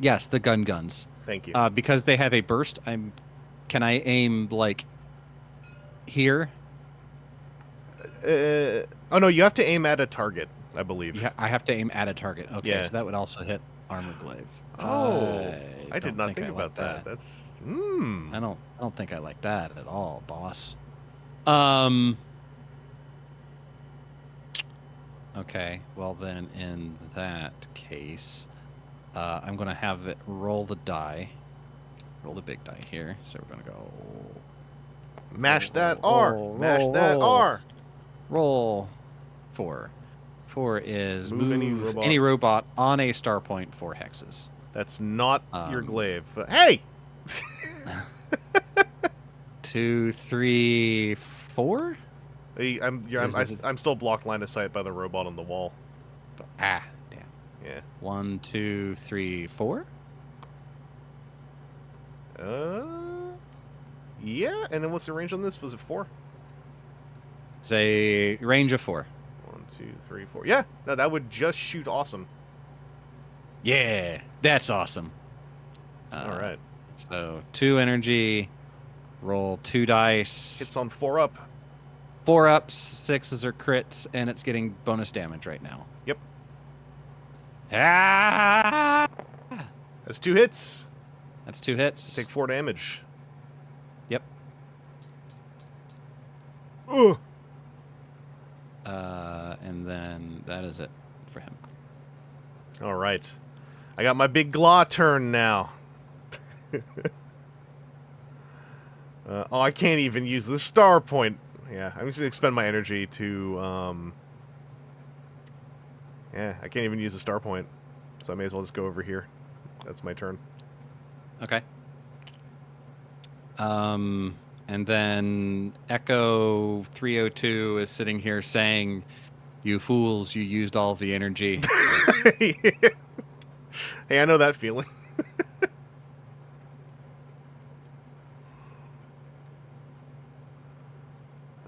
Yes, the guns. Thank you. Because they have a burst. Can I aim like here? Oh no, you have to aim at a target, I believe. Yeah, I have to aim at a target. Okay, yeah. So that would also hit armor glaive. Oh, I did not think about that. That's I don't think I like that at all, boss. Okay, well then in that case, I'm gonna have it roll the die. Roll the big die here. So we're gonna go mash that R. Mash that R. Roll 4. 4 is move any robot on a star point 4 hexes. That's not your glaive. Hey! 2, 3, 4? I'm still blocked line of sight by the robot on the wall. Ah, damn. Yeah. 1, 2, 3, 4? Yeah, and then what's the range on this? Was it 4? It's a range of 4. 1, 2, 3, 4. Yeah, no, that would just shoot awesome. Yeah, that's awesome. All right. So 2 energy, roll 2 dice. Hits on 4 up. 4 ups, 6s are crits, and it's getting bonus damage right now. Yep. Ah! That's 2 hits. That's 2 hits. Take 4 damage. Yep. Ugh. And then that is it for him. All right. I got my big Glaw turn now. Oh, I can't even use the star point. Yeah, I'm just gonna expend my energy to, yeah, I can't even use the star point. So I may as well just go over here. That's my turn. Okay. And then Echo 302 is sitting here saying, "You fools, you used all the energy." Hey, I know that feeling.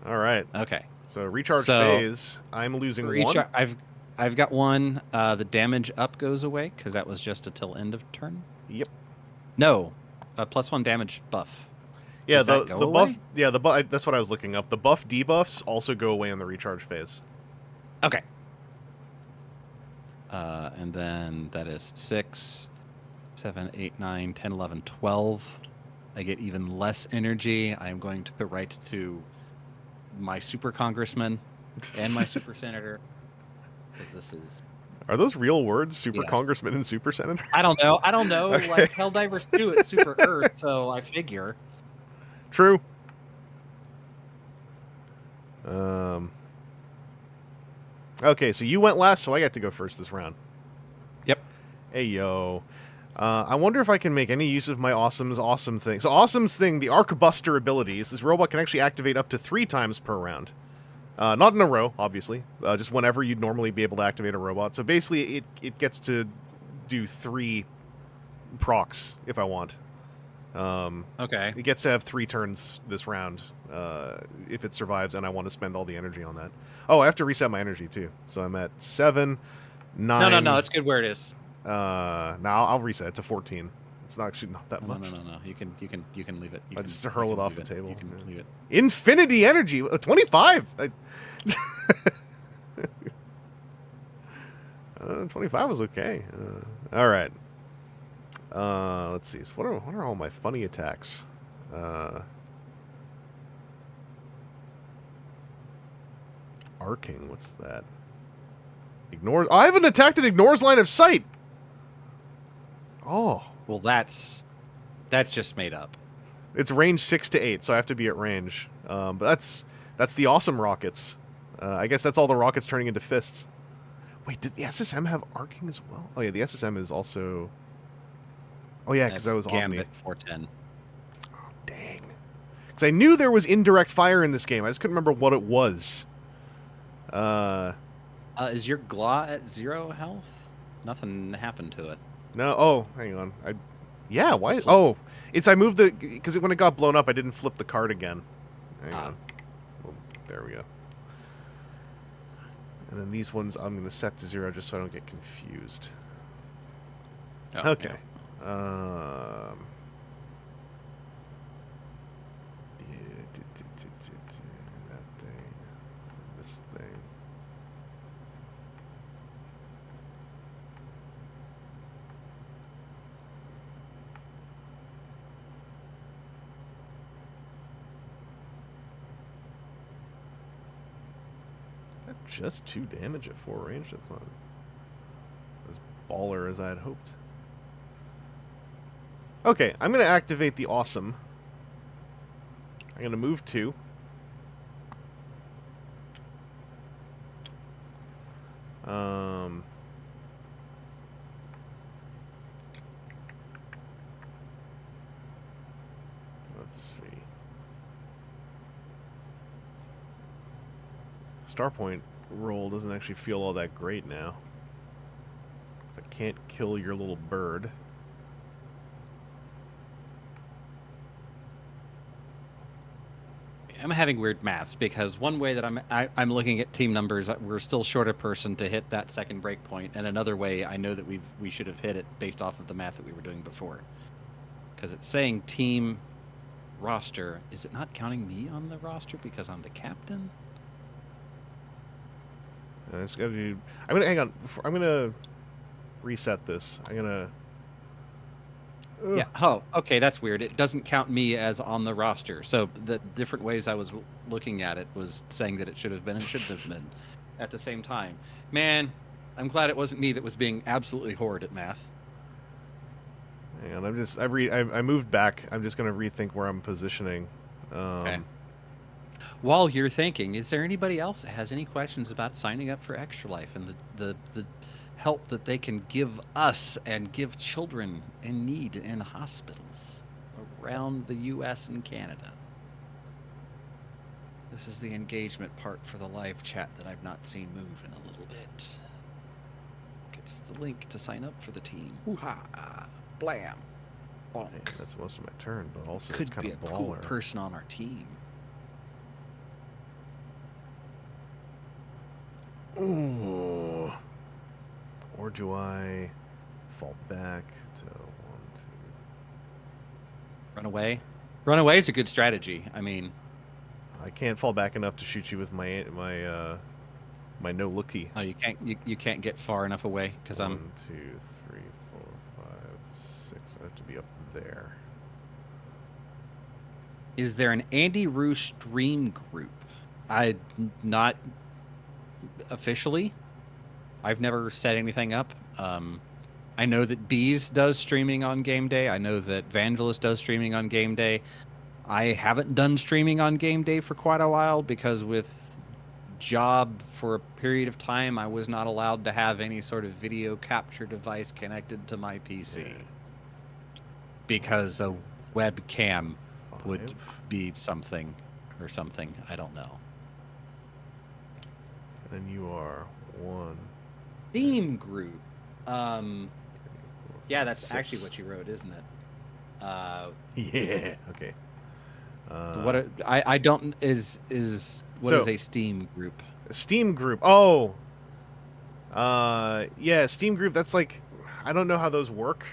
All right. Okay. So recharge So, phase. I'm losing one. I've got one. The damage up goes away because that was just until end of turn. Yep. No, +1 damage buff. Yeah, Does that the go buff. away? Yeah, the buff. That's what I was looking up. The buff debuffs also go away in the recharge phase. Okay. And then that is 6, 7, 8, 9, 10, 11, 12. I get even less energy. I am going to write to my super congressman and my super senator, because this is... Are those real words? Super Yes. congressman and super senator? I don't know. Okay. Like, Helldivers 2 at Super Earth, so I figure. True. Okay, so you went last, so I got to go first this round. Yep. Hey, yo. I wonder if I can make any use of my Awesome's awesome thing. So Awesome's thing, the Arcbuster abilities, this robot can actually activate up to 3 times per round. Not in a row, obviously. Just whenever you'd normally be able to activate a robot. So basically, it gets to do 3 procs if I want. Okay. It gets to have 3 turns this round if it survives, and I want to spend all the energy on that. Oh, I have to reset my energy too. So I'm at 7, 9. No. It's good where it is. Now I'll reset it to 14. It's not actually not that much. No. You can leave it. I just hurl it off the table. You can leave it. Infinity energy. 25. 25 was okay. All right. Let's see. So what are all my funny attacks? Arcing. What's that? Ignores. I have an attack that ignores line of sight. Oh. Well, that's just made up. It's range 6 to 8, so I have to be at range. But that's the awesome rockets. I guess that's all the rockets turning into fists. Wait, did the SSM have arcing as well? Oh yeah, the SSM is also... Oh yeah, because that was Gambit 410. Oh, dang. Because I knew there was indirect fire in this game. I just couldn't remember what it was. Is your Gla at 0 health? Nothing happened to it. No. Oh, hang on. Yeah. Why? Oh, it's I moved the because when it got blown up, I didn't flip the card again. Hang on. Well, there we go. And then these ones I'm going to set to 0 just so I don't get confused. Oh, Okay. Yeah. That thing. This thing. That's just 2 damage at 4 range. That's not as baller as I had hoped. Okay, I'm going to activate the awesome. I'm going to move 2. Let's see. Starpoint roll doesn't actually feel all that great now. 'Cause I can't kill your little bird. I'm having weird maths because one way that I'm looking at team numbers, we're still short a person to hit that second break point, and another way I know that we should have hit it based off of the math that we were doing before. Because it's saying team roster. Is it not counting me on the roster because I'm the captain? I just gotta do. I'm gonna hang on. I'm gonna reset this. I'm gonna. Ugh. Yeah. Oh, okay. That's weird. It doesn't count me as on the roster. So the different ways I was looking at it was saying that it should have been and shouldn't have been at the same time. Man, I'm glad it wasn't me that was being absolutely horrid at math. Hang on. I moved back. I'm just gonna rethink where I'm positioning. Okay. While you're thinking, is there anybody else that has any questions about signing up for Extra Life and the help that they can give us and give children in need in hospitals around the U.S. and Canada? This is the engagement part for the live chat that I've not seen move in a little bit. It's the link to sign up for the team. Hoo-ha! Blam! Bonk. Hey, that's most of my turn, but also Could it's kind be of a baller. cool person on our team. Ooh. Or do I fall back to 1, 2? Run away. Run away is a good strategy. I mean, I can't fall back enough to shoot you with my no looky. oh, you can't get far enough away because 1, I'm. 2, 3, 4, 5, 6. I have to be up there. Is there an AndyRoo stream group? Not officially. I've never set anything up. I know that Bees does streaming on game day. I know that Vangelus does streaming on game day. I haven't done streaming on game day for quite a while because with job for a period of time, I was not allowed to have any sort of video capture device connected to my PC. Yeah. Because a webcam 5. would be something or something. I don't know. And you are 1. Theme group. 3, 4, Yeah, that's 6. actually what you wrote, isn't it? Yeah. Okay. What I don't is what So- is a Steam group? Steam group. Oh. Yeah, Steam group. That's like, I don't know how those work.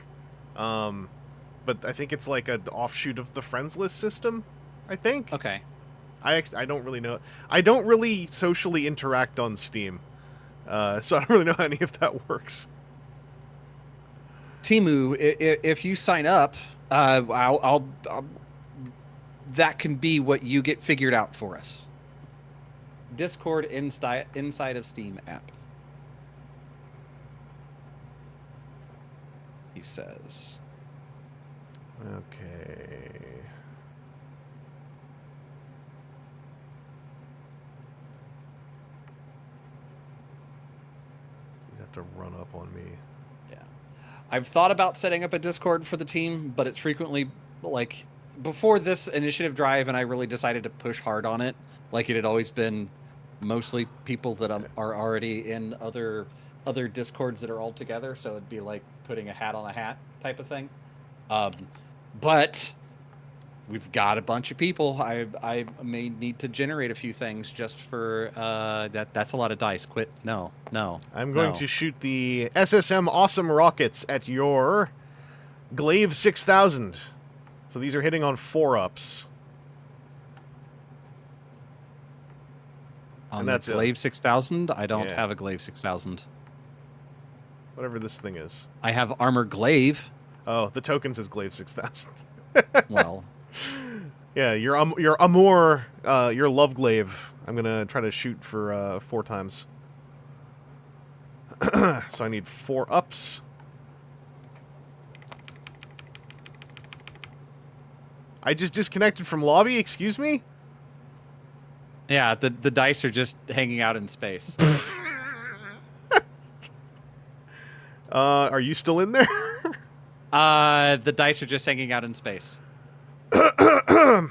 But I think it's like an offshoot of the friends list system. I think. Okay. I don't really know. I don't really socially interact on Steam, so I don't really know how any of that works. Timu, if you sign up, I'll that can be what you get figured out for us. Discord inside of Steam app. He says. Okay. You have to run up on me. Yeah. I've thought about setting up a Discord for the team, but it's frequently like before this initiative drive, and I really decided to push hard on it. Like it had always been mostly people that are already in other Discords that are all together, so it'd be like putting a hat on a hat type of thing. But we've got a bunch of people. I may need to generate a few things just for that's a lot of dice. Quit. No. I'm going to shoot the SSM Awesome Rockets at your Glaive 6000. So these are hitting on 4-ups. On And the that's it. Glaive 6000, I don't Yeah. have a Glaive 6000. Whatever this thing is. I have Armor Glaive. Oh, the token says Glaive 6000. Well, Yeah, your Amour, your Love Glaive. I'm gonna try to shoot for 4 times. So I need 4 ups. I just disconnected from lobby. Excuse me. yeah, the dice are just hanging out in space. Are you still in there? The dice are just hanging out in space. Can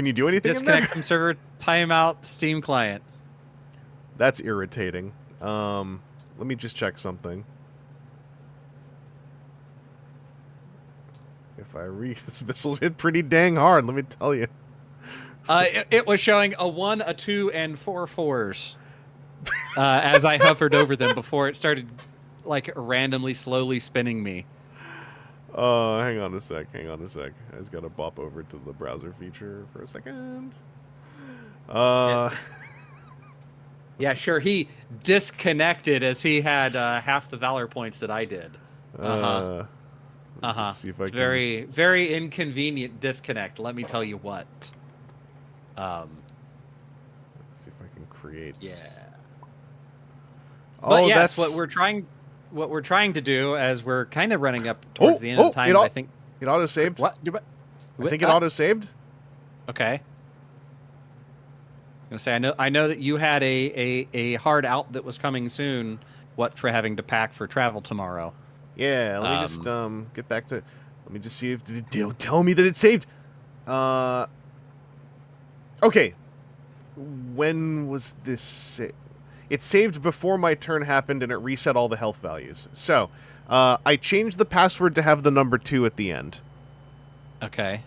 you do anything in Disconnect there? from server, timeout, Steam client. That's irritating. Let me just check something. If I read this missile's hit pretty dang hard, let me tell you. It was showing a 1, a 2, and 4 4s as I hovered over them before it started like randomly slowly spinning me. Hang on a sec. I just gotta bop over to the browser feature for a second. Yeah, sure. He disconnected as he had half the valor points that I did. See if I can. Very, very inconvenient disconnect. Let me tell you what. See if I can create. Yeah. But Oh, yes, that's what we're trying to do as we're kind of running up towards the end of the time. I think it auto saved. what? I think it auto saved. Okay. I'm gonna say I know that you had a hard out that was coming soon. What for having to pack for travel tomorrow? Yeah, let me just get back to. Let me just see if it'll tell me that it saved. Okay. When was this? It saved before my turn happened, and it reset all the health values. So, I changed the password to have the number 2 at the end. Okay.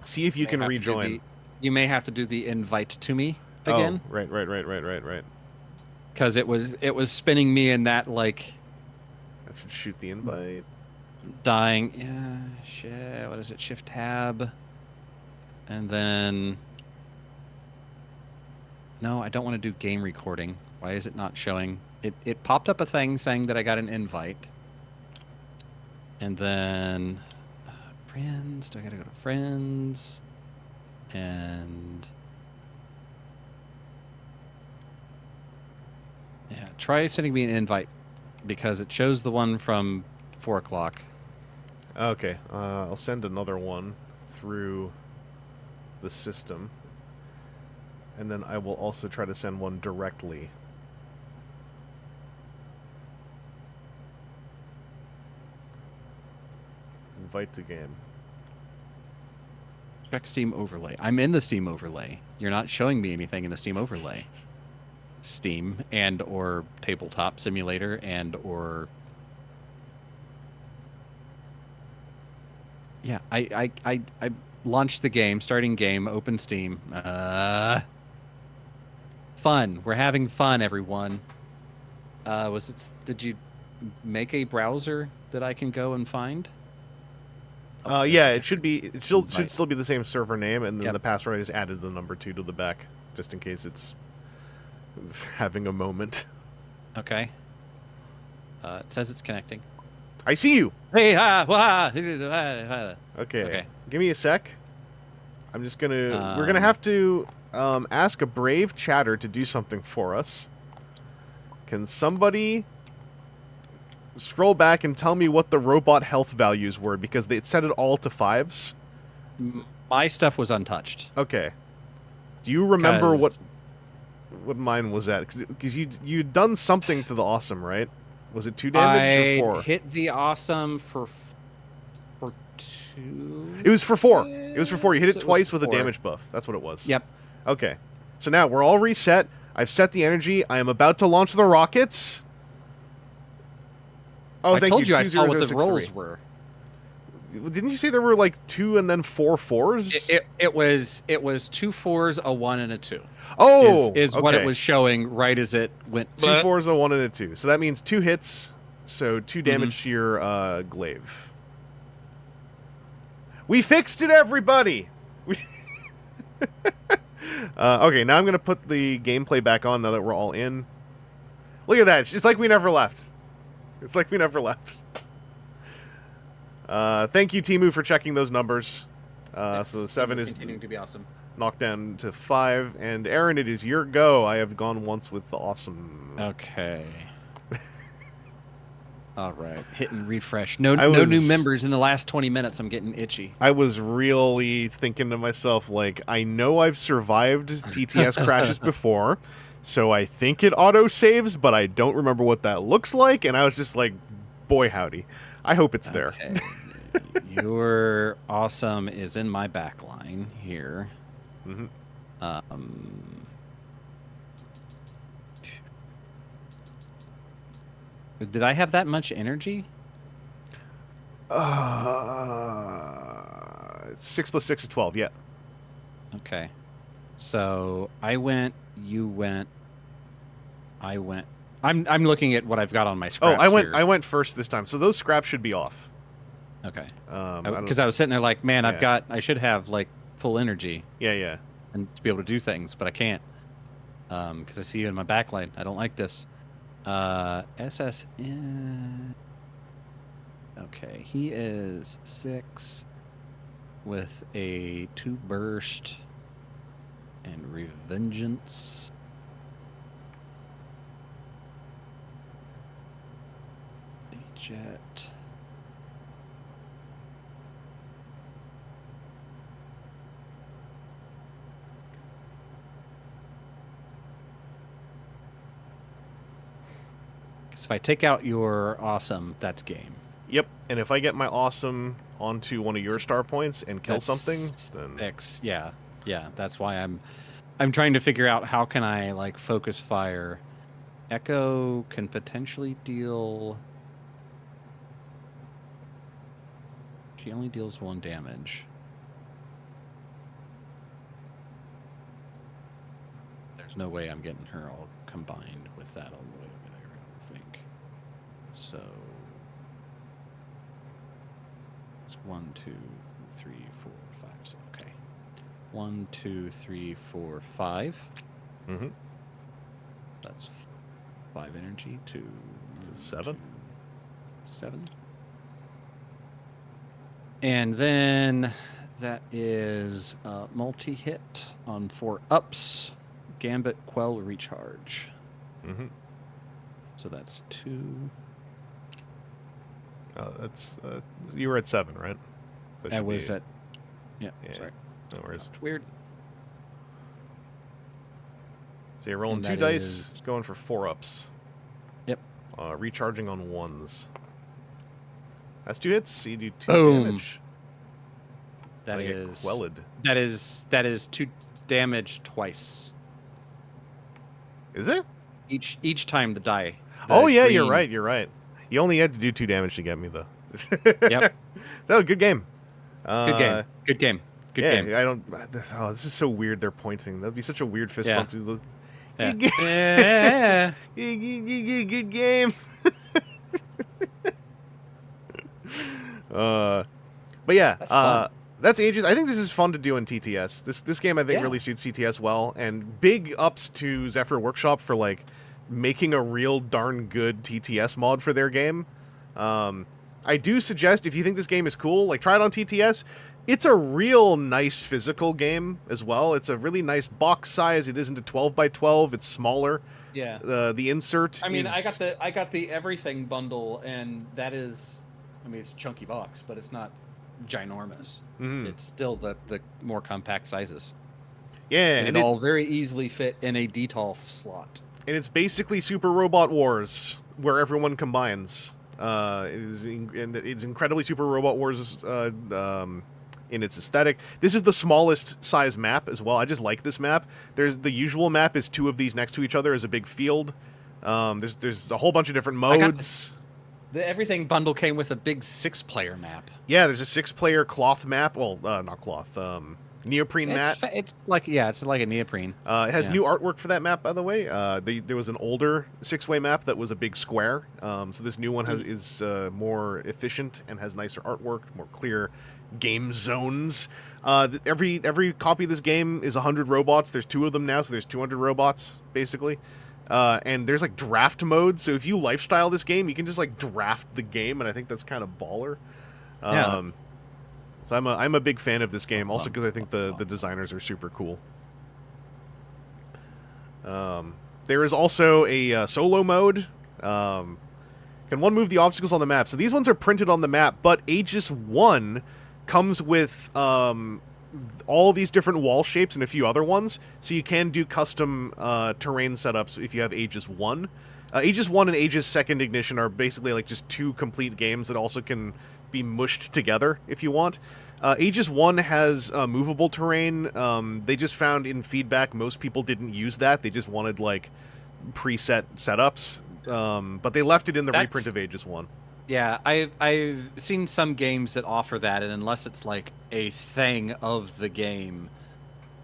See if you can rejoin. You may have to do the invite to me again. Oh, right. Because it was spinning me in that like. I should shoot the invite. Dying. Yeah. Shit. What is it? Shift tab. And then. No, I don't want to do game recording. Why is it not showing? It popped up a thing saying that I got an invite. And then friends. Do I gotta go to friends? And yeah, try sending me an invite because it shows the one from 4 o'clock. Okay, I'll send another one through the system. And then I will also try to send one directly. Invite to game. Check Steam overlay. I'm in the Steam overlay. You're not showing me anything in the Steam overlay. Steam and or tabletop simulator and or yeah, I launched the game, starting game, open Steam. Fun. We're having fun, everyone. Did you make a browser that I can go and find? Yeah, it should be. It should still be the same server name, and then the password I just added the number 2 to the back, just in case it's having a moment. Okay. It says it's connecting. I see you. Hey, Okay. Give me a sec. I'm just gonna. We're gonna have to ask a brave chatter to do something for us. Can somebody scroll back and tell me what the robot health values were, because it set it all to 5s? My stuff was untouched. Okay. Do you remember what mine was at? Because you'd done something to the awesome, right? Was it 2 damage or 4? I hit the awesome for 2. It was for 4. It was for 4. You hit it twice with a damage buff. That's what it was. Yep. Okay. So now we're all reset. I've set the energy. I am about to launch the rockets. Oh, thank you. I told you I saw what the rolls were. Didn't you say there were like 2 and then 4 4s? It was 2 4s, a 1, and a 2. Oh, is what it was showing right as it went. 2 4s, a 1, and a 2. So that means 2 hits. So 2 damage to your glaive. We fixed it, everybody. Okay, now I'm gonna put the gameplay back on now that we're all in. Look at that! It's just like we never left. It's like we never left. Thank you, Timu, for checking those numbers. So the 7 is continuing to be awesome. Knocked down to 5, and Aaron, it is your go. I have gone once with the awesome. Okay. All right, hit and refresh. No new members in the last 20 minutes. I'm getting itchy. I was really thinking to myself, like, I know I've survived TTS crashes before, so I think it auto-saves, but I don't remember what that looks like, and I was just like, boy howdy. I hope it's there. Your awesome is in my back line here. Mm-hmm. Did I have that much energy? 6 plus 6 is 12, yeah. Okay. So I went, you went, I went. I'm looking at what I've got on my scraps. Oh, I went first this time, so those scraps should be off. Okay. Because I was sitting there like, man, yeah. I should have like full energy. Yeah. And to be able to do things, but I can't. Because I see you in my backline. I don't like this. SSN. Okay, he is 6 with a 2 burst and revengeance. jet. Because if I take out your awesome, that's game. Yep, and if I get my awesome onto one of your star points and kill That's something, then 6. Yeah, yeah. That's why I'm trying to figure out how can I like focus fire. Echo can potentially deal. She only deals 1 damage. There's no way I'm getting her all combined with that all the way over there, I don't think. So it's 1, 2, 3, 4, 5. So, okay. 1, 2, 3, 4, 5. mm-hmm. That's 5 energy to 7. 7. And then that is multi-hit on 4 ups. Gambit, Quell, Recharge. Mm-hmm. So that's 2. That's you were at 7, right? So I was at. Yeah, Yeah. sorry. No worries. It's weird. So you're rolling And 2 that dice, is- going for 4 ups. Yep. Recharging on 1s. That's 2 hits. So you do 2 Boom. damage. That I get is. quelled. That is 2 damage twice. Is it? Each time the die. Oh yeah, green- you're right. You're right. You only had to do 2 damage to get me though. Yep. That was a good game. Good game. Good game. Good yeah, game. I don't. Oh, this is so weird. They're pointing. That'd be such a weird fist Yeah. bump. To Yeah. Good game. Yeah. Good game. But yeah, That's fun. that's Aegis. I think this is fun to do in TTS. This game I think Yeah. really suits TTS well, and big ups to Zephyr Workshop for like making a real darn good TTS mod for their game. I do suggest if you think this game is cool, like try it on TTS. It's a real nice physical game as well. It's a really nice box size. It isn't a 12x12. It's smaller. Yeah. The insert. I mean, is... I got the everything bundle, and that is, I mean, it's a chunky box, but it's not ginormous. Mhm. It's still the more compact sizes. Yeah, And it all very easily fit in a DTOLF slot. And it's basically Super Robot Wars, where everyone combines. It's incredibly Super Robot Wars in its aesthetic. This is the smallest size map as well. I just like this map. There's the usual map is 2 of these next to each other as a big field. There's a whole bunch of different modes. The everything bundle came with a big 6-player map. Yeah, there's a 6-player cloth map. Well, not cloth. Neoprene mat. It's like a neoprene. It has Yeah. new artwork for that map, by the way. There was an older 6-way map that was a big square. So this new one is more efficient and has nicer artwork, more clear game zones. Every copy of this game is 100 robots. There's 2 of them now, so there's 200 robots, basically. And there's like draft mode, so if you lifestyle this game, you can just like draft the game, and I think that's kind of baller. Yeah. So I'm a big fan of this game, also because I think the designers are super cool. There is also a solo mode. Can one move the obstacles on the map? So these ones are printed on the map, but Aegis 1 comes with all these different wall shapes and a few other ones, so you can do custom terrain setups if you have Aegis 1. Aegis 1 and Aegis 2nd Ignition are basically like just 2 complete games that also can be mushed together if you want. Aegis 1 has movable terrain. They just found in feedback most people didn't use that. They just wanted like preset setups, but they left it in the reprint of Aegis 1. Yeah, I've seen some games that offer that, and unless it's like a thing of the game,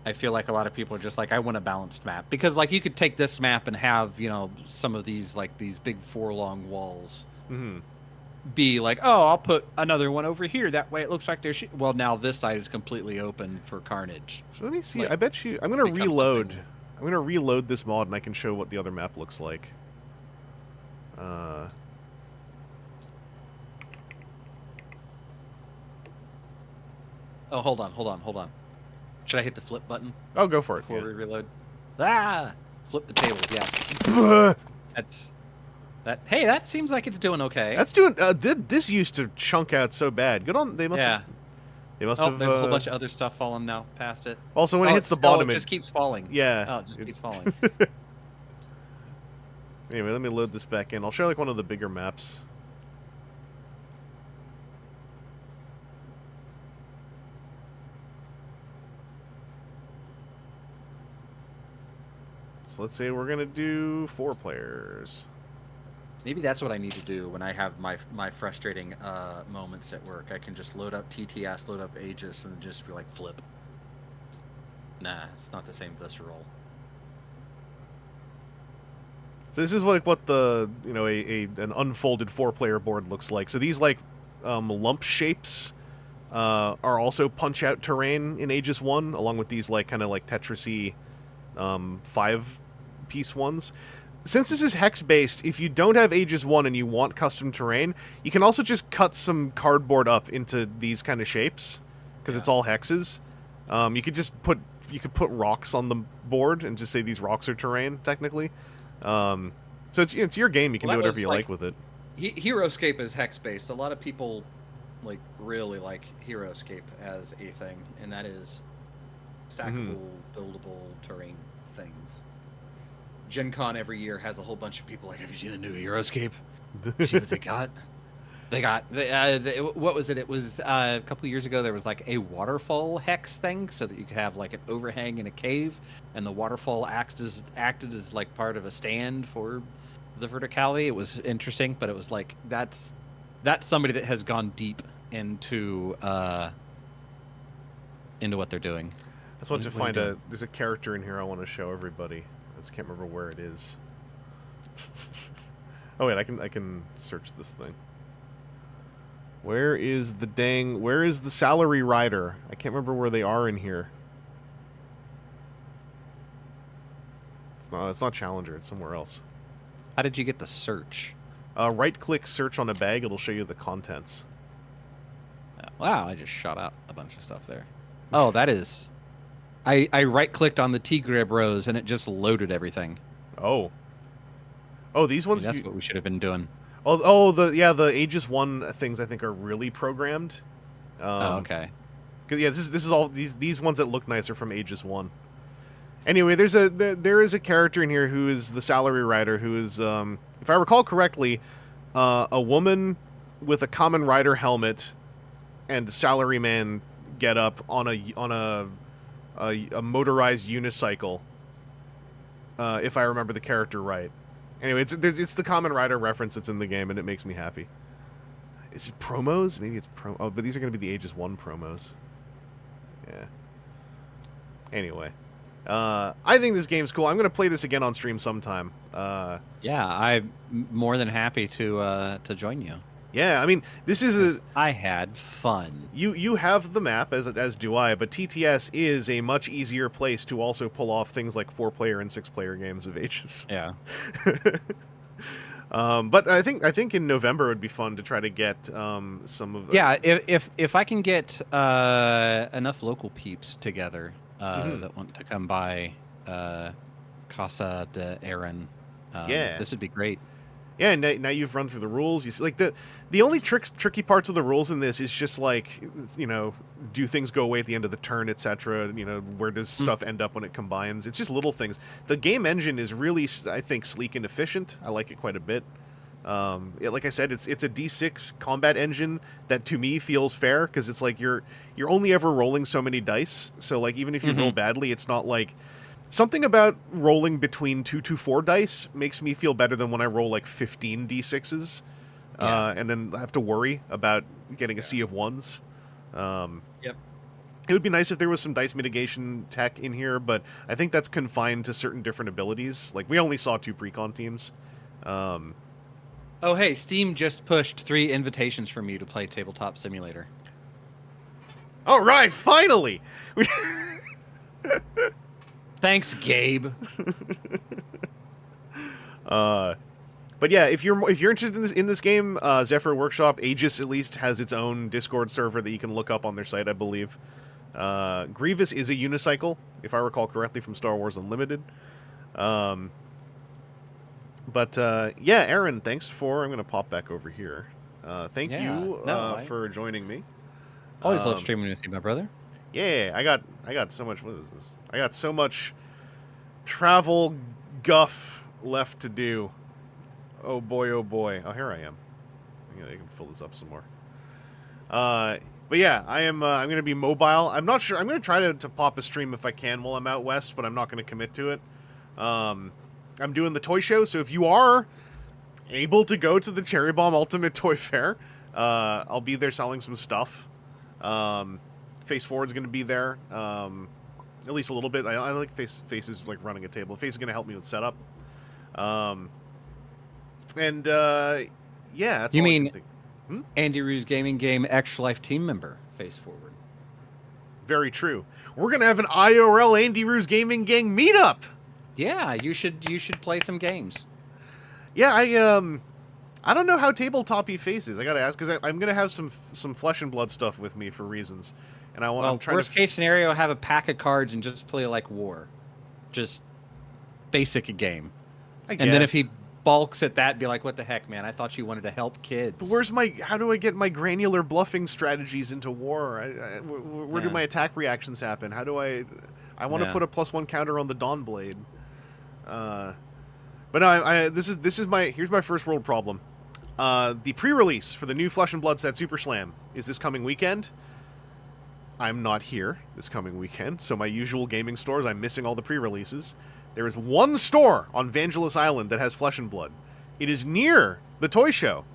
I feel like a lot of people are just like, I want a balanced map. Because like you could take this map and have, you know, some of these like these big 4 long walls be like, oh, I'll put another one over here. That way it looks like there's well, now this side is completely open for carnage. So let me see. Like, I bet you I'm gonna become reload. something. I'm gonna reload this mod and I can show what the other map looks like. Oh, hold on. Should I hit the flip button I'll go for it. before Yeah. we reload? Ah! Flip the table, yes. That's That seems like it's doing okay. That's doing. This used to chunk out so bad. Good on. They must have. Yeah. They must Oh, have. there's a whole bunch of other stuff falling now past it. Also, when it hits the Oh, bottom, it just keeps falling. yeah. Oh, it just keeps falling. Anyway, let me load this back in. I'll show like one of the bigger maps. So let's say we're gonna do 4 players. Maybe that's what I need to do when I have my frustrating moments at work. I can just load up TTS, load up Aegis, and just be like, flip. Nah, it's not the same visceral. So this is like what the an unfolded 4-player board looks like. So these like lump shapes are also punch out terrain in Aegis 1, along with these like kind of like Tetris-y 5-piece ones. Since this is hex-based, if you don't have Aegis 1 and you want custom terrain, you can also just cut some cardboard up into these kind of shapes, because it's all hexes. You could put rocks on the board and just say these rocks are terrain, technically. So it's your game. You can do whatever you like with it. Heroescape is hex-based. A lot of people really like Heroescape as a thing, and that is stackable, buildable terrain things. Gen Con every year has a whole bunch of people like, have you seen the new Heroescape? See what they got? What was it? It was a couple of years ago. There was like a waterfall hex thing, so that you could have like an overhang in a cave, and the waterfall acted as like part of a stand for the verticality. It was interesting, but it was like that's somebody that has gone deep into what they're doing. I just want to find there's a character in here I want to show everybody. I just can't remember where it is. Oh wait, I can search this thing. Where is the salary rider? I can't remember where they are in here. It's not Challenger, it's somewhere else. How did you get the search? Right click search on a bag, it'll show you the contents. Wow, I just shot out a bunch of stuff there. Oh, that is I right clicked on the T-Grib rows and it just loaded everything. Oh, these ones. That's what we should have been doing. The Aegis 1 things I think are really programmed. Okay. Cause this is all these ones that look nice are from Aegis 1. Anyway, there is a character in here who is the salary rider, who is if I recall correctly, a woman with a common rider helmet and salaryman get up on a motorized unicycle. If I remember the character right. Anyway, it's the Common Rider reference that's in the game, and it makes me happy. Is it promos? Maybe it's promo. Oh, but these are going to be the Aegis 1 promos. Yeah. Anyway. I think this game's cool. I'm going to play this again on stream sometime. Yeah, I'm more than happy to join you. Yeah, I mean, this is I had fun. You have the map, as do I, but TTS is a much easier place to also pull off things like 4-player and 6-player games of Aegis. Yeah. But I think in November it would be fun to try to get some of. Yeah, if I can get enough local peeps together that want to come by Casa de Aaron, this would be great. Yeah, and now you've run through the rules. You see, like the only tricky parts of the rules in this is just like, do things go away at the end of the turn, etc. Where does stuff end up when it combines? It's just little things. The game engine is really, I think, sleek and efficient. I like it quite a bit. Like I said, it's a D6 combat engine that to me feels fair, because it's like you're only ever rolling so many dice. So like even if you roll badly, it's not like. Something about rolling between 2 to 4 dice makes me feel better than when I roll like 15 d6s, and then have to worry about getting a sea of 1s. Yep. It would be nice if there was some dice mitigation tech in here, but I think that's confined to certain different abilities. Like, we only saw 2 precon teams. Oh, hey, Steam just pushed 3 invitations for me to play Tabletop Simulator. All right, finally! Thanks, Gabe. But yeah, if you're interested in this game, Zephyr Workshop, Aegis at least has its own Discord server that you can look up on their site, I believe. Grievous is a unicycle, if I recall correctly, from Star Wars Unlimited. But yeah, Aaron, thanks for. I'm gonna pop back over here. Thank Yeah. you No, I for joining me. always love Um, streaming with you, my brother. yeah, I got so much. What is this? I got so much travel guff left to do. Oh boy, oh boy. Oh, here I am. I can fill this up some more. But yeah, I am. I'm gonna be mobile. I'm not sure. I'm gonna try to pop a stream if I can while I'm out west, but I'm not gonna commit to it. I'm doing the toy show, so if you are able to go to the Cherry Bomb Ultimate Toy Fair, I'll be there selling some stuff. Face Forward's gonna be there. At least a little bit. I like Face is like running a table. Face is gonna help me with setup. And yeah, that's You all I mean can think. AndyRoo's gaming game Extra Life team member face forward? Very true. We're gonna have an IRL AndyRoo's Gaming Gang meetup. Yeah, you should play some games. Yeah, I don't know how tabletop-y Face is. I gotta ask because I'm gonna have some Flesh and Blood stuff with me for reasons, and I'm trying worst case scenario, have a pack of cards and just play like War, just basic game. I And then if guess. he balks at that, be like, "What the heck, man? I thought you wanted to help kids." But how do I get my granular bluffing strategies into War? Where do Yeah. my attack reactions happen? How do I want to Yeah. put a +1 counter on the Dawn Blade. But no, here's my first world problem. The pre-release for the new Flesh and Blood set Super Slam is this coming weekend. I'm not here this coming weekend, so my usual gaming stores, I'm missing all the pre-releases. There is one store on Vangelus Island that has Flesh and Blood. It is near the toy show.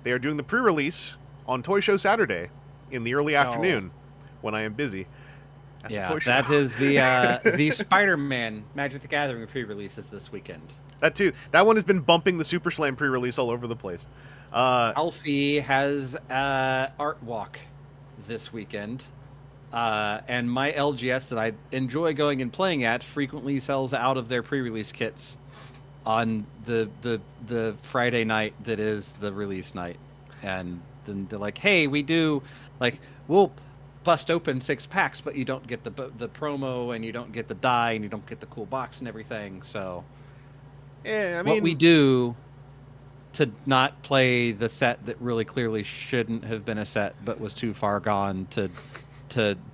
They are doing the pre-release on Toy Show Saturday in the early afternoon when I am busy. Yeah, that is the Spider-Man Magic the Gathering pre-releases this weekend. That too. That one has been bumping the Super Slam pre-release all over the place. Alfie has Art Walk this weekend, and my LGS that I enjoy going and playing at frequently sells out of their pre-release kits on the Friday night that is the release night, and then they're like, "Hey, we'll bust open 6 packs, but you don't get the promo, and you don't get the die, and you don't get the cool box and everything." So, yeah, I mean, what we do to not play the set that really clearly shouldn't have been a set, but was too far gone to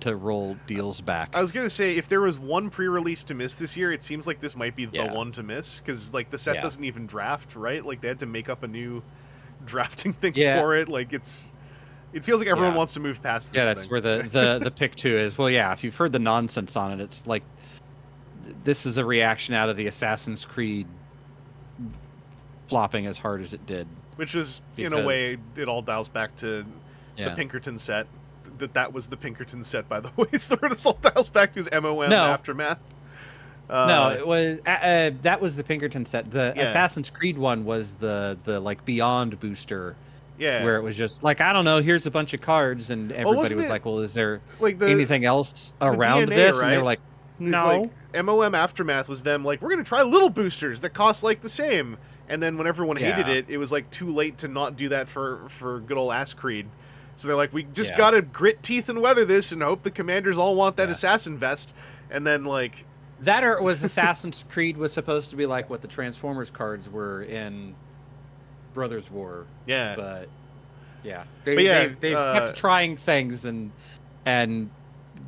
roll deals back. I was gonna say, if there was one pre-release to miss this year, it seems like this might be the one to miss, because like the set doesn't even draft, right? Like they had to make up a new drafting thing for it. Like it feels like everyone wants to move past this. Yeah, that's where the pick 2 is. Well, yeah, if you've heard the nonsense on it, it's like this is a reaction out of the Assassin's Creed flopping as hard as it did. Which was, in a way, it all dials back to the Pinkerton set. That was the Pinkerton set, by the way. It all dials back to his MOM Aftermath. No, it was that was the Pinkerton set. The Assassin's Creed one was the like Beyond booster. Yeah. Where it was just like, I don't know, here's a bunch of cards, and everybody was like, well, is there like anything else around DNA, this? right? And they were like, no. Like, MOM Aftermath was them like, we're going to try little boosters that cost like the same. And then when everyone hated it, it was like too late to not do that for good old Ass Creed. So they're like, we just got to grit teeth and weather this and hope the commanders all want that assassin vest. And then like... That or it was Assassin's Creed was supposed to be like what the Transformers cards were in Brothers War. Yeah. But yeah, they kept trying things and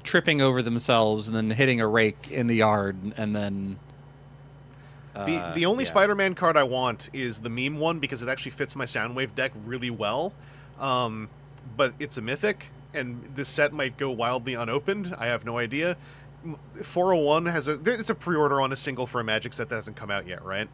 tripping over themselves and then hitting a rake in the yard, and then the only Spider-Man card I want is the meme one, because it actually fits my Soundwave deck really well. But it's a mythic, and this set might go wildly unopened. I have no idea. 401 it's a pre-order on a single for a Magic set that hasn't come out yet, right?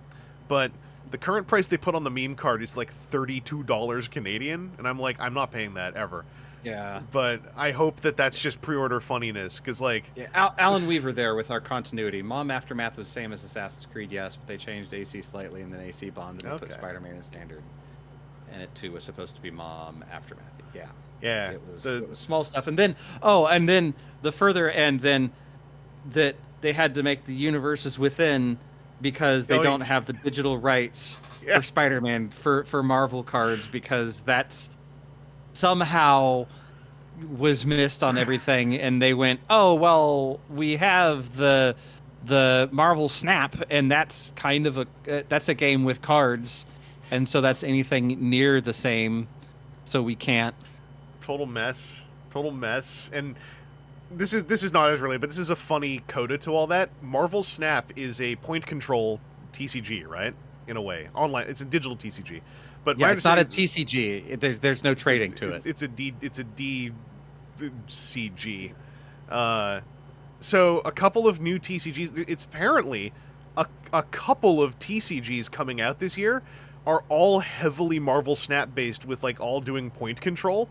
But the current price they put on the meme card is like $32 Canadian, and I'm like, I'm not paying that ever. Yeah. But I hope that that's just pre-order funniness, because like... Yeah, Alan Weaver there with our continuity. Mom Aftermath was the same as Assassin's Creed, yes, but they changed AC slightly, and then AC bombed, and they put Spider-Man in Standard. And it too was supposed to be Mom Aftermath. Yeah. Yeah. It was small stuff. And then, the further end, then that they had to make the universes within, because they don't have the digital rights for Spider-Man for Marvel cards, because that's somehow was missed on everything, and they went, oh well, we have the the Marvel Snap, and that's kind of that's a game with cards, and so that's anything near the same. So we can't. Total mess. Total mess. And this is not as really, but this is a funny coda to all that. Marvel Snap is a point control TCG, right? In a way, online. It's a digital TCG, but Yeah, it's not a TCG. There's no trading to it. It's a DCG. So a couple of new TCGs. It's apparently a couple of TCGs coming out this year are all heavily Marvel Snap based, with like all doing point control.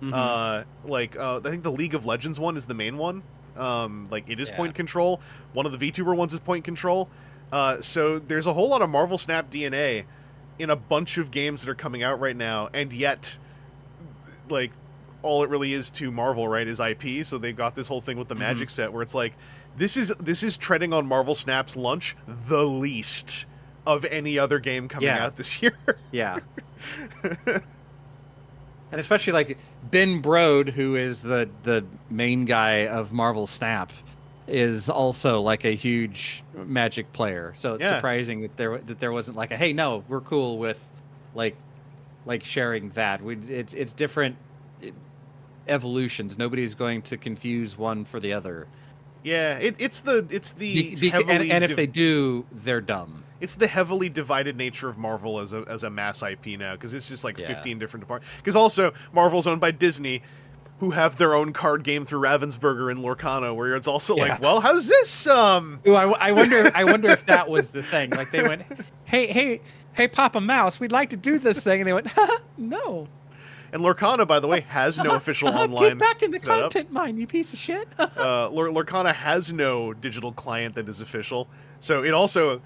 I think the League of Legends one is the main one. Like it is point control. One of the VTuber ones is point control. So there's a whole lot of Marvel Snap DNA in a bunch of games that are coming out right now, and yet, like, all it really is to Marvel, right, is IP. So they've got this whole thing with the Magic set where it's like, this is treading on Marvel Snap's lunch the least of any other game coming out this year. Yeah. And especially like Ben Brode, who is the main guy of Marvel Snap, is also like a huge Magic player. So it's surprising that there wasn't like a, hey, no, we're cool with like sharing that. It's different evolutions. Nobody's going to confuse one for the other. Yeah, it's the and if they do, they're dumb. It's the heavily divided nature of Marvel as a mass IP now, because it's just like 15 different departments. Because also Marvel's owned by Disney, who have their own card game through Ravensburger and Lorcana, where it's also like, well, how's this? Ooh, I wonder if that was the thing. Like they went, hey, Papa Mouse, we'd like to do this thing, and they went, no. And Lorcana, by the way, has no official online. Get back in the content mine, you piece of shit. Lorcana has no digital client that is official, so it also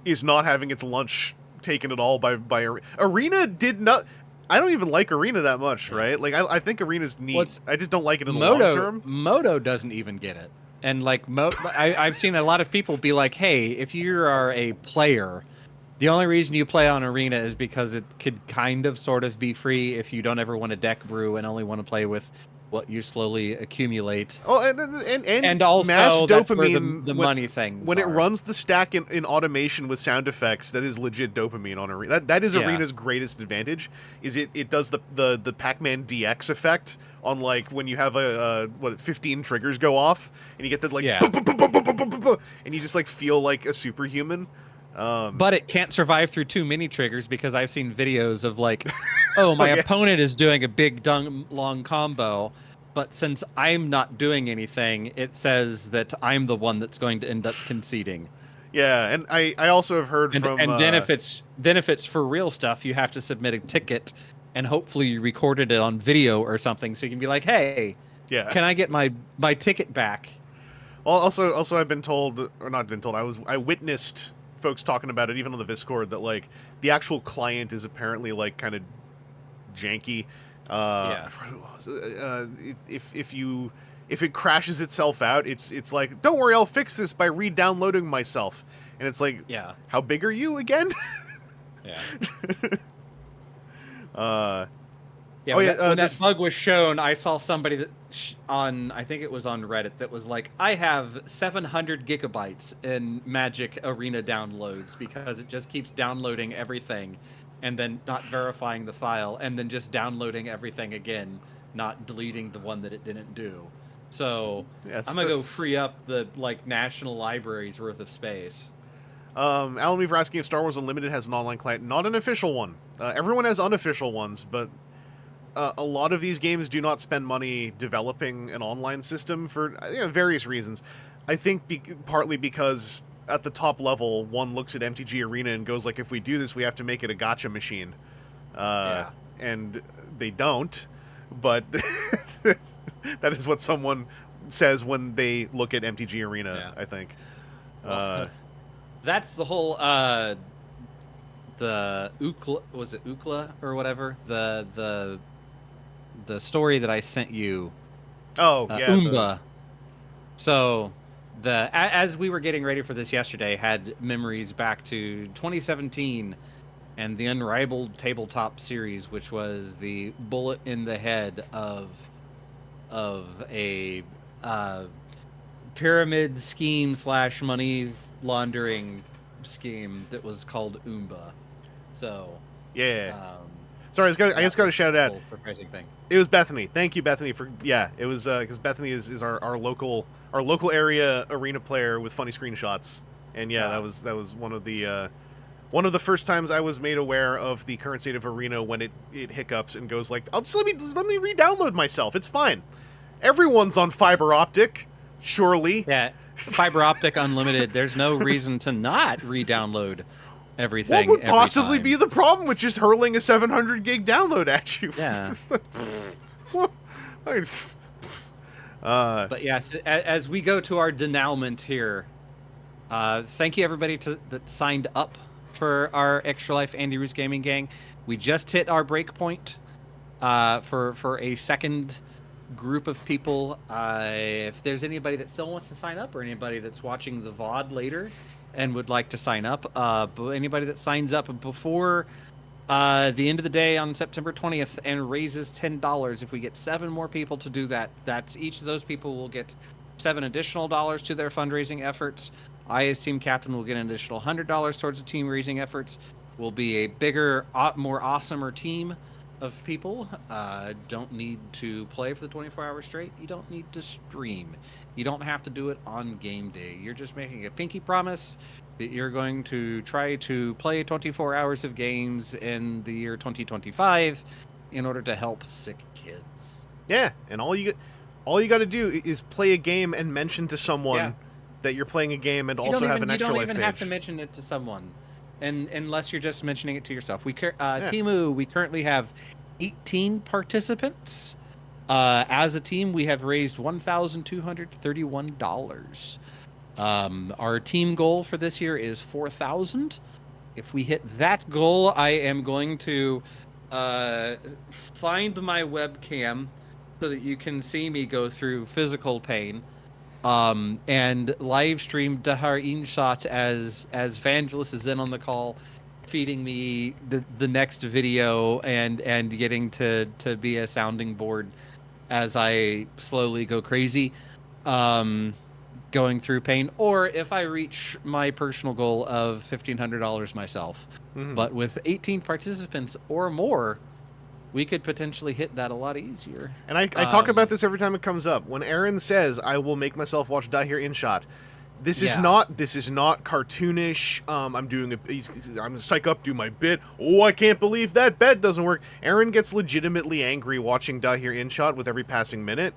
is not having its lunch taken at all by Arena. Did not. I don't even like Arena that much, right? Like I think Arena's neat. I just don't like it in the long term. Moto doesn't even get it, and like I've seen a lot of people be like, hey, if you are a player, the only reason you play on Arena is because it could kind of sort of be free if you don't ever want to deck brew and only want to play with what you slowly accumulate. Oh, and also mass that's dopamine, where the money thing. When it runs the stack in automation with sound effects, that is legit dopamine on Arena. That is Arena's greatest advantage. Is it does the Pac-Man DX effect on like when you have a 15 triggers go off and you get the like and you just like feel like a superhuman. But it can't survive through too many triggers, because I've seen videos of like, oh, my opponent is doing a big long combo, but since I'm not doing anything, it says that I'm the one that's going to end up conceding. Yeah, and I also have heard from... And then if it's for real stuff, you have to submit a ticket, and hopefully you recorded it on video or something, so you can be like, hey, can I get my ticket back? Well, also I've been told, or not been told, I witnessed folks talking about it even on the Discord, that like the actual client is apparently like kind of janky. If it crashes itself out, it's like, don't worry, I'll fix this by re-downloading myself, and it's like, how big are you again? When that bug was shown, I saw somebody that I think it was on Reddit, that was like, I have 700 gigabytes in Magic Arena downloads, because it just keeps downloading everything and then not verifying the file and then just downloading everything again, not deleting the one that it didn't do. So I'm gonna go free up the like National Library's worth of space. Alan Weaver asking if Star Wars Unlimited has an online client. Not an official one. Everyone has unofficial ones, but a lot of these games do not spend money developing an online system for various reasons. I think partly because at the top level, one looks at MTG Arena and goes like, if we do this, we have to make it a gacha machine. And they don't, but that is what someone says when they look at MTG Arena, I think. That's the whole... the Ookla, was it Ookla or whatever? The story that I sent you. Oomba. So as we were getting ready for this yesterday, had memories back to 2017 and the Unrivaled Tabletop series, which was the bullet in the head of a pyramid scheme / money laundering scheme that was called Oomba. So Yeah. um, Sorry, I just got to shout out. Surprising thing. It was Bethany. Thank you, Bethany, for It was because Bethany is our local area arena player with funny screenshots, and that was one of the first times I was made aware of the current state of arena when it hiccups and goes like, "I'll just let me re-download myself. It's fine. Everyone's on fiber optic, surely." Yeah, fiber optic unlimited. There's no reason to not re-download everything. What would possibly be the problem with just hurling a 700 gig download at you? Yeah. But yes, as we go to our denouement here, thank you everybody that signed up for our Extra Life AndyRoo's Gaming Gang. We just hit our break point for a second group of people. If there's anybody that still wants to sign up, or anybody that's watching the VOD later and would like to sign up, but anybody that signs up before the end of the day on September 20th and raises $10, if we get 7 more people to do that, that's each of those people will get $7 additional to their fundraising efforts. I, as team captain, will get an additional $100 towards the team raising efforts. We'll be a bigger, more awesomer team of people. Don't need to play for the 24 hours straight. You don't need to stream. You don't have to do it on game day. You're just making a pinky promise that you're going to try to play 24 hours of games in the year 2025 in order to help sick kids. Yeah, and all you got to do is play a game and mention to someone that you're playing a game, and also have an extra life page. You don't even have to mention it to someone, and unless you're just mentioning it to yourself. Timu, we currently have 18 participants. As a team, we have raised $1,231. Our team goal for this year is 4,000. If we hit that goal, I am going to find my webcam so that you can see me go through physical pain, and live stream Dahar InShot as Vangelus is in on the call, feeding me the next video and getting to be a sounding board as I slowly go crazy, going through pain, or if I reach my personal goal of $1,500 myself. Mm-hmm. But with 18 participants or more, we could potentially hit that a lot easier. And I talk about this every time it comes up. When Aaron says, "I will make myself watch Dahir InShot," this is not cartoonish. I'm psych up, do my bit. Oh, I can't believe that bed doesn't work. Aaron gets legitimately angry watching Dahir InShot with every passing minute,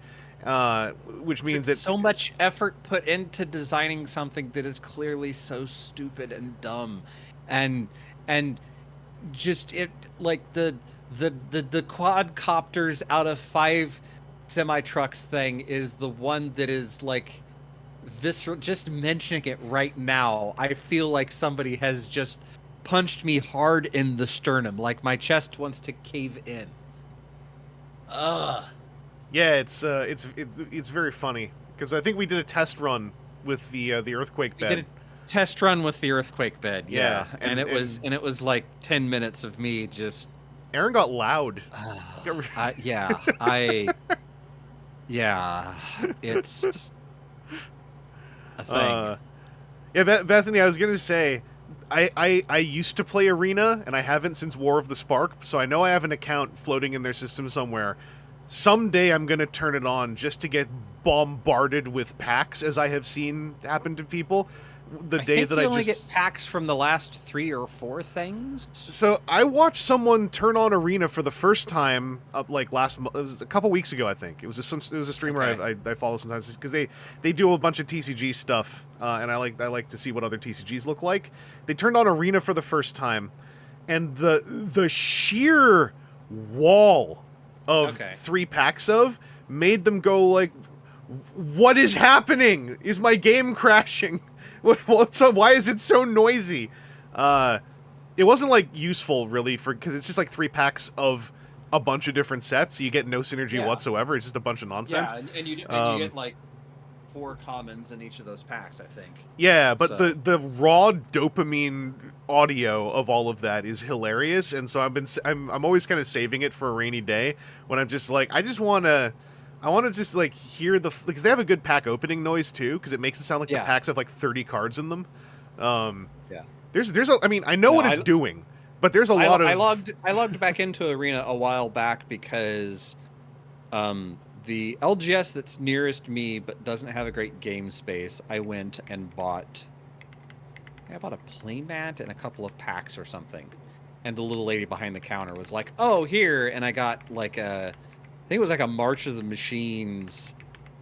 which means that so much effort put into designing something that is clearly so stupid and dumb, and just it like the quadcopters out of 5 semi trucks thing is the one that is like visceral. Just mentioning it right now, I feel like somebody has just punched me hard in the sternum, like my chest wants to cave in. Ugh. Yeah, it's very funny because I think we did a test run with the earthquake bed. We did a test run with the earthquake bed, yeah. And it was like 10 minutes of me just. Aaron got loud. It's a thing. Bethany, I was gonna say, I used to play Arena, and I haven't since War of the Spark, so I know I have an account floating in their system somewhere. Someday I'm gonna turn it on just to get bombarded with packs, as I have seen happen to people. I think you only get packs from the last 3 or 4 things. So I watched someone turn on Arena for the first time like it was a couple weeks ago, I think. It was a streamer I follow sometimes because they do a bunch of TCG stuff, and I like to see what other TCGs look like. They turned on Arena for the first time, and the sheer wall of 3 packs made them go like, "What is happening? Is my game crashing? Why is it so noisy?" It wasn't like useful really because it's just like 3 packs of a bunch of different sets, so you get no synergy whatsoever. It's just a bunch of nonsense. Yeah, and you get like 4 commons in each of those packs, I think. Yeah, but the raw dopamine audio of all of that is hilarious, and so I'm always kind of saving it for a rainy day when I'm just like, I just want to I want to just like hear because they have a good pack opening noise too, because it makes it sound like the Yeah. packs have like 30 cards in them. Yeah. I mean, I know No, what it's doing, but there's a lot of. I logged back into Arena a while back because the LGS that's nearest me but doesn't have a great game space, I went and bought a playmat and a couple of packs or something. And the little lady behind the counter was like, "Oh, here." And I got like I think it was like a March of the Machines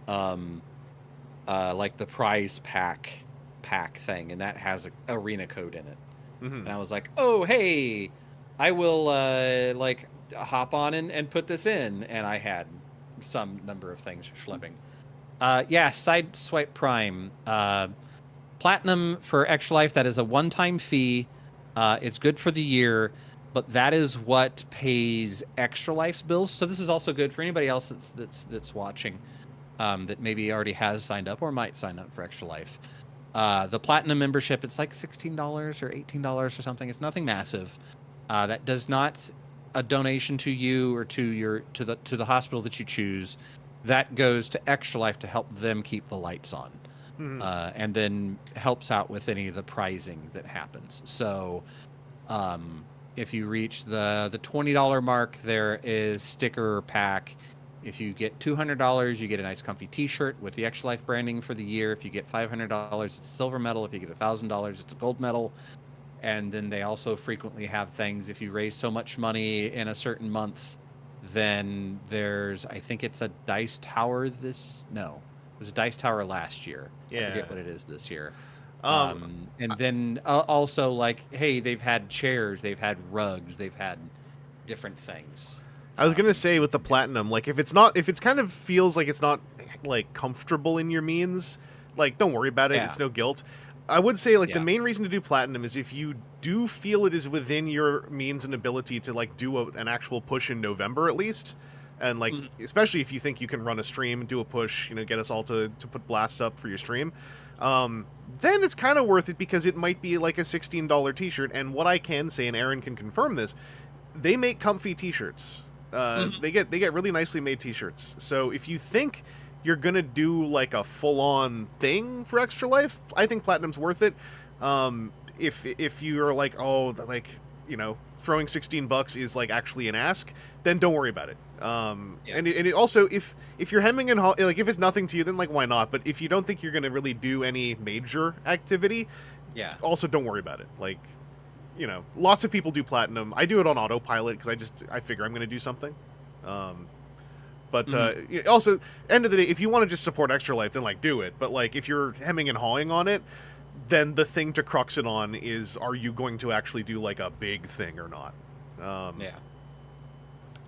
like the prize pack thing, and that has an arena code in it. Mhm. And I was like, "Oh, hey, I will like hop on and put this in." And I had some number of things schlepping. Yeah, Sideswipe Prime. Platinum for Extra Life, that is a one-time fee. It's good for the year, but that is what pays Extra Life's bills. So this is also good for anybody else that's watching that maybe already has signed up or might sign up for Extra Life. The Platinum membership, it's like $16 or $18 or something. It's nothing massive. That does not a donation to you or to the hospital that you choose. That goes to Extra Life to help them keep the lights on. And then helps out with any of the pricing that happens. So if you reach the $20 mark, there is sticker pack. If you get $200, you get a nice comfy t-shirt with the Extra Life branding for the year. If you get $500, it's a silver medal. If you get $1,000, it's a gold medal. And then they also frequently have things, if you raise so much money in a certain month, then there's, I think it's a dice tower it was a dice tower last year. Yeah. I forget what it is this year. And then also like, hey, they've had chairs, they've had rugs, they've had different things. I was gonna say with the Platinum, like if it's kind of feels like it's not like comfortable in your means, like don't worry about it. Yeah. It's no guilt. I would say like the Yeah. main reason to do Platinum is if you do feel it is within your means and ability to like do an actual push in November at least. And like, especially if you think you can run a stream, do a push, get us all to put blasts up for your stream, then it's kind of worth it because it might be like a $16 t-shirt. And what I can say, and Aaron can confirm this, they make comfy t-shirts. They get really nicely made t-shirts. So if you think you're gonna do like a full-on thing for Extra Life, I think Platinum's worth it. If you're like, oh, like, throwing $16 is like actually an ask, then don't worry about it. And it also, if you're hemming and like if it's nothing to you, then like why not? But if you don't think you're gonna really do any major activity, also don't worry about it. Like, lots of people do Platinum. I do it on autopilot because I figure I'm gonna do something. But also, end of the day, if you want to just support Extra Life, then like do it. But like if you're hemming and hawing on it, then the thing to crux it on is, are you going to actually do like a big thing or not?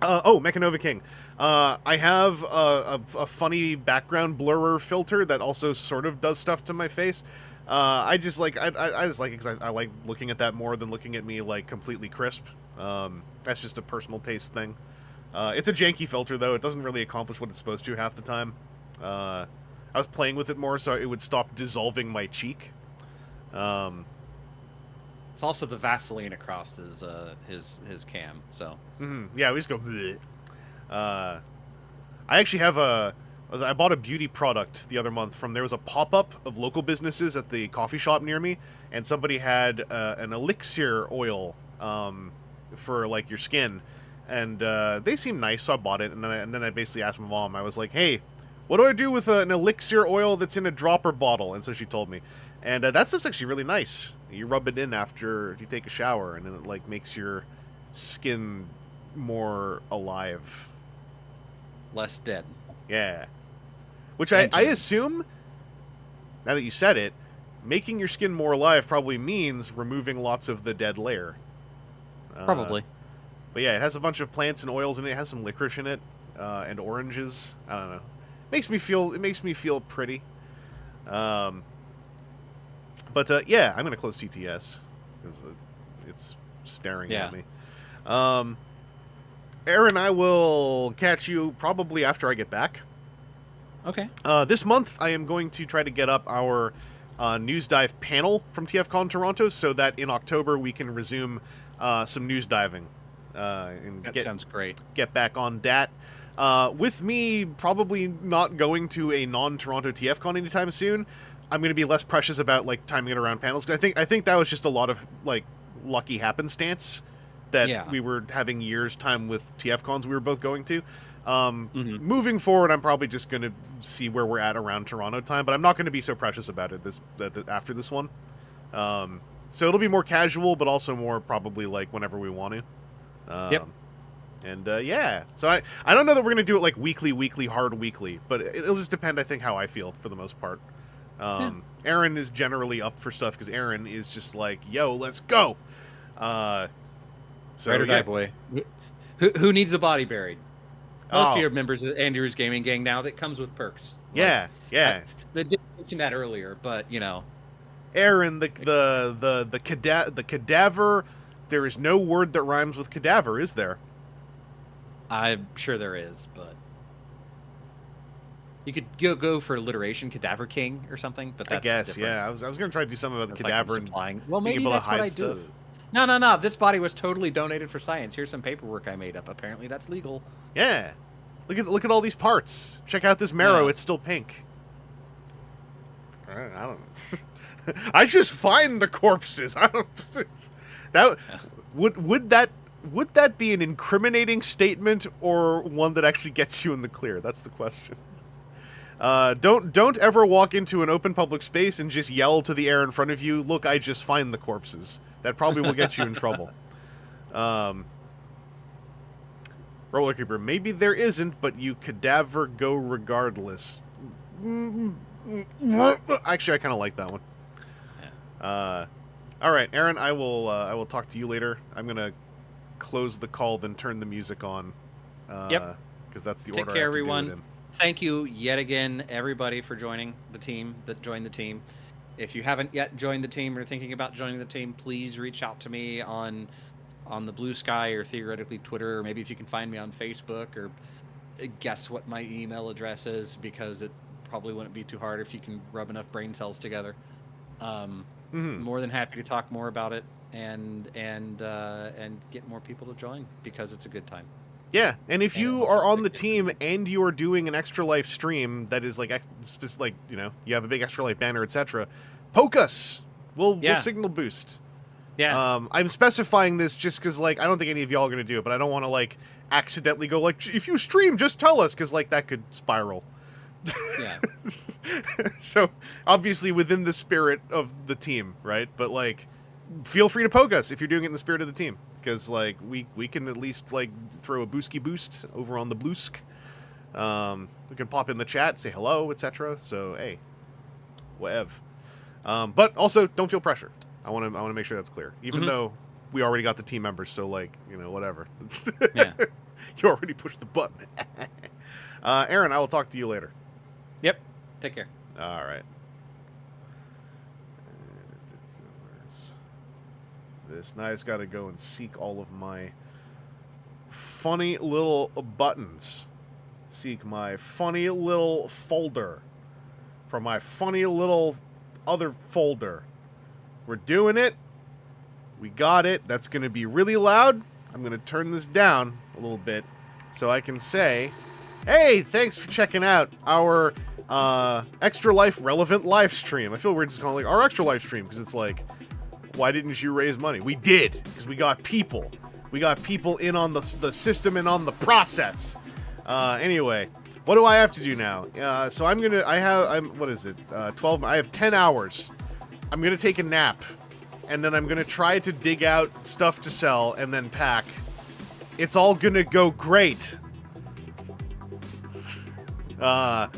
Mechanova King. I have a funny background blurrer filter that also sort of does stuff to my face. I just like it because I like looking at that more than looking at me like completely crisp. That's just a personal taste thing. It's a janky filter though. It doesn't really accomplish what it's supposed to half the time. I was playing with it more so it would stop dissolving my cheek. It's also the Vaseline across his cam. So yeah, we just go. Bleh. I actually have I bought a beauty product the other month there was a pop-up of local businesses at the coffee shop near me, and somebody had an elixir oil for like your skin, and they seemed nice, so I bought it, and then I basically asked my mom. I was like, hey, what do I do with an elixir oil that's in a dropper bottle? And so she told me. And that stuff's actually really nice. You rub it in after you take a shower, and then it like makes your skin more alive. Less dead. Yeah. Which I assume, now that you said it, making your skin more alive probably means removing lots of the dead layer. Probably. But yeah, it has a bunch of plants and oils in it. It has some licorice in it, and oranges. I don't know. It makes me feel pretty. But yeah, I'm gonna close TTS because it's staring at me. Aaron, I will catch you probably after I get back. Okay. This month, I am going to try to get up our news dive panel from TFCon Toronto so that in October we can resume some news diving. And that sounds great. Get back on that. With me probably not going to a non-Toronto TFCon anytime soon, I'm going to be less precious about like timing it around panels. 'Cause I think that was just a lot of like lucky happenstance that we were having years time with TFCons we were both going to. Moving forward, I'm probably just going to see where we're at around Toronto time, but I'm not going to be so precious about it after this one. So it'll be more casual, but also more probably like whenever we want to. And yeah, so I don't know that we're going to do it like weekly, hard weekly, but it'll just depend, I think, how I feel for the most part. Aaron is generally up for stuff because Aaron is just like, yo, let's go. So, Ride or die, boy. Who needs a body buried? Most of your members of AndyRoo's gaming gang now, that comes with perks. Yeah, I didn't mention that earlier, but you know, Aaron, the cadaver. There is no word that rhymes with cadaver, is there? I'm sure there is, but you could go for alliteration, Cadaver King or something. But that's I guess, different. yeah. I was going to try to do something about the cadaver and well, maybe that's what I stuff. do. No. This body was totally donated for science. Here's some paperwork I made up. Apparently, that's legal. Yeah. Look at all these parts. Check out this marrow. It's still pink. I don't know. I just find the corpses. I don't. That would that be an incriminating statement or one that actually gets you in the clear? That's the question. Don't ever walk into an open public space and just yell to the air in front of you, "Look, I just find the corpses." That probably will get you in trouble. Roller Keeper, maybe there isn't, but you cadaver go regardless. Actually, I kind of like that one. Yeah. All right, Aaron, I will talk to you later. I'm gonna close the call, then turn the music on. Yep. Because that's the Take order. care, I have to everyone. do it in. Thank you yet again, everybody, for joining the team. Joined the team. If you haven't yet joined the team or thinking about joining the team, please reach out to me on the Blue Sky or theoretically Twitter, or maybe if you can find me on Facebook, or guess what my email address is, because it probably wouldn't be too hard if you can rub enough brain cells together. More than happy to talk more about it and get more people to join, because it's a good time. Yeah, and if you are on the team and you are doing an Extra Life stream that is like you know, you have a big Extra Life banner, etc., poke us. We'll signal boost. Yeah. I'm specifying this just because, like, I don't think any of y'all are going to do it, but I don't want to, like, accidentally go, like, if you stream, just tell us, because, like, that could spiral. Yeah. So, obviously, within the spirit of the team, right? But, like, feel free to poke us if you're doing it in the spirit of the team, because, like, we can at least, like, throw a boosky boost over on the Bloosk. We can pop in the chat, say hello, etc. So, hey, whatever. But also, don't feel pressure. I want to make sure that's clear. Even though we already got the team members, so, like, you know, whatever. Yeah. You already pushed the button. Aaron, I will talk to you later. Yep. Take care. All right. This. Now I just got to go and seek all of my funny little buttons. Seek my funny little folder from my funny little other folder. We're doing it. We got it. That's going to be really loud. I'm going to turn this down a little bit so I can say, hey, thanks for checking out our Extra Life relevant live stream. I feel weird just calling it our Extra Life stream because it's like, why didn't you raise money? We did, because we got people. We got people in on the system and on the process. Anyway, what do I have to do now? So what is it? 12, I have 10 hours. I'm going to take a nap, and then I'm going to try to dig out stuff to sell and then pack. It's all going to go great. But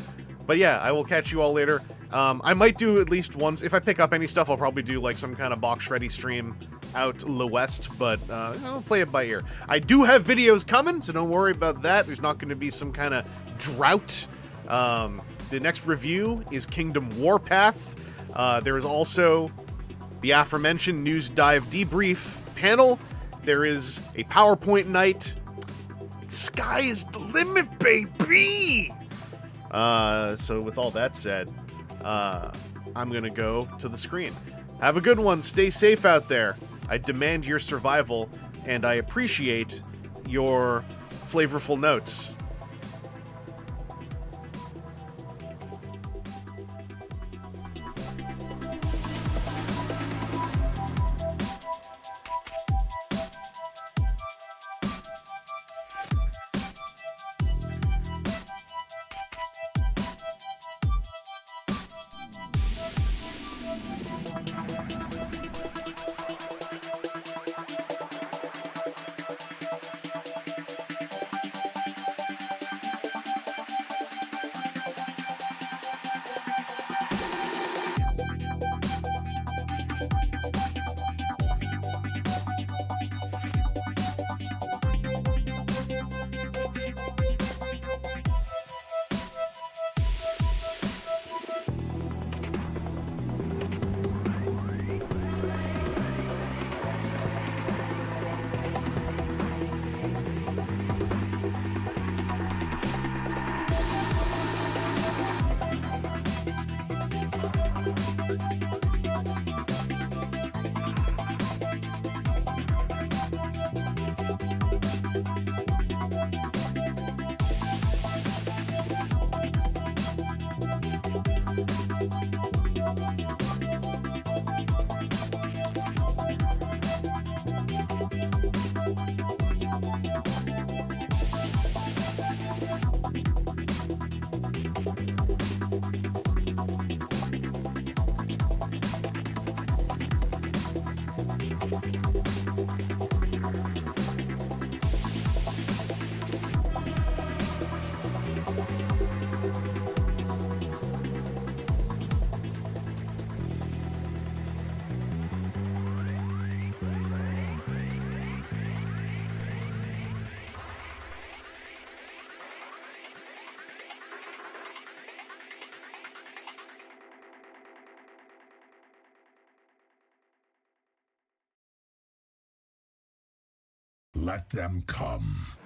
yeah, I will catch you all later. I might do at least once. If I pick up any stuff, I'll probably do like some kind of box shreddy stream out the west, but I'll play it by ear. I do have videos coming, so don't worry about that. There's not going to be some kind of drought. The next review is Kingdom Warpath. There is also the aforementioned News Dive Debrief panel. There is a PowerPoint night. Sky is the limit, baby! So with all that said, I'm gonna go to the screen. Have a good one. Stay safe out there. I demand your survival, and I appreciate your flavorful notes. Let them come.